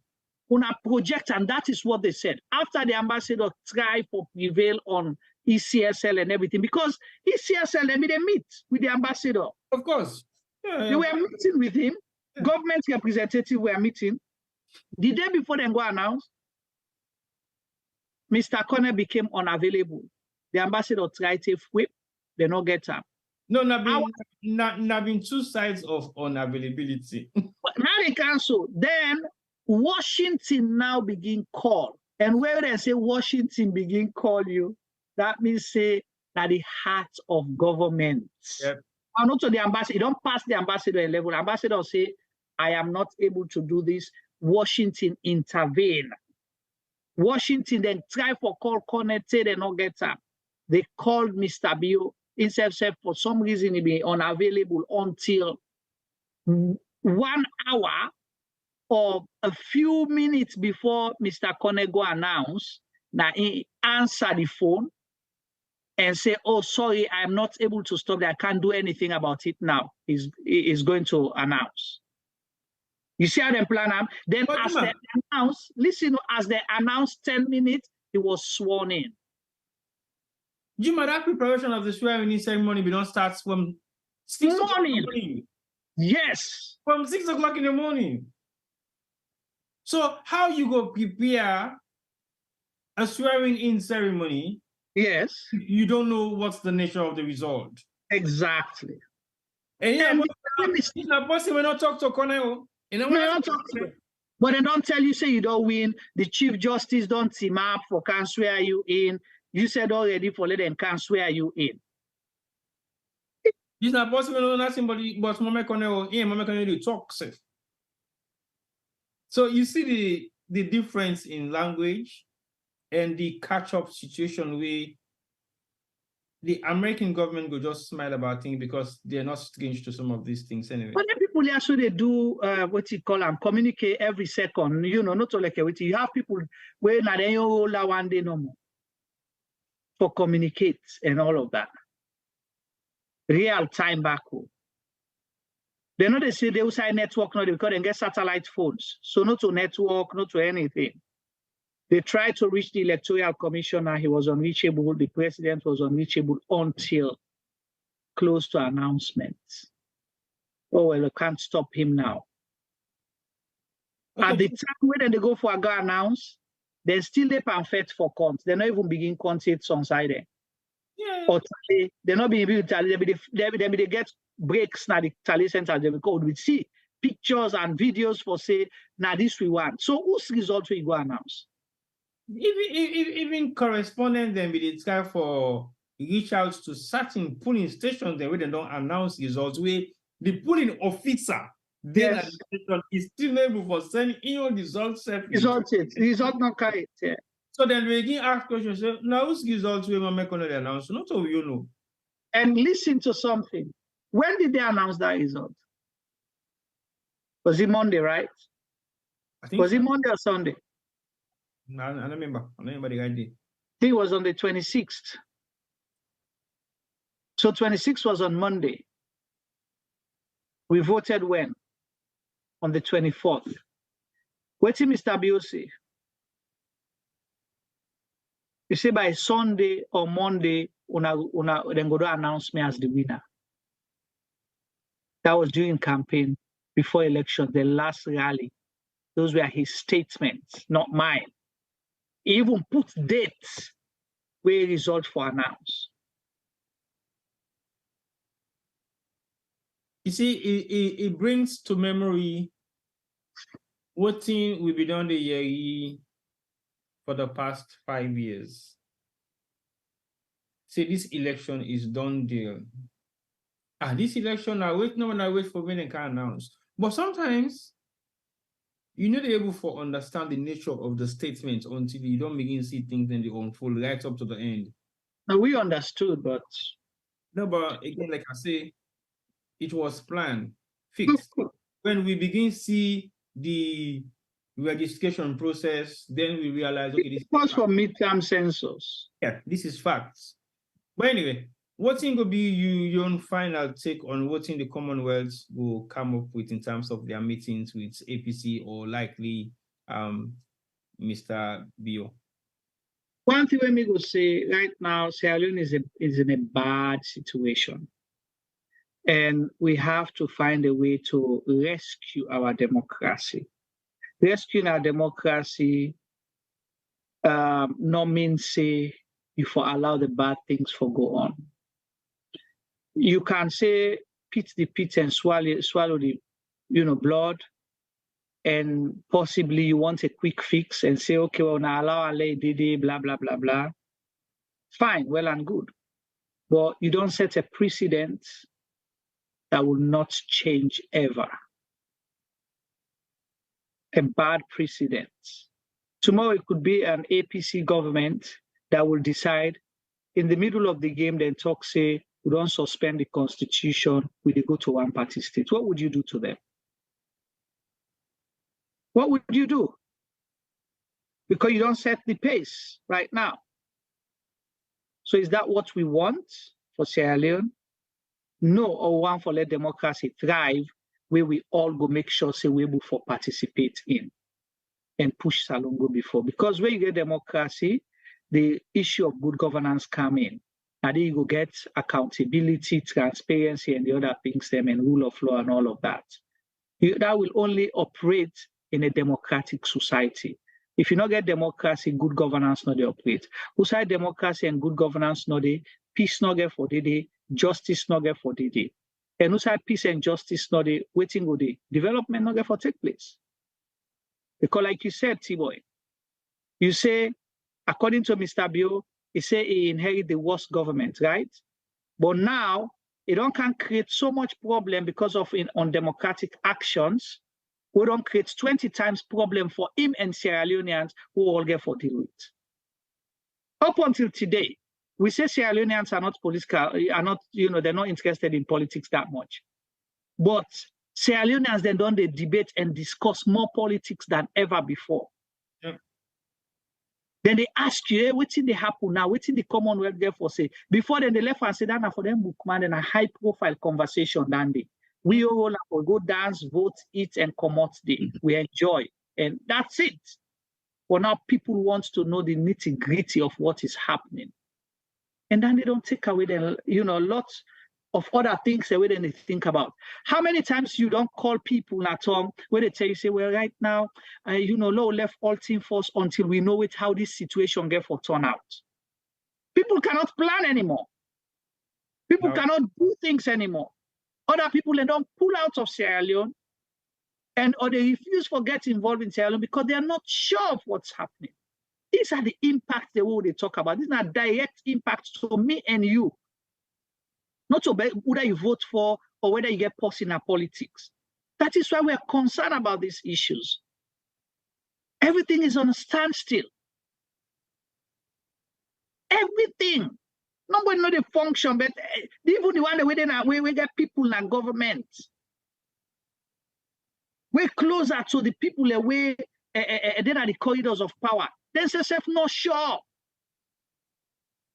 Una project, and that is what they said. After the ambassador tried for prevail on ECSL and everything, because ECSL, they meet with the ambassador. Of course. Yeah, they were meeting with him. Yeah. Government representatives were meeting. The day before they go announce, Mr. Kone became unavailable. The ambassador tried to whip, they not get up. No, not been two sides of unavailability. But now they cancel. Then Washington now begin call. And where they say Washington begin call you, that means say that the heart of government. Yep. And not to the ambassador, you don't pass the ambassador level. Ambassador say, I am not able to do this. Washington intervene. Washington then try for call connected and not get up. They called Mr. Bio. Insai for some reason he be unavailable until 1 hour or a few minutes before Mr. Konego announced that he answered the phone and say, oh, sorry, I'm not able to stop that. I can't do anything about it now. He's going to announce. You see how they plan them? Then as they announce, listen, as they announced 10 minutes, he was sworn in. Juma, that preparation of the swearing-in ceremony, we don't start from 6 o'clock in the morning. Yes. From 6 o'clock in the morning. So how you go prepare a swearing-in ceremony? Yes. You don't know what's the nature of the result. Exactly. And yeah, it's not possible when I talk to Cornell. But they don't tell you, say you don't win. The Chief Justice don't team up for can swear you in. You said already for let them can swear you in. It's not possible not somebody but Mama Cornell, Mama Cornell talk safe. So you see the difference in language and the catch-up situation where the American government will just smile about things because they're not strange to some of these things anyway. But the people here, so they do what you call them, communicate every second, you know, not like you have people where not they hold one day no more for communicate and all of that. Real time back home. They know they say they outside network now because they get satellite phones. So not to network, not to anything. They tried to reach the electoral commissioner. He was unreachable. The president was unreachable until close to announcements. Oh, well, we can't stop him now. Okay. At the time when they go for a go announce, they still they pamphlet for cons. They not even begin contact on side there. Yeah. Or they're not being able to tally. They get breaks now the tally center. They code we see pictures and videos for say now this we want. So whose result we go announce? Even correspondent then with the try for reach out to certain polling stations then where they don't announce results where the polling officer then at the station is still able for sending in results. Result not correct. Yeah. So then we again ask questions, say, now whose results we will make on the announcement? Not so you know. And listen to something. When did they announce that result? Was it Monday, right? I think was it Monday or Sunday? No, I don't remember. I don't remember the right day. I think it was on the 26th. So 26th was on Monday. We voted when? On the 24th. What did Mr. Bio say? You say by Sunday or Monday, then go to announce me as the winner. That was during campaign, before election, the last rally. Those were his statements, not mine. He even put dates where result for announce. You see, it brings to memory what thing will be done the year for the past 5 years. Say this election is done deal. This election, I wait for when they can announce. But sometimes you're not able to understand the nature of the statement until you don't begin to see things and they unfold right up to the end. Now we understood, but no, but again, like I say, it was planned, fixed. When we begin to see the registration process, then we realize, okay, this was for midterm census. Yeah, this is facts. But anyway, what thing will be your own final take on what in the Commonwealth will come up with in terms of their meetings with APC or likely Mr. Bio? One thing we go say right now, Sierra Leone is in a bad situation. And we have to find a way to rescue our democracy. Rescuing our democracy not means say you for allow the bad things for go on. You can say pit the pit and swallow the blood, and possibly you want a quick fix and say, okay, well now allow a blah blah blah blah. Fine, well and good. But you don't set a precedent that will not change ever. A bad precedent. Tomorrow it could be an APC government that will decide in the middle of the game, then talk, say, we don't suspend the constitution, we go to one party state. What would you do to them? What would you do? Because you don't set the pace right now. So is that what we want for Sierra Leone? No, or one for let democracy thrive, where we all go make sure say we're able to participate in and push Salongo before. Because when you get democracy, the issue of good governance come in. And then you go get accountability, transparency, and the other things, them, and rule of law and all of that. That will only operate in a democratic society. If you not get democracy, good governance not they operate. Outside democracy and good governance not they, peace not get for the day, justice not get for the day. And outside peace and justice not they, waiting go day, development not get for take place. Because like you said, T-Boy, you say, according to Mr. Bio, he say he inherit the worst government, right? But now, it don't can create so much problem because of undemocratic actions. We don't create 20 times problem for him and Sierra Leoneans who all get for deal with. Up until today, we say Sierra Leoneans are not political, are not, they're not interested in politics that much. But Sierra Leoneans then don't they debate and discuss more politics than ever before. Yep. Then they ask you, hey, what's in the happen now? What's in the Commonwealth therefore say? Before then they left and said that for them book man and a high profile conversation that day. We all will go dance, vote, eat, and come out day. We enjoy. And that's it. But now people want to know the nitty-gritty of what is happening. And then they don't take away the, lots of other things away than they think about. How many times you don't call people at home where they tell you, say, well, right now, low left all team force until we know how this situation get for turn out. People cannot plan anymore. People cannot do things anymore. Other people, they don't pull out of Sierra Leone or they refuse to get involved in Sierra Leone because they are not sure of what's happening. These are the impacts they talk about. These are direct impacts to me and you. Not to whether you vote for or whether you get post in our politics. That is why we are concerned about these issues. Everything is on a standstill. Everything. Nobody know the function, but even the one that we get people in our government. We're closer to the people away then are the corridors of power. Then say self not sure.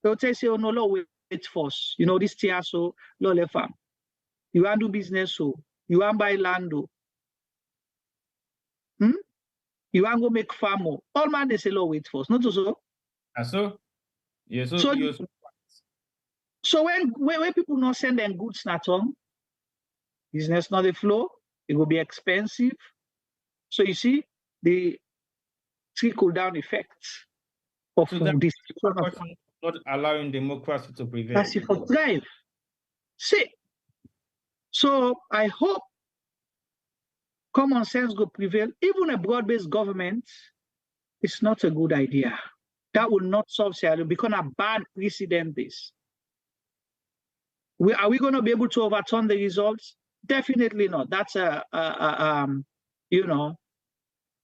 They'll say, oh no, wait first. This tier so low left farm. You want to do business so you want to buy land. You want to go make farm. All man they say low wait first. Not so. So yeah, so when people not send them goods not on, business not the flow, it will be expensive. So you see the trickle down effects of this. Not allowing democracy to prevail. That's it for drive. See, so I hope common sense will prevail. Even a broad-based government is not a good idea. That will not solve Sierra Leone because a bad precedent this. Are we going to be able to overturn the results? Definitely not. That's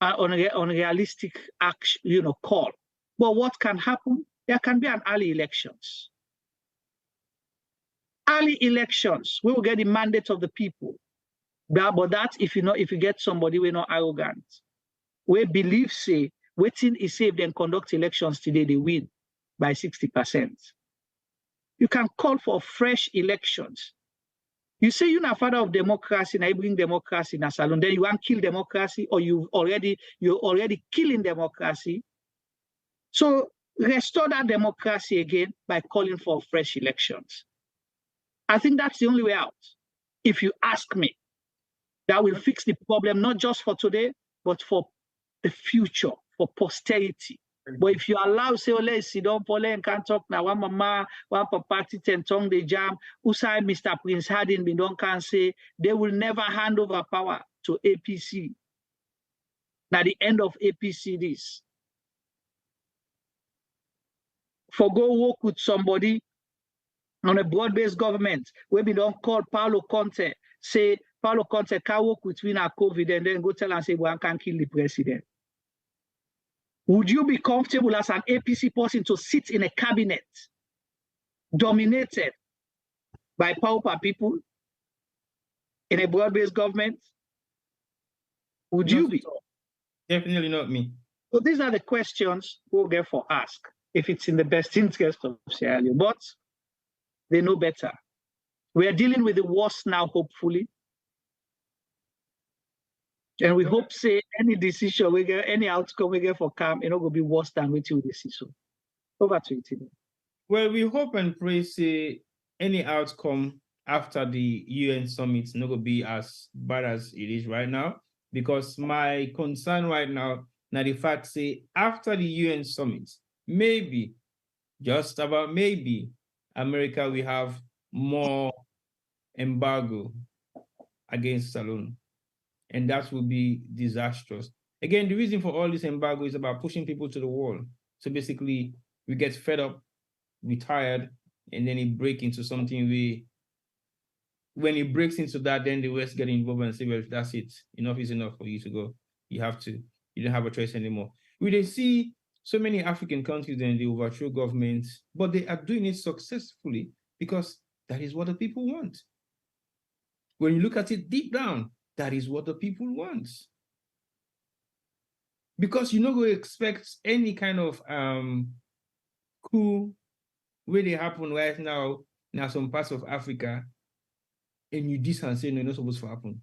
unrealistic action, call. But what can happen? There can be an early elections. Early elections, we will get the mandate of the people. But that if you get somebody we're not arrogant, we believe say waiting is safe then conduct elections today, they win by 60%. You can call for fresh elections. You say you're not father of democracy, and I bring democracy in a salon, then you want to kill democracy, or you're already killing democracy. So restore that democracy again by calling for fresh elections. I think that's the only way out. If you ask me, that will fix the problem, not just for today, but for the future, for posterity. But if you allow, say, let's sit down, Paul, and can't talk now, one mama, one party, 10 tongue, the jam, Usai, Mr. Prince Hardin, we don't can say, they will never hand over power to APC. Now, the end of APC, this. For go work with somebody on a broad-based government, where we don't call Paulo Conte, say, Paulo Conte can work with Winner COVID, and then go tell and say, one can kill the president. Would you be comfortable as an APC person to sit in a cabinet dominated by powerful people in a broad-based government? Would you be? Definitely not me. So these are the questions we'll get for ask if it's in the best interest of Sierra Leone. But they know better. We are dealing with the worst now, hopefully. And we hope, say, any decision we get, any outcome we get for CAM, it will be worse than what you see. So, over to you, Tino. Well, we hope and pray, say, any outcome after the UN summit not going to be as bad as it is right now. Because my concern right now, the fact, say, after the UN summit, maybe, just about maybe, America will have more embargo against Salone. And that will be disastrous. Again, the reason for all this embargo is about pushing people to the wall. So basically, we get fed up, we tired, and then it breaks into something when it breaks into that, then the West get involved and say, well, that's it. Enough is enough for you to go. You have to. You don't have a choice anymore. We did see so many African countries and they overthrow governments, but they are doing it successfully because that is what the people want. When you look at it deep down, that is what the people want. Because you're not going to expect any kind of coup where they happen right now in some parts of Africa, and you dis and say, no, it's not supposed to happen.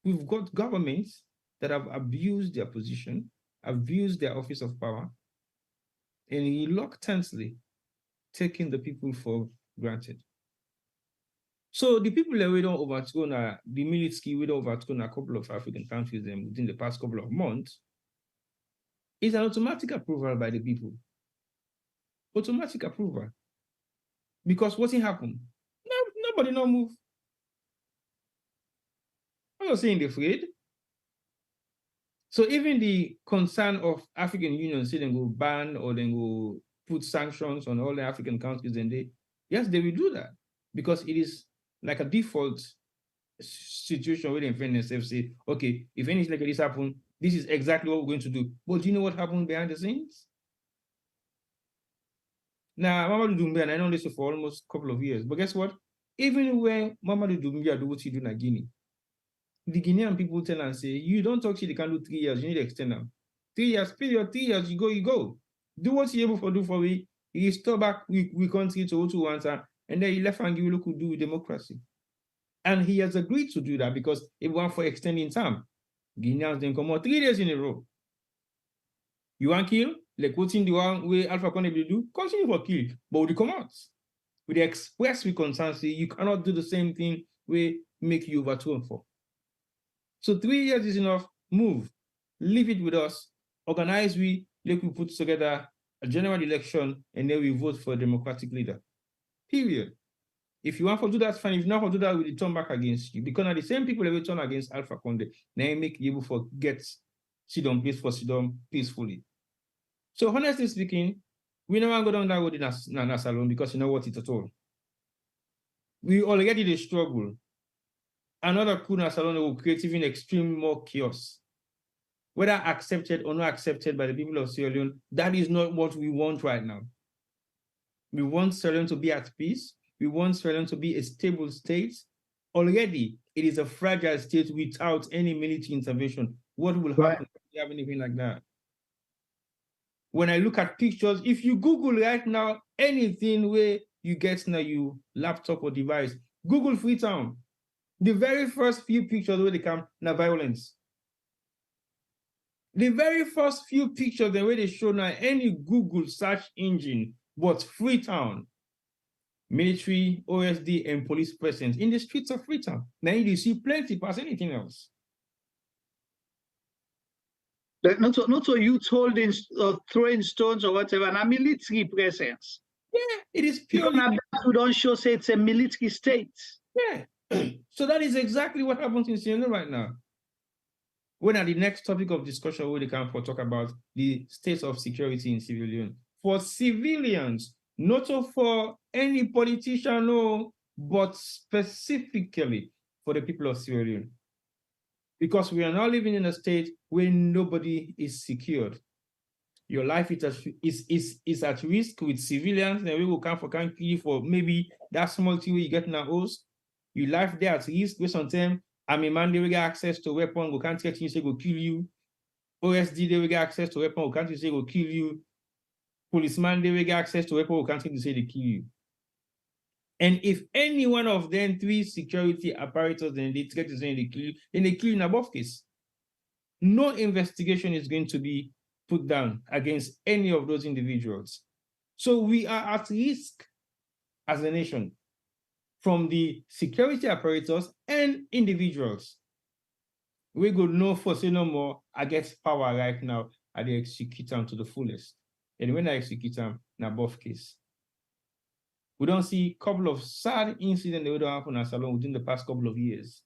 We've got governments that have abused their position, abused their office of power, and reluctantly taking the people for granted. So the people that we don't overthrow, the military, we don't overthrow a couple of African countries within the past couple of months, is an automatic approval by the people. Automatic approval. Because what's happened? Nobody no move. I'm not saying they're afraid. So even the concern of African Union say they go ban or they go put sanctions on all the African countries, and yes, they will do that because it is like a default situation where they find themselves say, okay, if anything like this happen, this is exactly what we're going to do. But do you know what happened behind the scenes? Now, Mamadou Doumbia, I know this for almost a couple of years, but guess what? Even when Mamadou Doumbia do what he do in Guinea, the Guinean people tell and say, you don't talk shit, they can do 3 years, you need to extend them. 3 years, period, 3 years, you go. Do what you're able to do for we. He restore back we country to what we want, and then he left and give you look who do with democracy. And he has agreed to do that because it want for extending time. Guineans then come out 3 days in a row. You want kill? Like what's in the one way Alpha Conde will do? Continue for kill, but with the come out. With the express we concern, say you cannot do the same thing we make you overthrown for. So 3 years is enough. Move, leave it with us. Organize we put together a general election, and then we vote for a democratic leader. Period. If you want to do that, fine. If you not to do that, we will turn back against you. Because now the same people that will turn against Alpha Conde, now make you able to get sit-down place for sit-down peacefully. So honestly speaking, we never go down that road in a salon because you know what it at all. We already the struggle. Another coup in salon will create even extreme more chaos. Whether accepted or not accepted by the people of Sierra Leone, that is not what we want right now. We want Sierra Leone to be at peace. We want Sierra Leone to be a stable state. Already, it is a fragile state without any military intervention. What will happen if you have anything like that? When I look at pictures, if you Google right now, anything where you get now your laptop or device, Google Freetown. The very first few pictures where they come now violence. The very first few pictures the way they show now any Google search engine but Freetown, military, OSD, and police presence in the streets of Freetown. Now you see plenty past anything else. Not so you told in throwing stones or whatever, and a military presence. Yeah, it is purely. You don't show say it's a military state. Yeah. So that is exactly what happens in Sierra Leone right now. When at the next topic of discussion, we can talk about the state of security in Sierra Leone. For civilians, not for any politician, no, but specifically for the people of Sierra Leone. Because we are now living in a state where nobody is secured. Your life is at risk with civilians, and we will come for country for maybe that small thing where you get in a house. Your life there at risk, where sometimes I'm a man, they will get access to weapon, go can't get you, say go kill you. OSD, they will get access to weapon, go can't say go kill you. Policeman, they will get access to weapon, go can't say they kill you. And if any one of them 3 security apparatus, then they try to say they kill you, then they kill you in above case. No investigation is going to be put down against any of those individuals. So we are at risk as a nation from the security apparatus and individuals. We go no for say no more against power right now, and they execute them to the fullest. And when I execute them, in above case. We don't see a couple of sad incidents that would happen in Salon within the past couple of years.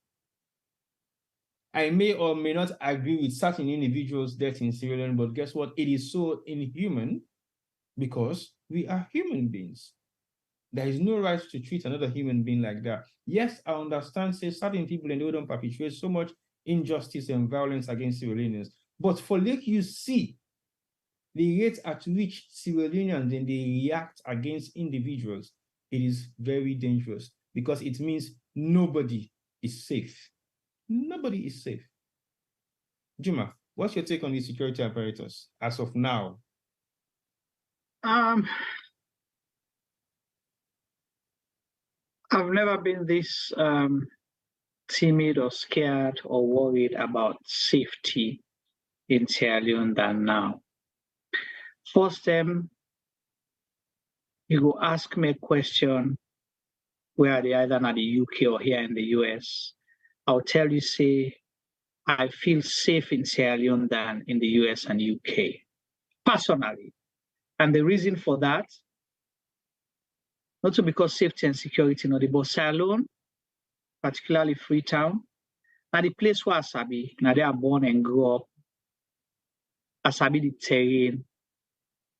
I may or may not agree with certain individuals' death in Sierra Leone, but guess what? It is so inhuman because we are human beings. There is no right to treat another human being like that. Yes, I understand, say certain people and they don't perpetrate so much injustice and violence against Sierra Leoneans, but for like you see the rate at which Sierra Leoneans then they react against individuals, it is very dangerous because it means nobody is safe. Nobody is safe. Juma, what's your take on the security apparatus as of now? I've never been this timid or scared or worried about safety in Sierra Leone than now. First time you go ask me a question where they either in the UK or here in the US, I'll tell you, say, I feel safe in Sierra Leone than in the US and UK, personally. And the reason for that, not because safety and security, no, but Sierra Leone, particularly Freetown, now the place where Asabi, now they are born and grew up, Asabi the terrain,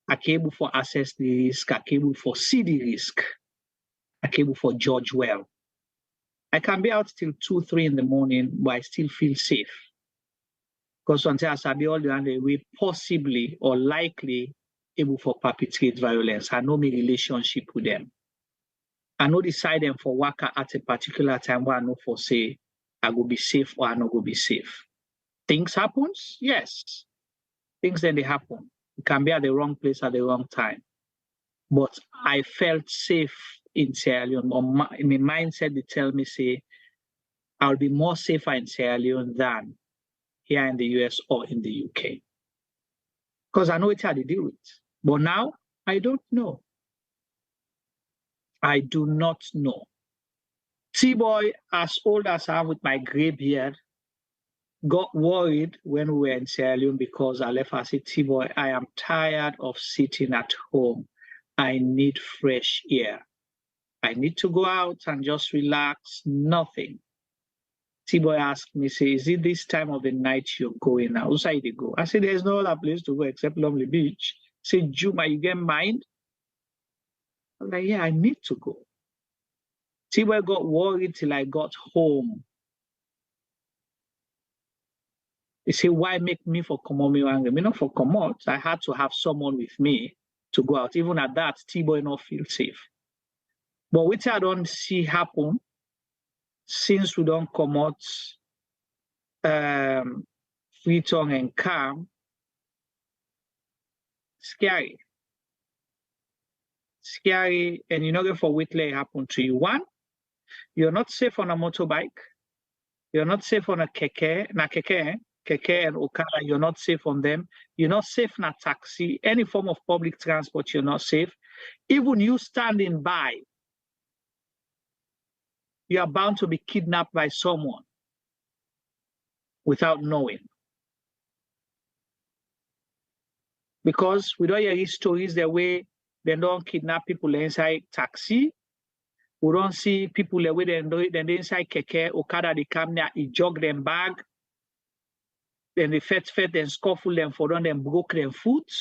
are able for assess the risk, are able for see the risk, are able for judge well. I can be out till 2, 3 in the morning, but I still feel safe. Because until Asabi all the way, possibly or likely able for perpetrate violence. I know my relationship with them. I know decide them for work at a particular time where I know for say I will be safe or I not go be safe. Things happens, yes. Things then they happen. It can be at the wrong place at the wrong time. But I felt safe in Sierra Leone. Or my mindset they tell me say I'll be more safer in Sierra Leone than here in the US or in the UK. Because I know it's how to deal with. But now I don't know. I do not know. T-Boy, as old as I am with my gray beard, got worried when we were in Sierra Leone because I left. I said, T-Boy, I am tired of sitting at home. I need fresh air. I need to go out and just relax, nothing. T-Boy asked me, say, is it this time of the night you're going now? Who's side you go? I said, there's no other place to go except Lonely Beach. Say, Juma, you get mind? I'm like, yeah, I need to go. T-Boy got worried till I got home. He said, why make me for come on me angry? Me not for come out. I had to have someone with me to go out. Even at that, T-Boy not feel safe. But which I don't see happen since we don't come out free tongue and calm, scary. Scary, and you know for Whitley happen to you. One, you're not safe on a motorbike. You're not safe on a keke, keke and Okada, you're not safe on them. You're not safe in a taxi, any form of public transport, you're not safe. Even you standing by, you are bound to be kidnapped by someone without knowing. Because we don't hear stories the way they don't kidnap people inside taxi. We don't see people the way they inside keke, Okada, they come there, they jog them bag. Then they fed and scuffle them for them, then broke their foot.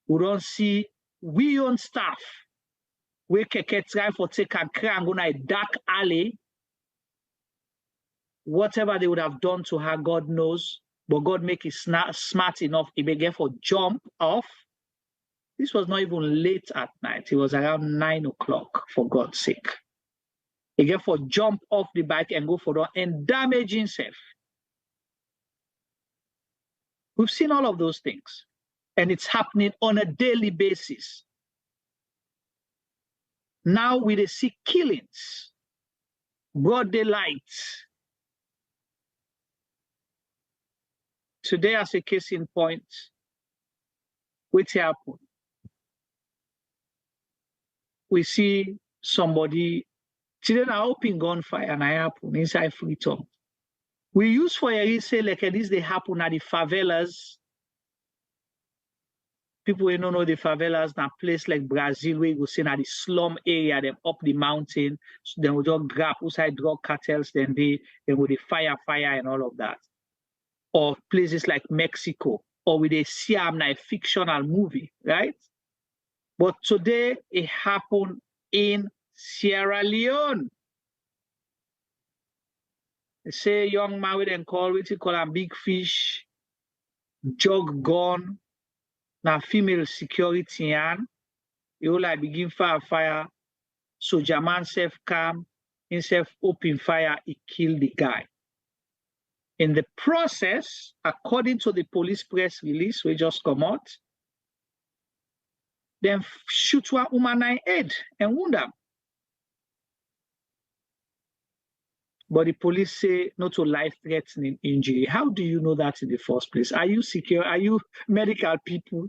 We don't see we own staff. We keke try for take and cry and go in a dark alley. Whatever they would have done to her, God knows. But God make it smart enough. He began for jump off. This was not even late at night. It was around 9 o'clock, for God's sake. He began for jump off the bike and go for that and damage himself. We've seen all of those things. And it's happening on a daily basis. Now we see killings, broad daylight. Today, as a case in point, what happened? We see somebody, children are open gunfire and I happen inside Freetown. We use for a say like this, they happen at the favelas. People who don't know the favelas, na place like Brazil, where you go see at the slum area, them up the mountain, so then we just grab outside drug cartels, then they with the fire and all of that. Or places like Mexico, or with a Siam, a fictional movie, right? But today it happened in Sierra Leone. They say young man we then call a big fish, jug gun, na female security and you like begin fire. So Jaman self calm, himself open fire, he killed the guy. In the process, according to the police press release, we just come out, then shoot one woman in the head and wound her. But the police say not to life-threatening injury. How do you know that in the first place? Are you secure? Are you medical people?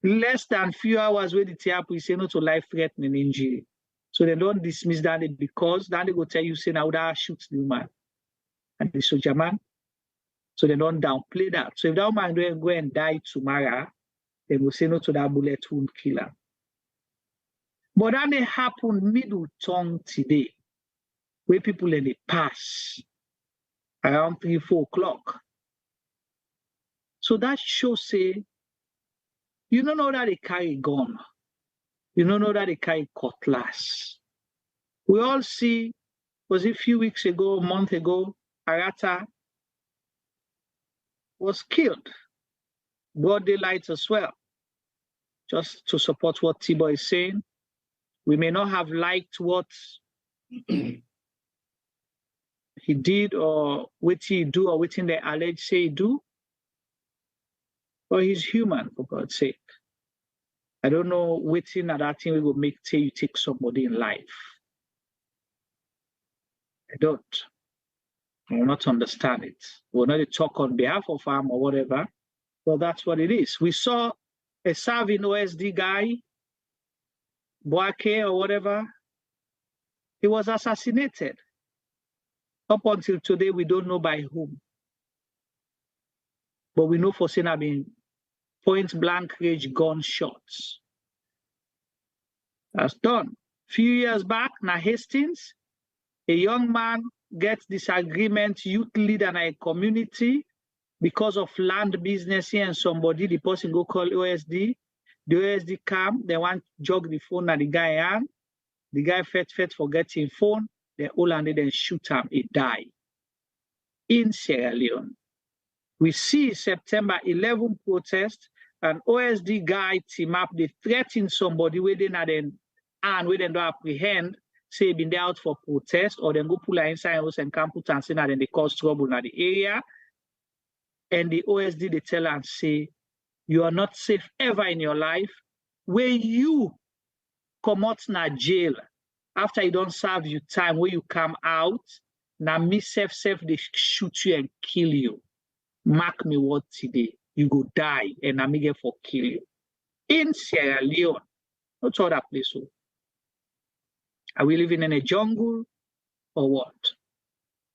Less than few hours where the TRP say not to life-threatening injury. So they don't dismiss that because then they go tell you, say, now that shoot the woman and the soldier man. So they don't downplay that. So if that woman don't go and die tomorrow, they will say no to that bullet wound killer. But that may happen middle tongue today, where people in the pass around 3-4 o'clock. So that shows say, you don't know that they carry gun. You don't know that they carry cutlass. We all see, was it a few weeks ago, a month ago, Arata was killed. Broad daylight as well. Just to support what Tibo is saying, we may not have liked what he did or what he do or what they allege say he do, but he's human, for God's sake. I don't know what in that thing we will make say you take somebody in life. I will not understand it. We'll not talk on behalf of him or whatever, but that's what it is. We saw a serving OSD guy, Boake or whatever, he was assassinated. Up until today, we don't know by whom. But we know for saying I mean point blank range gunshots. That's done. Few years back, na Hastings, a young man gets disagreement, youth leader in a community because of land business here and somebody, the person go call OSD. The OSD come, they want jog the phone at the guy and the guy fet forget his phone, they all and then shoot him, he die. In Sierra Leone. We see September 11 protest, an OSD guy team up, they threaten somebody within and where they don't apprehend, say been there out for protest, or then go pull her inside house and come put and say that then they cause trouble in the area. And the OSD they tell and say, you are not safe ever in your life. When you come out na jail, after you don't serve your time, when you come out, now me self they shoot you and kill you. Mark me what today, you go die and I me get for kill you. In Sierra Leone, not other place. So. Are we living in a jungle or what?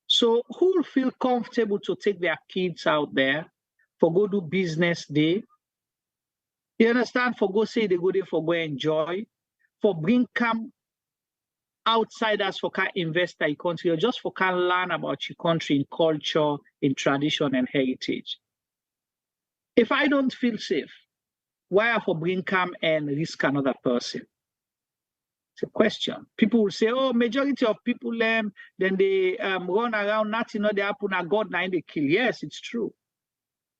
So who will feel comfortable to take their kids out there for go do business day? You understand? For go say they go there for go enjoy, for bring come outsiders for can invest in your country or just for can learn about your country in culture, in tradition and heritage. If I don't feel safe, why I for bring come and risk another person? It's a question. People will say, oh, majority of people then they run around, nothing they happen, and God now they kill. Yes, it's true.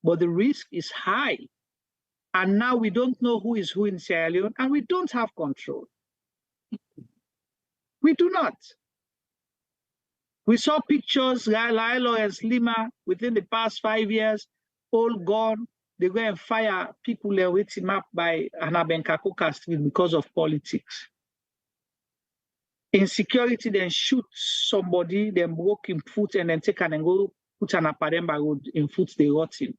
But the risk is high. And now we don't know who is who in Sierra Leone, and we don't have control. We do not. We saw pictures, Lilo and Slima, within the past 5 years, all gone. They go and fire people they're waiting up by Anabenkakoka Street because of politics. Insecurity, then shoot somebody, then broke him foot, and then take and go put an Apademba road in foot, they rot him.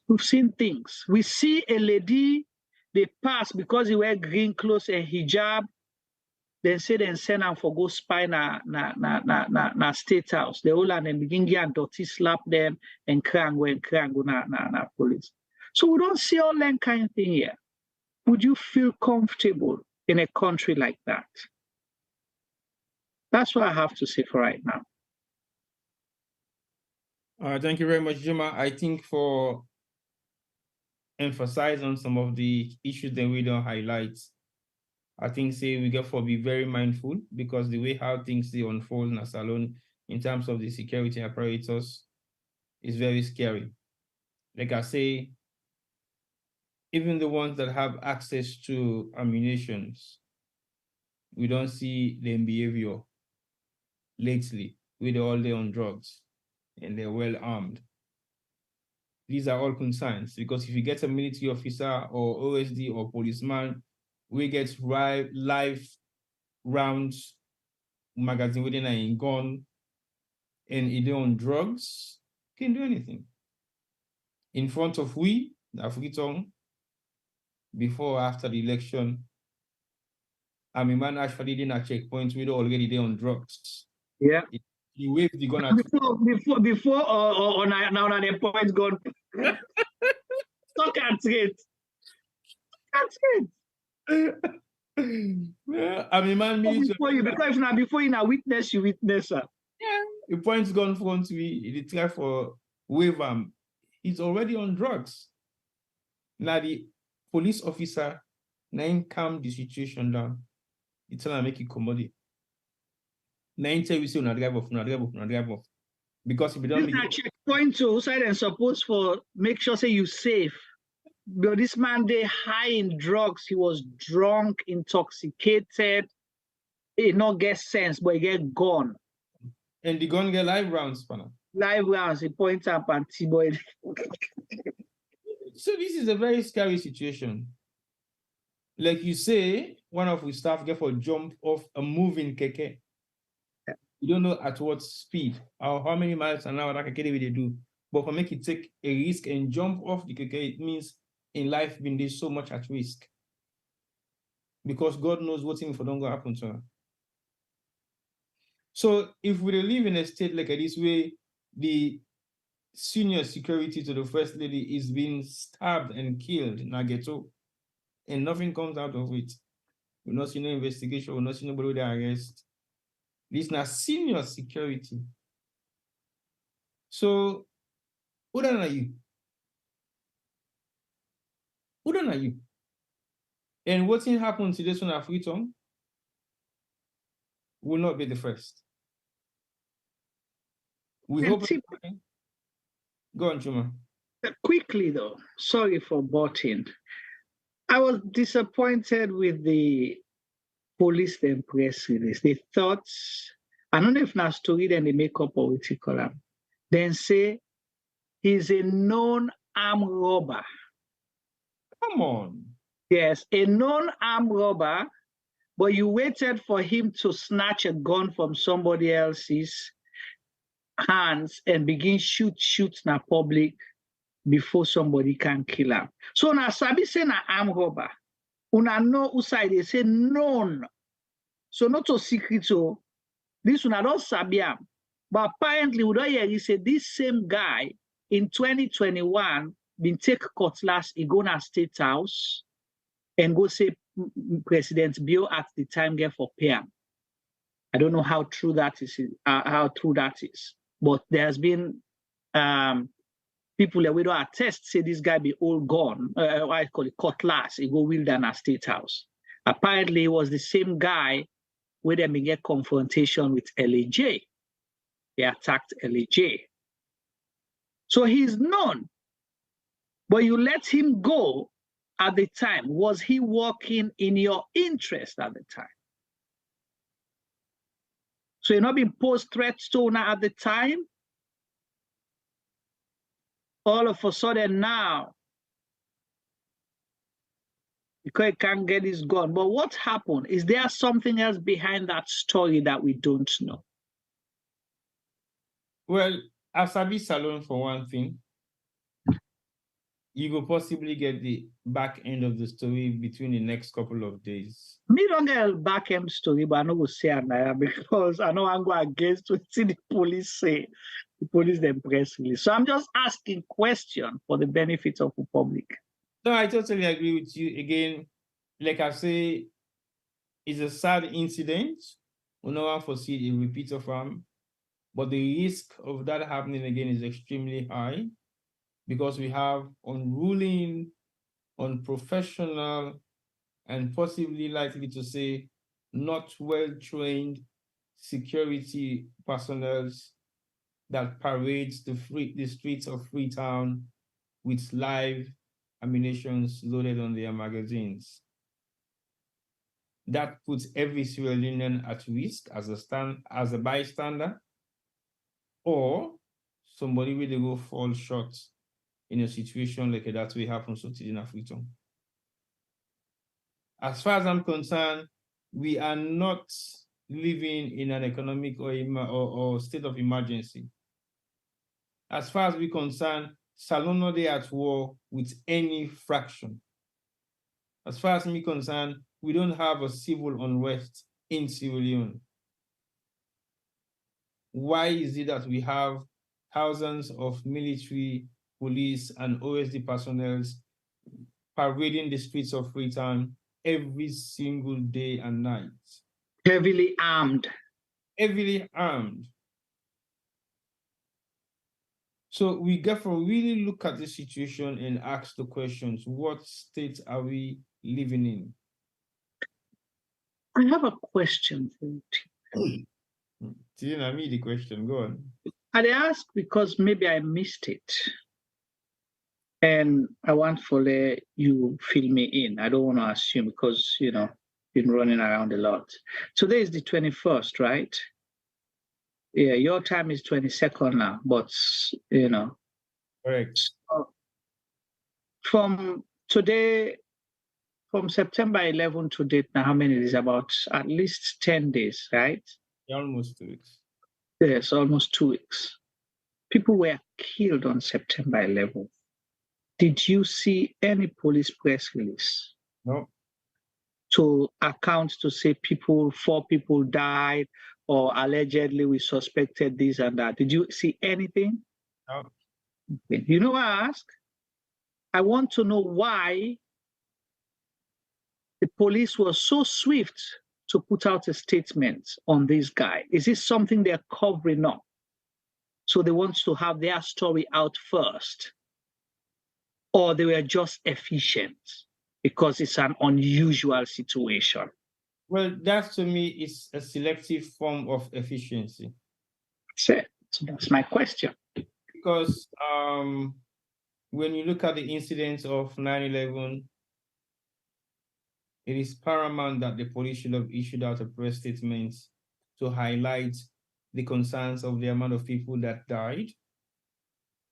We've seen things. We see a lady, they pass because he wear green clothes and hijab, then say then send them for go spy na state house. They all and then begin get dirty, slap them and cry go na police. So we don't see all that kind of thing here. Would you feel comfortable in a country like that? That's what I have to say for right now. Thank you very much, Juma. I think for emphasize on some of the issues that we don't highlight, I think say we got to be very mindful because the way how things they unfold in a salon in terms of the security apparatus is very scary. Like I say, even the ones that have access to ammunitions, we don't see their behavior lately with all they're on drugs and they're well armed. These are all concerns, because if you get a military officer or OSD or policeman, we get live rounds magazine within a gun and either on drugs, can do anything. In front of we, the African, before or after the election, I mean, man actually didn't a checkpoint, we already there on drugs. Yeah. He waved the gun at before or now the point gone. Stuck at it. That's it. I mean, man, before you now witness, you witness her. Yeah, the point's gone front me. He try for waive him. He's already on drugs. Now the police officer now calm the situation down. He tell him make it commodity. Now tell you say una drive off. Because if you don't make checkpoint to side and suppose for make sure say you safe. But this man they high in drugs, he was drunk, intoxicated, he not get sense, but he get gone. And the gun get live rounds, pana. Live rounds, he points up and T-boy. So this is a very scary situation. Like you say, one of the staff get for jump off a moving keke. Yeah. You don't know at what speed or how many miles an hour that keke they do. But for make it take a risk and jump off the keke, it means in life been there so much at risk. Because God knows what thing for don't go happen to her. So if we live in a state like this way, the senior security to the first lady is being stabbed and killed in a ghetto, and nothing comes out of it. We're not seeing no investigation, we're not seeing nobody with the arrest. This is not senior security. So, who are you? Who are you? And what thing happened to this one of Freetown will not be the first. We hope. Go on, Chuma. Quickly though, sorry for butting. I was disappointed with the police then press release. They thought, I don't know if now story then they make up or what you call him. Then say he's a known armed robber. Come on. Yes, a known armed robber, but you waited for him to snatch a gun from somebody else's hands and begin shoot na public before somebody can kill him. So now sabi say na armed robber. Una know who side they say known. So not a secret. So this una don't sabi him. But apparently we don't hear he say this same guy in 2021 been take cutlass, he go na State House and go say President Bio at the time get for pay him. I don't know how true that is. But there's been people that we don't attest say this guy be all gone. I call it cutlass. He go wield in a State House. Apparently, it was the same guy where they may get confrontation with LAJ. He attacked LAJ. So he's known. But you let him go at the time. Was he working in your interest at the time? So you're not being post threat stoner at the time. All of a sudden now, because he can't get his gun. But what happened? Is there something else behind that story that we don't know? Well, Asabi Salon for one thing. You could possibly get the back end of the story between the next couple of days. Me don't get a back end story, but I know we'll say Anaya because I know I'm going against what the police say. The police then press release. So I'm just asking questions for the benefit of the public. No, I totally agree with you. Again, like I say, it's a sad incident. We no one foresee a repeat of them, but the risk of that happening again is extremely high because we have unruling, unprofessional, and possibly likely to say not well-trained security personnel that parades the streets of Freetown with live ammunition loaded on their magazines. That puts every Sierra Leonean at risk as a bystander, or somebody will go fall short in a situation like that will happen so in Africa. As far as I'm concerned, we are not living in an economic or state of emergency. As far as we're concerned, Salon not at war with any fraction. As far as me concerned, we don't have a civil unrest in Sierra Leone. Why is it that we have thousands of military, police, and OSD personnel parading the streets of Freetown every single day and night? Heavily armed. Heavily armed. So we get to really look at the situation and ask the questions: what state are we living in? I have a question for you. Didn't me the question? Go on. I ask because maybe I missed it. And I want to let you fill me in. I don't want to assume because, you know, been running around a lot. Today is the 21st, right? Yeah, your time is 22nd now, but, you know. Correct. So from today, from September 11 to date, now how many days? About at least 10 days, right? Almost 2 weeks. Yes, almost 2 weeks. People were killed on September 11th. Did you see any police press release? No. To account to say 4 people died, or allegedly we suspected this and that. Did you see anything? No. Okay. You know what I ask? I want to know why the police was so swift to put out a statement on this guy. Is this something they're covering up? So they want to have their story out first? Or they were just efficient because it's an unusual situation? Well, that to me is a selective form of efficiency. So that's my question. Because when you look at the incidents of 9/11, it is paramount that the police should have issued out a press statement to highlight the concerns of the amount of people that died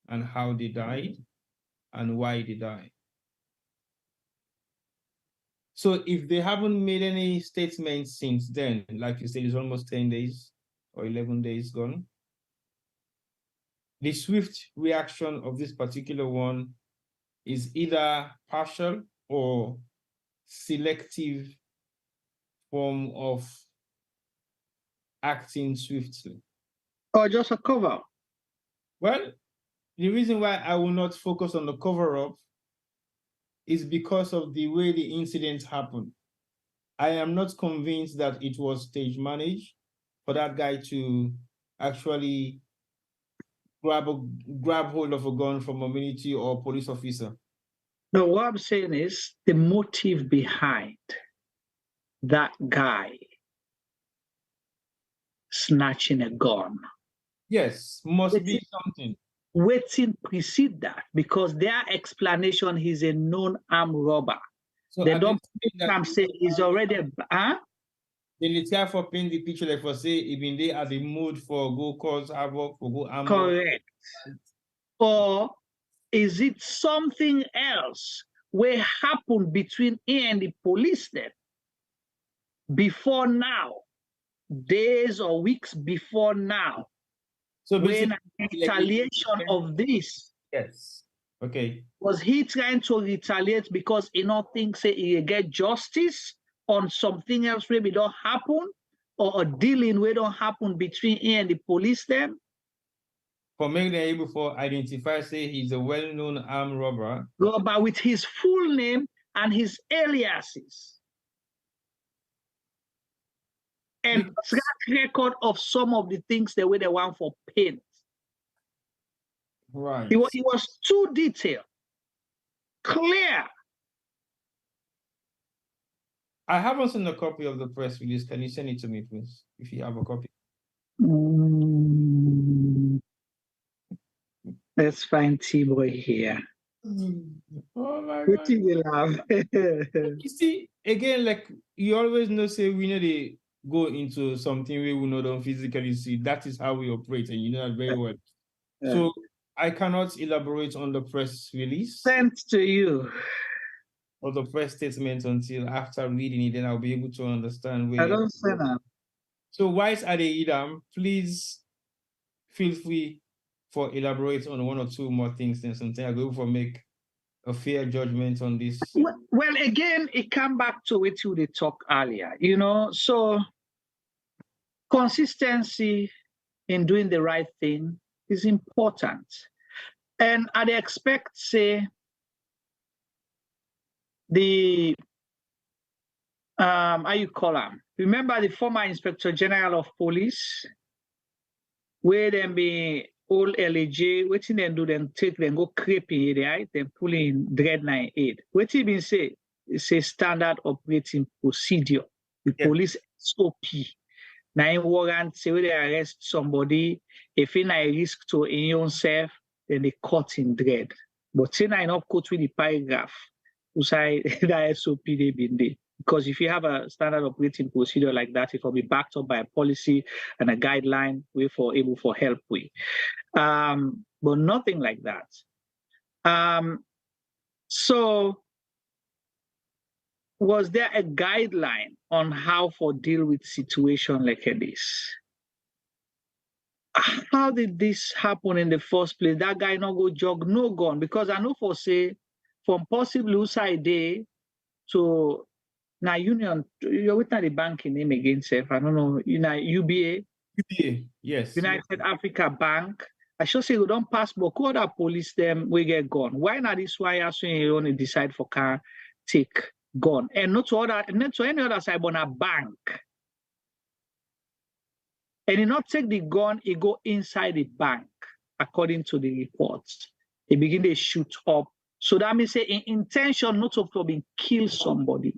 and how they died and why they died. So if they haven't made any statements since then, like you said, it's almost 10 days or 11 days gone, the swift reaction of this particular one is either partial or selective form of acting swiftly. Or just a cover? Well, the reason why I will not focus on the cover-up is because of the way the incident happened. I am not convinced that it was stage managed for that guy to actually grab hold of a gun from a military or police officer. No, what I'm saying is the motive behind that guy snatching a gun. Yes, must be something. Waiting precede that, because their explanation, he's a known armed robber. So they don't say he's already huh? The little for paint the picture like for say even they are the mood for go cause havoc, for go arm. Correct. Or is it something else where happened between him and the police then before now, days or weeks before now? So when retaliation of this, yes, okay, was he trying to retaliate because he not think say he get justice on something else maybe don't happen, or a dealing where don't happen between him and the police then? For making them able to identify, say he's a well-known armed robber. Robber with his full name and his aliases. And track record of some of the things the way they want for paint. Right. It was too detailed, clear. I haven't seen a copy of the press release. Can you send it to me, please, if you have a copy? Let's find T-Boy here. Oh, my What God. you dey laugh? You see, again, like you always know, say we know they go into something we will not don't physically see. That is how we operate, and you know that very well. So I cannot elaborate on the press release Sent to you. or the press statement until after reading it, then I'll be able to understand I where. don't send them. So, Wise Ade-Idam, please feel free for elaborate on one or two more things, and something I'll be able to make a fair judgment on this. Well, again, it come back to what we talked earlier, so consistency in doing the right thing is important. And I'd expect, say, the, how you call them? Remember the former Inspector General of Police, where them be old LAJ, waiting them do them take them go creeping, right? Then pull in dread 98. What he been say? It's a standard operating procedure. The police SOP. Now in warrant, say when they arrest somebody, if in a risk to in yourself, then they cut in dread. But say I not quote with the paragraph, who say that SOP they been there. Because if you have a standard operating procedure like that, it will be backed up by a policy and a guideline way for able for help with. But nothing like that. So was there a guideline on how for deal with situation like this? How did this happen in the first place? That guy not go jog no gun, because I know for say from possible side day to now Union, you're with the banking name again, Seth. I don't know, UBA. UBA, yes. United Africa Bank. I should say we don't pass, but could other police them we get gone. Why not this why you only decide for car take gun? And not to any other side but a bank. And he not take the gun, he go inside the bank, according to the reports. He begin to shoot up. So that means say in intention not to probably kill somebody.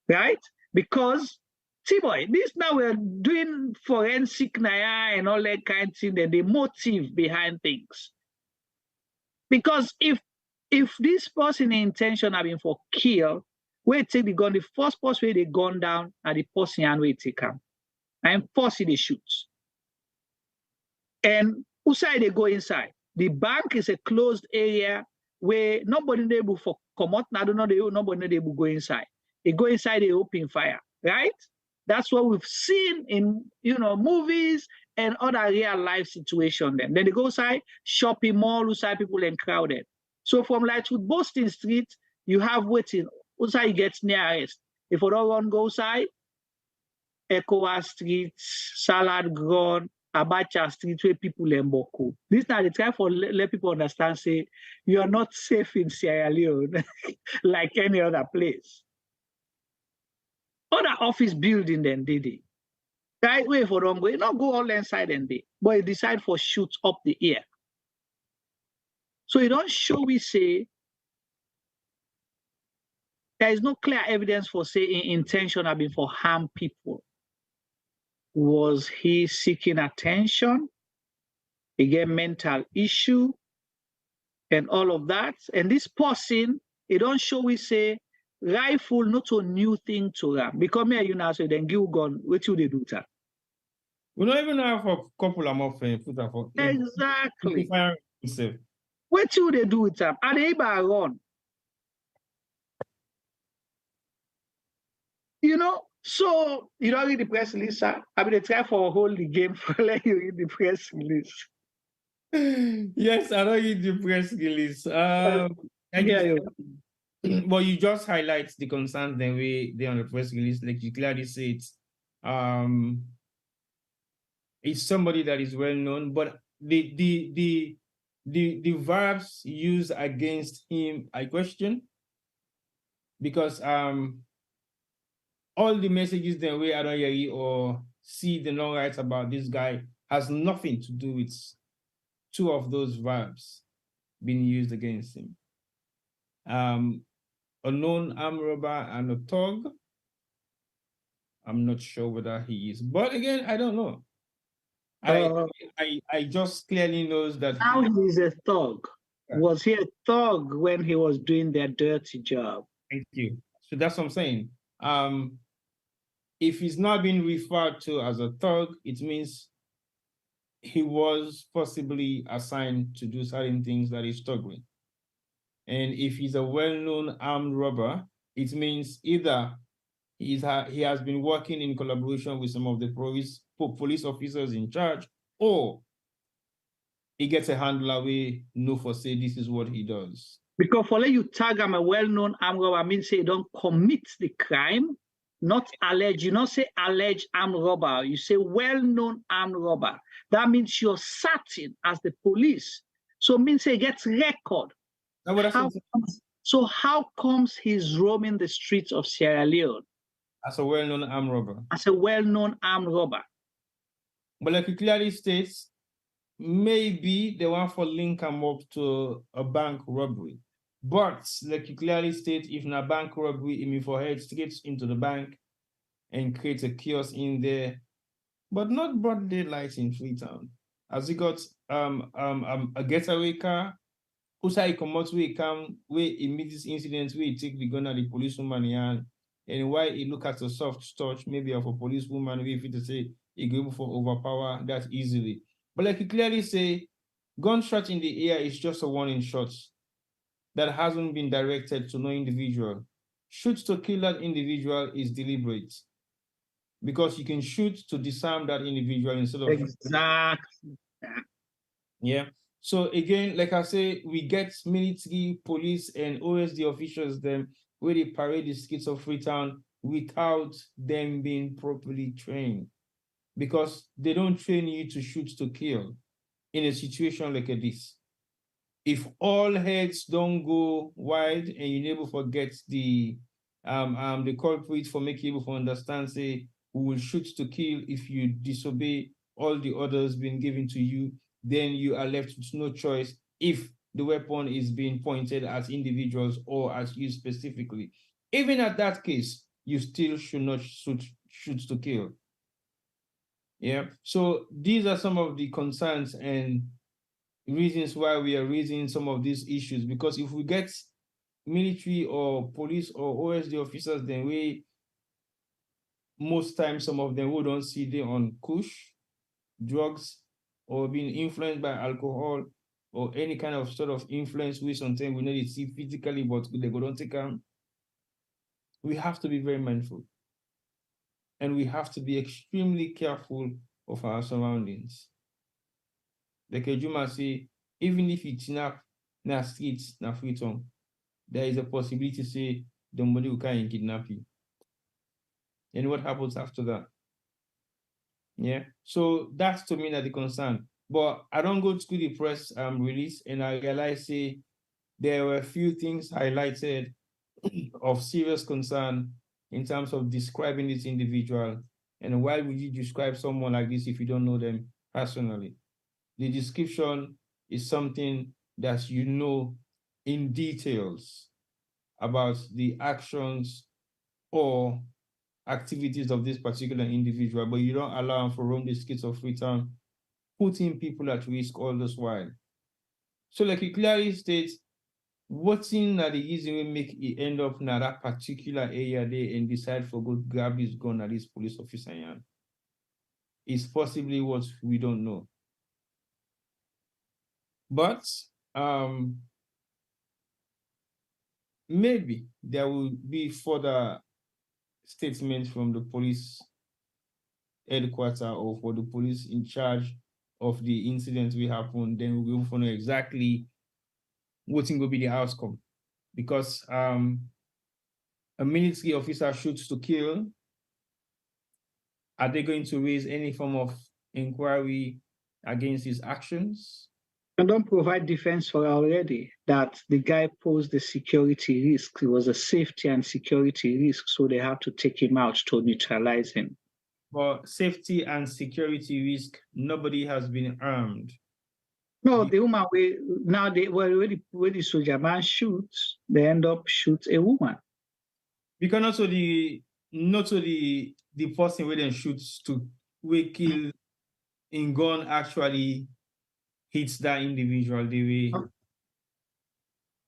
Right? Because T-boy, this now we're doing forensic naya and all that kind of thing, that the motive behind things. Because if this person intention have been for kill, where take the gun, the first person where they gun down and the person and where take him. And force the shoots. And outside they go inside. The bank is a closed area where nobody able for come out. I don't know, nobody able go inside. They go inside, they open fire, right? That's what we've seen in movies and other real life situations. Then they go outside, shopping mall, outside people and crowded. So from Lightwood Boston Street, you have waiting. Outside gets nearest. If you don't want to go outside, Ecowa Street, Salad Ground, Abacha Street, where people in Boko. This now they try for let people understand, say, you are not safe in Sierra Leone like any other place. Other office building then did it. Right way for them, not go all inside and they, but you decide for shoot up the air. So you don't show we say there is no clear evidence for saying intention have been for harm people. Was he seeking attention? He get mental issue and all of that. And this person, it don't show we say rifle not a new thing to them. Because me and you now say then give gun, what do they do that? We don't even have a couple of more put up for exactly. What do they do with them? Are they able to run? So you don't read the press release, sir. I mean, they try for hold the game for let you read the press release. Yes, I don't read the press release. But you just highlight the concerns then they on the press release, like you clearly say it's somebody that is well known, but the verbs used against him, I question, because all the messages that I don't hear or see the long rights about this guy has nothing to do with two of those verbs being used against him. A known armed robber and a thug. I'm not sure whether he is, but again, I don't know. I just clearly knows that now he is a thug. Was he a thug when he was doing their dirty job? Thank you. So that's what I'm saying. If he's not being referred to as a thug, it means he was possibly assigned to do certain things that he's struggling. And if he's a well-known armed robber, it means either he has been working in collaboration with some of the police officers in charge, or he gets a handler we know for say this is what he does. Because for let you tag him a well-known armed robber, means say you don't commit the crime, not allege. You don't say alleged armed robber. You say well-known armed robber. That means you're certain as the police. So it means he gets record. So how comes he's roaming the streets of Sierra Leone? As a well-known armed robber. As a well-known armed robber. But like it clearly states, maybe they want to link him up to a bank robbery. But like you clearly state, if na bank robbery, it means for head straight into the bank and create a kiosk in there, but not broad daylight in Freetown. As he got a getaway car, Usa come out where he come, where he meet this incident, where he take the gun at the policewoman and why he look at a soft touch, maybe of a policewoman, where if it say he go for overpower that easily. But like you clearly say, gunshot in the air is just a warning shot that hasn't been directed to no individual. Shoot to kill that individual is deliberate, because you can shoot to disarm that individual instead of exactly. Yeah. So again, like I say, we get military, police, and OSD officials them where they parade the streets of Freetown without them being properly trained, because they don't train you to shoot to kill in a situation like this. If all heads don't go wide and you never forget the culprit for making you able to understand, say, we will shoot to kill if you disobey all the orders being given to you, then you are left with no choice if the weapon is being pointed at individuals or at you specifically. Even at that case, you still should not shoot to kill. Yeah. So these are some of the concerns and reasons why we are raising some of these issues, because if we get military or police or OSD officers, then most times some of them we don't see them on kush, drugs, or being influenced by alcohol or any kind of sort of influence we sometimes we need to see physically, but they go don't take them. We have to be very mindful, and we have to be extremely careful of our surroundings. Like Ejuma say, even if you kidnap na streets, na Freetown, there is a possibility to say somebody will come and kidnap you. And what happens after that? Yeah. So that's to me the concern. But I don't go to the press release and I realize say there were a few things highlighted of serious concern in terms of describing this individual. And why would you describe someone like this if you don't know them personally? The description is something that you know in details about the actions or activities of this particular individual, but you don't allow him to roam the streets of Freetown, putting people at risk all this while. So like he clearly states, what's in that the easy way make it end up in that particular area there and decide for good grab his gun at this police officer is possibly what we don't know. But maybe there will be further statements from the police headquarters or for the police in charge of the incident we happened. Then we will know exactly what will be the outcome. Because a military officer shoots to kill, are they going to raise any form of inquiry against his actions? And don't provide defense for already that the guy posed a security risk. It was a safety and security risk, so they have to take him out to neutralize him. For safety and security risk, nobody has been armed. No, the woman now they were when the soldier man shoots, they end up shoot a woman. Because also the person where they shoots to we kill in gun actually hits that individual the way.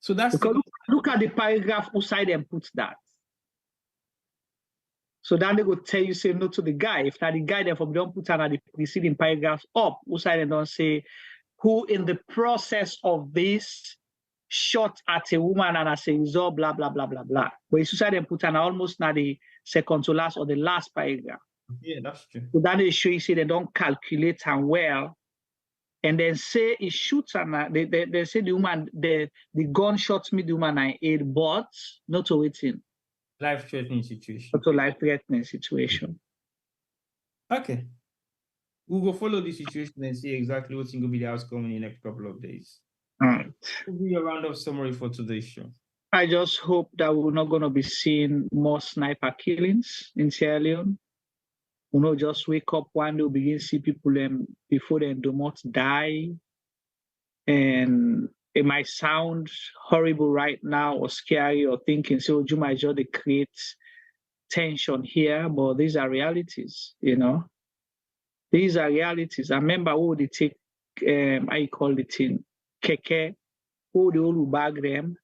So that's because look at the paragraph outside and put that. So then they go tell you, say no to the guy. If not the guy, therefore don't put another the preceding paragraphs up outside and don't say who in the process of this shot at a woman and as a result, blah, blah, blah, blah, blah. But it's outside and put an almost not the second to last or the last paragraph. Yeah, that's true. So that they show you say they don't calculate and well. And then say it shoots and they say the woman, the gun shot me the woman I ate, but not to waiting. Life-threatening situation. Not to life-threatening situation. Okay. We will follow the situation and see exactly what's going to be the outcome in the next couple of days. All right. Will be a round of summary for today's show. I just hope that we're not going to be seeing more sniper killings in Sierra Leone. We not just wake up one day, we begin to see people before they do not die. And it might sound horrible right now or scary or thinking, so you might just create tension here, but these are realities, you know. These are realities. I remember who they take, how you call the thing, keke, who they all bag them.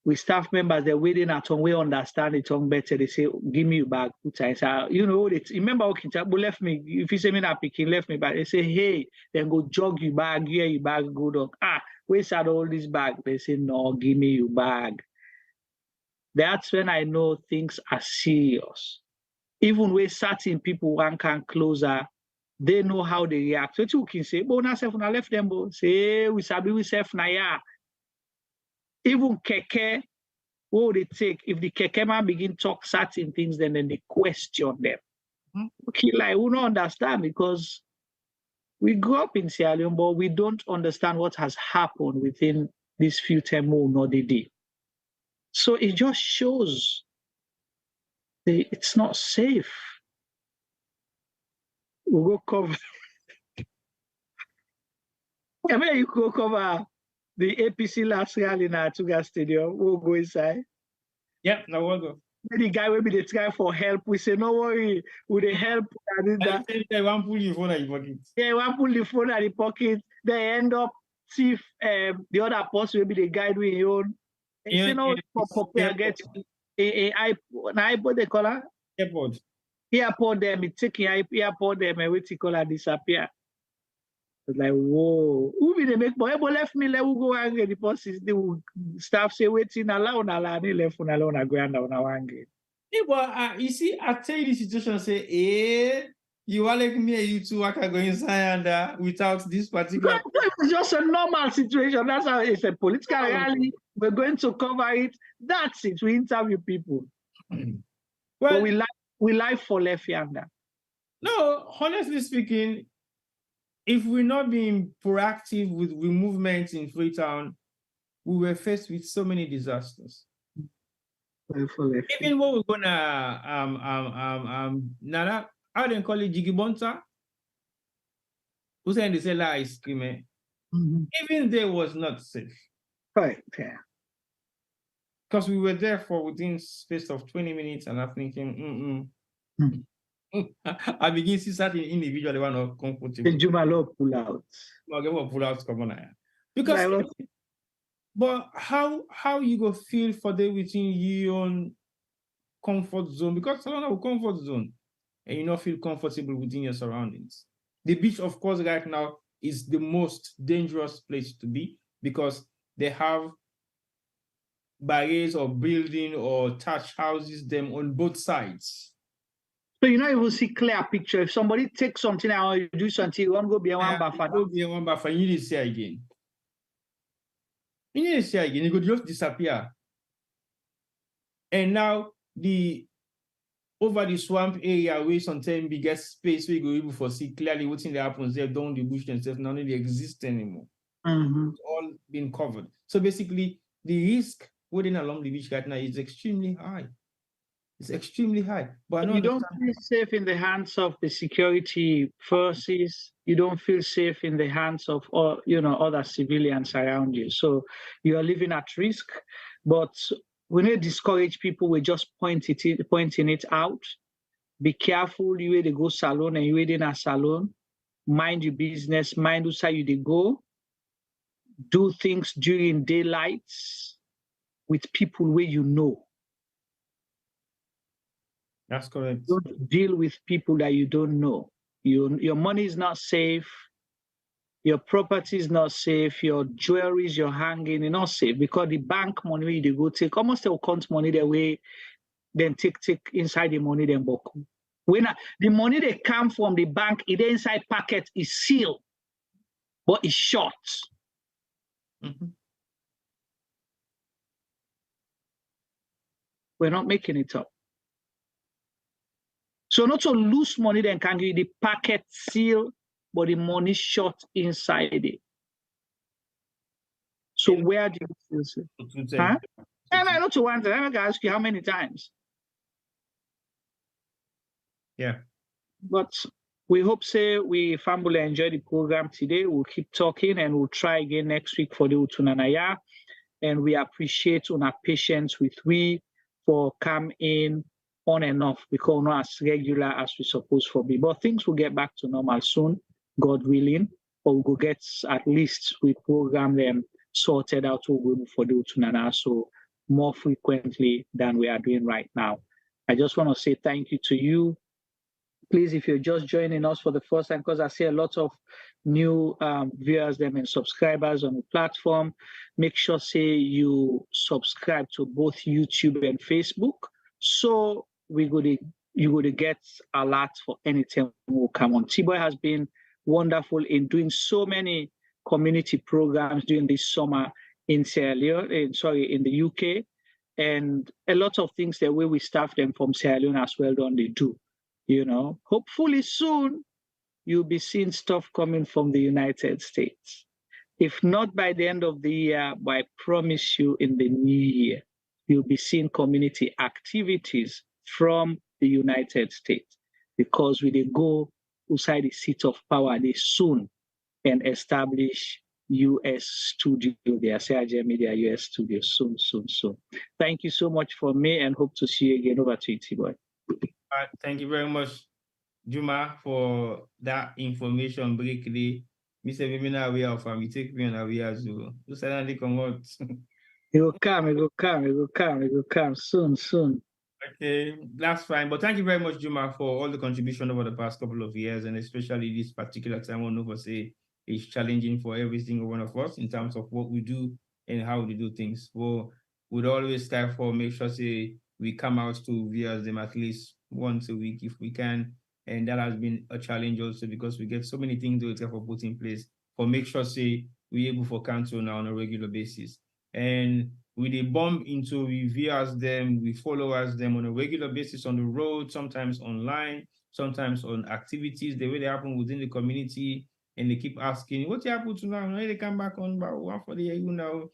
With staff members, they're waiting at home, we understand the tongue better. They say, give me your bag, put it. So, you know, remember how Kintabu left me, if you say me not picking, left me, but they say, hey, then go jog your bag, here your bag, go dog. Where's all this bag? They say, no, give me your bag. That's when I know things are serious. Even when certain people one can closer, they know how they react. So you can say, but now when I left them, say, we sabi we self na ya. Even keke, what they take, if the keke man begin talk certain things, then they question them. Okay, like we don't understand because we grew up in Sierra Leone, but we don't understand what has happened within these few terms nor the day. So it just shows it's not safe. We'll go cover. I mean, you go cover the APC last rally in Atuga Stadium. We'll go inside. Yeah, no, we'll go. The guy will be the try for help. We say, no worry, will they help? They want pull the phone out of your pocket. Yeah, one pull the phone out of the pocket. They end up see if the other person will be the guide with your own. They say, no, I get a iPod, they call her? AirPod. Earpod them, it take earpod them, and wait till color disappear. It's like, whoa, who will they make? But left me, let me go angry. The person, the staff say, waiting, alone, left on alone, I go angry. Yeah, but you see, I tell you the situation, say, you are like me and you two, I can go inside and without this particular. It's just a normal situation. That's how it's a political rally. We're going to cover it. That's it. We interview people. Well, but we live for left yonder. No, honestly speaking, if we're not being proactive with movements in Freetown, we were faced with so many disasters. Even what we're gonna Nana, how they call it Jigibonta? Who saying they sell ice cream? Even there was not safe. Right, yeah. Because we were there for within space of 20 minutes and I'm thinking, I begin to see certain individuals they were not comfortable. The Jumalo pull out. Pull out, come on. Because but how you go feel for them within your own comfort zone? Because it's not a comfort zone and you not feel comfortable within your surroundings. The beach, of course, right now is the most dangerous place to be because they have barriers or building or thatch houses them on both sides. So you not even see clear picture. If somebody takes something out, you do something, you won't go beyond one buffer. Go beyond one buffer, you need to see again. You need to see again, you could just disappear. And now over the swamp area where sometimes we get space where you go able to see clearly what's in the happens there down the bush themselves, none of they exist anymore. It's all been covered. So basically the risk waiting along the beach right now is extremely high. It's extremely high. But you don't feel safe in the hands of the security forces. You don't feel safe in the hands of other civilians around you. So you are living at risk. But we need to discourage people. We just pointing it out. Be careful. You either go salon and you in a salon. Mind your business. Mind who say you they go. do things during daylight with people where you know. That's correct. Don't deal with people that you don't know. Your money is not safe. Your property is not safe. Your jewelries you're hanging is not safe because the bank money they go take almost they'll count money their way, then take inside the money then book. When the money they come from the bank, it inside packet is sealed, but it's short. Mm-hmm. We're not making it up. So not to lose money, then can give the packet seal, but the money short inside it. So where do you feel it? Huh? And I not to wonder, I'm gonna ask you how many times. Yeah. But we hope say we family enjoy the program today. We'll keep talking and we'll try again next week for the Utunanaya. And we appreciate our patience with we for come in on and off because not as regular as we supposed to be. But things will get back to normal soon, God willing, or we'll get at least we program them sorted out for the Utunana so more frequently than we are doing right now. I just want to say thank you to you. Please, if you're just joining us for the first time, because I see a lot of new viewers them and subscribers on the platform, make sure say you subscribe to both YouTube and Facebook. So you go to get alerts for anything will come on. T-Boy has been wonderful in doing so many community programs during this summer in Sierra Leone, in the UK, and a lot of things the way we staff them from Sierra Leone as well don't they do. You know, hopefully soon you'll be seeing stuff coming from the United States. If not by the end of the year, but I promise you in the new year, you'll be seeing community activities from the United States because we will go outside the seat of power they soon and establish US studio, the Sierra Media US studio soon. Thank you so much for me and hope to see you again. Over to you, T-Boy. All right, thank you very much, Juma, for that information briefly. Mr. Vimina, we are from, you take me on a way as well. You suddenly come out. It will come soon. Okay, that's fine. But thank you very much, Juma, for all the contribution over the past couple of years, and especially this particular time on over say is challenging for every single one of us in terms of what we do and how we do things. Well, we'd always strive for make sure say we come out to view them at least once a week if we can. And that has been a challenge also because we get so many things we have to put in place for make sure say we're able for council now on a regular basis. And we bump into viewers them, we followers them on a regular basis on the road, sometimes online, sometimes on activities, the way they happen within the community, and they keep asking, what happened to now? They come back on about one for the year now.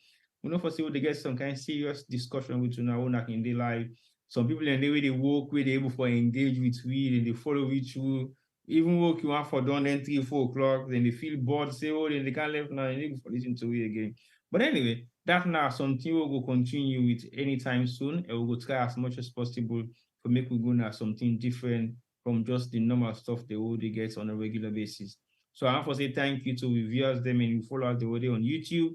We know for sure they get some kind of serious discussion with you now in their life. Some people in the way they work, where they able to engage with we, and they follow with you. Even work you want for done then 3, 4 o'clock, then they feel bored, say, oh, then they can't left now, and they go for listen to it again. But anyway, that's now something we'll go continue with anytime soon, and we'll go try as much as possible to make we go now something different from just the normal stuff they already get on a regular basis. So I want to say thank you to viewers them and you follow us the way on YouTube.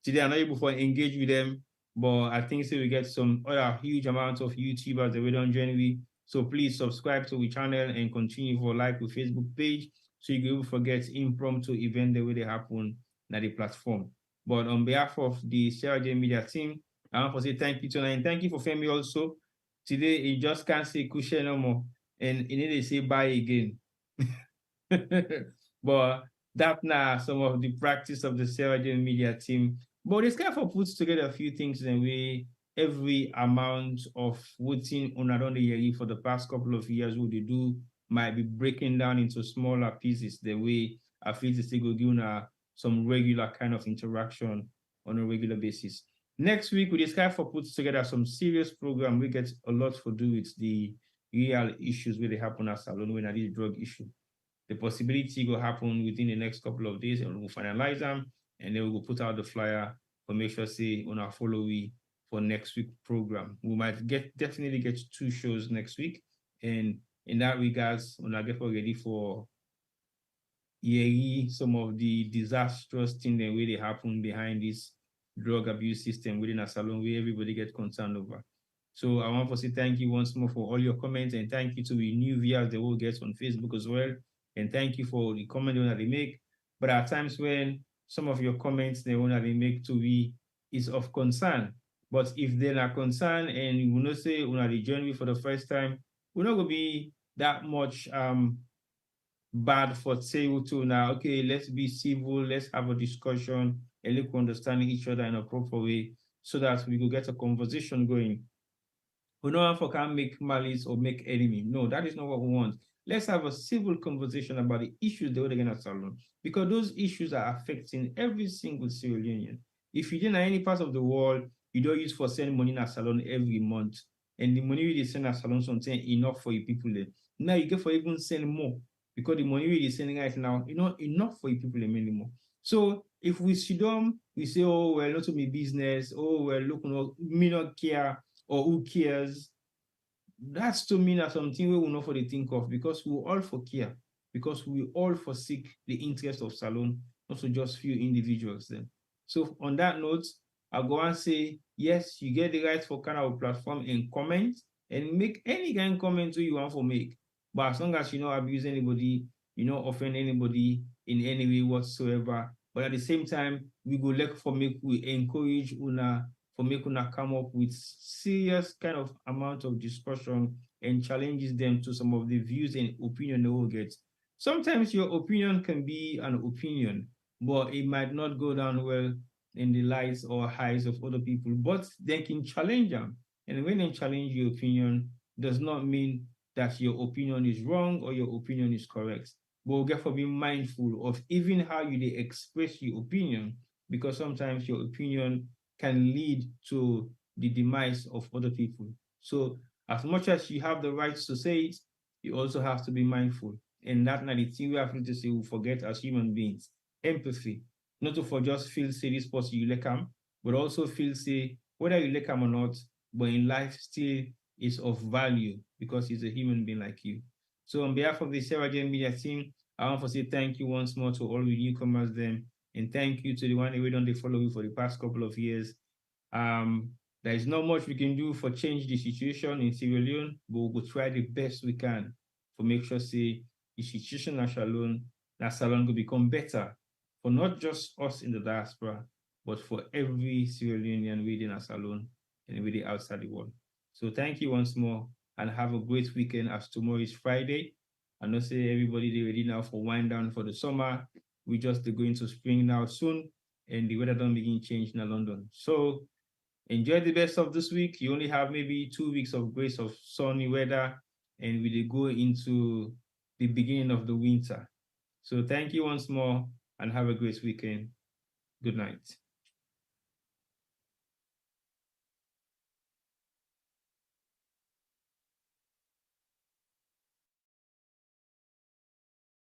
Today I'm not able to engage with them, but I think so we get some other huge amounts of YouTubers that we don't join with. So please subscribe to the channel and continue for like the Facebook page so you can forget impromptu event the way they happen on the platform. But on behalf of the Sierra Leone Media team, I want to say thank you tonight. And thank you for Femi also. Today, you just can't say Kushe no more. And you need to say bye again. But that's now some of the practice of the Sierra Leone Media team. But this kind of puts together a few things in a way. Every amount of voting on around the year for the past couple of years, what they do might be breaking down into smaller pieces. The way I feel to still go give some regular kind of interaction on a regular basis. Next week, we discuss for puts together some serious program. We get a lot to do with the real issues where they happen at Salon when this drug issue. The possibility will happen within the next couple of days, and we'll finalize them, and then we'll put out the flyer for make sure say on our follow-we for next week program. We might definitely get 2 shows next week, and in that regards, when I get ready for some of the disastrous things that really happen behind this drug abuse system within a salon where everybody gets concerned over. So I want to say thank you once more for all your comments, and thank you to the new viewers that will get on Facebook as well. And thank you for the comment that they make. But at times when some of your comments they want to make to me is of concern. But if they're not concerned and you will not say when they join me for the first time, we're not going to be that much bad for say to now, okay, let's be civil, let's have a discussion and look understanding each other in a proper way so that we could get a conversation going. We don't want to make malice or make enemy. No, that is not what we want. Let's have a civil conversation about the issues that we're going to solve, because those issues are affecting every single Sierra Leonean. If you didn't any part of the world, you don't use for send money in a salon every month, and the money you send a salon something enough for your people there. Now you get for even send more because the money we sending right now, enough for your people anymore. So if we sit down, we say, oh well, not to me business. Oh well, look, me not care or who cares. That's to me something we will not for the think of, because we all for care, because we all forsake the interest of salon, not so just few individuals then. So on that note, I'll go and say, yes, you get the right for kind of platform and comment and make any kind of comment you want to make. But as long as you don't abuse anybody, you don't offend anybody in any way whatsoever. But at the same time, we go look for make we encourage una for making us come up with serious kind of amount of discussion and challenges them to some of the views and opinion they will get. Sometimes your opinion can be an opinion, but it might not go down well in the lights or eyes of other people, but they can challenge them. And when they challenge your opinion, does not mean that your opinion is wrong or your opinion is correct. But we therefore be mindful of even how you express your opinion, because sometimes your opinion can lead to the demise of other people. So as much as you have the rights to say it, you also have to be mindful. And that not the thing we have to say we forget as human beings. Empathy. Not to for just feel say this person you like him, but also feel say whether you like him or not, but in life still is of value because he's a human being like you. So on behalf of the Sierra Leone Media team, I want to say thank you once more to all the newcomers then. And thank you to the one who don't follow you for the past couple of years. There is not much we can do for change the situation in Sierra Leone, but we will try the best we can to make sure say the situation in Salon will become better for not just us in the diaspora, but for every Sierra Leonean within a salon and within outside the world. So thank you once more and have a great weekend as tomorrow is Friday. I know say everybody they ready now for wind down for the summer. We just going to spring now soon, and the weather don't begin changing in London. So enjoy the best of this week. You only have maybe 2 weeks of grace of sunny weather, and we go into the beginning of the winter. So thank you once more and have a great weekend. Good night.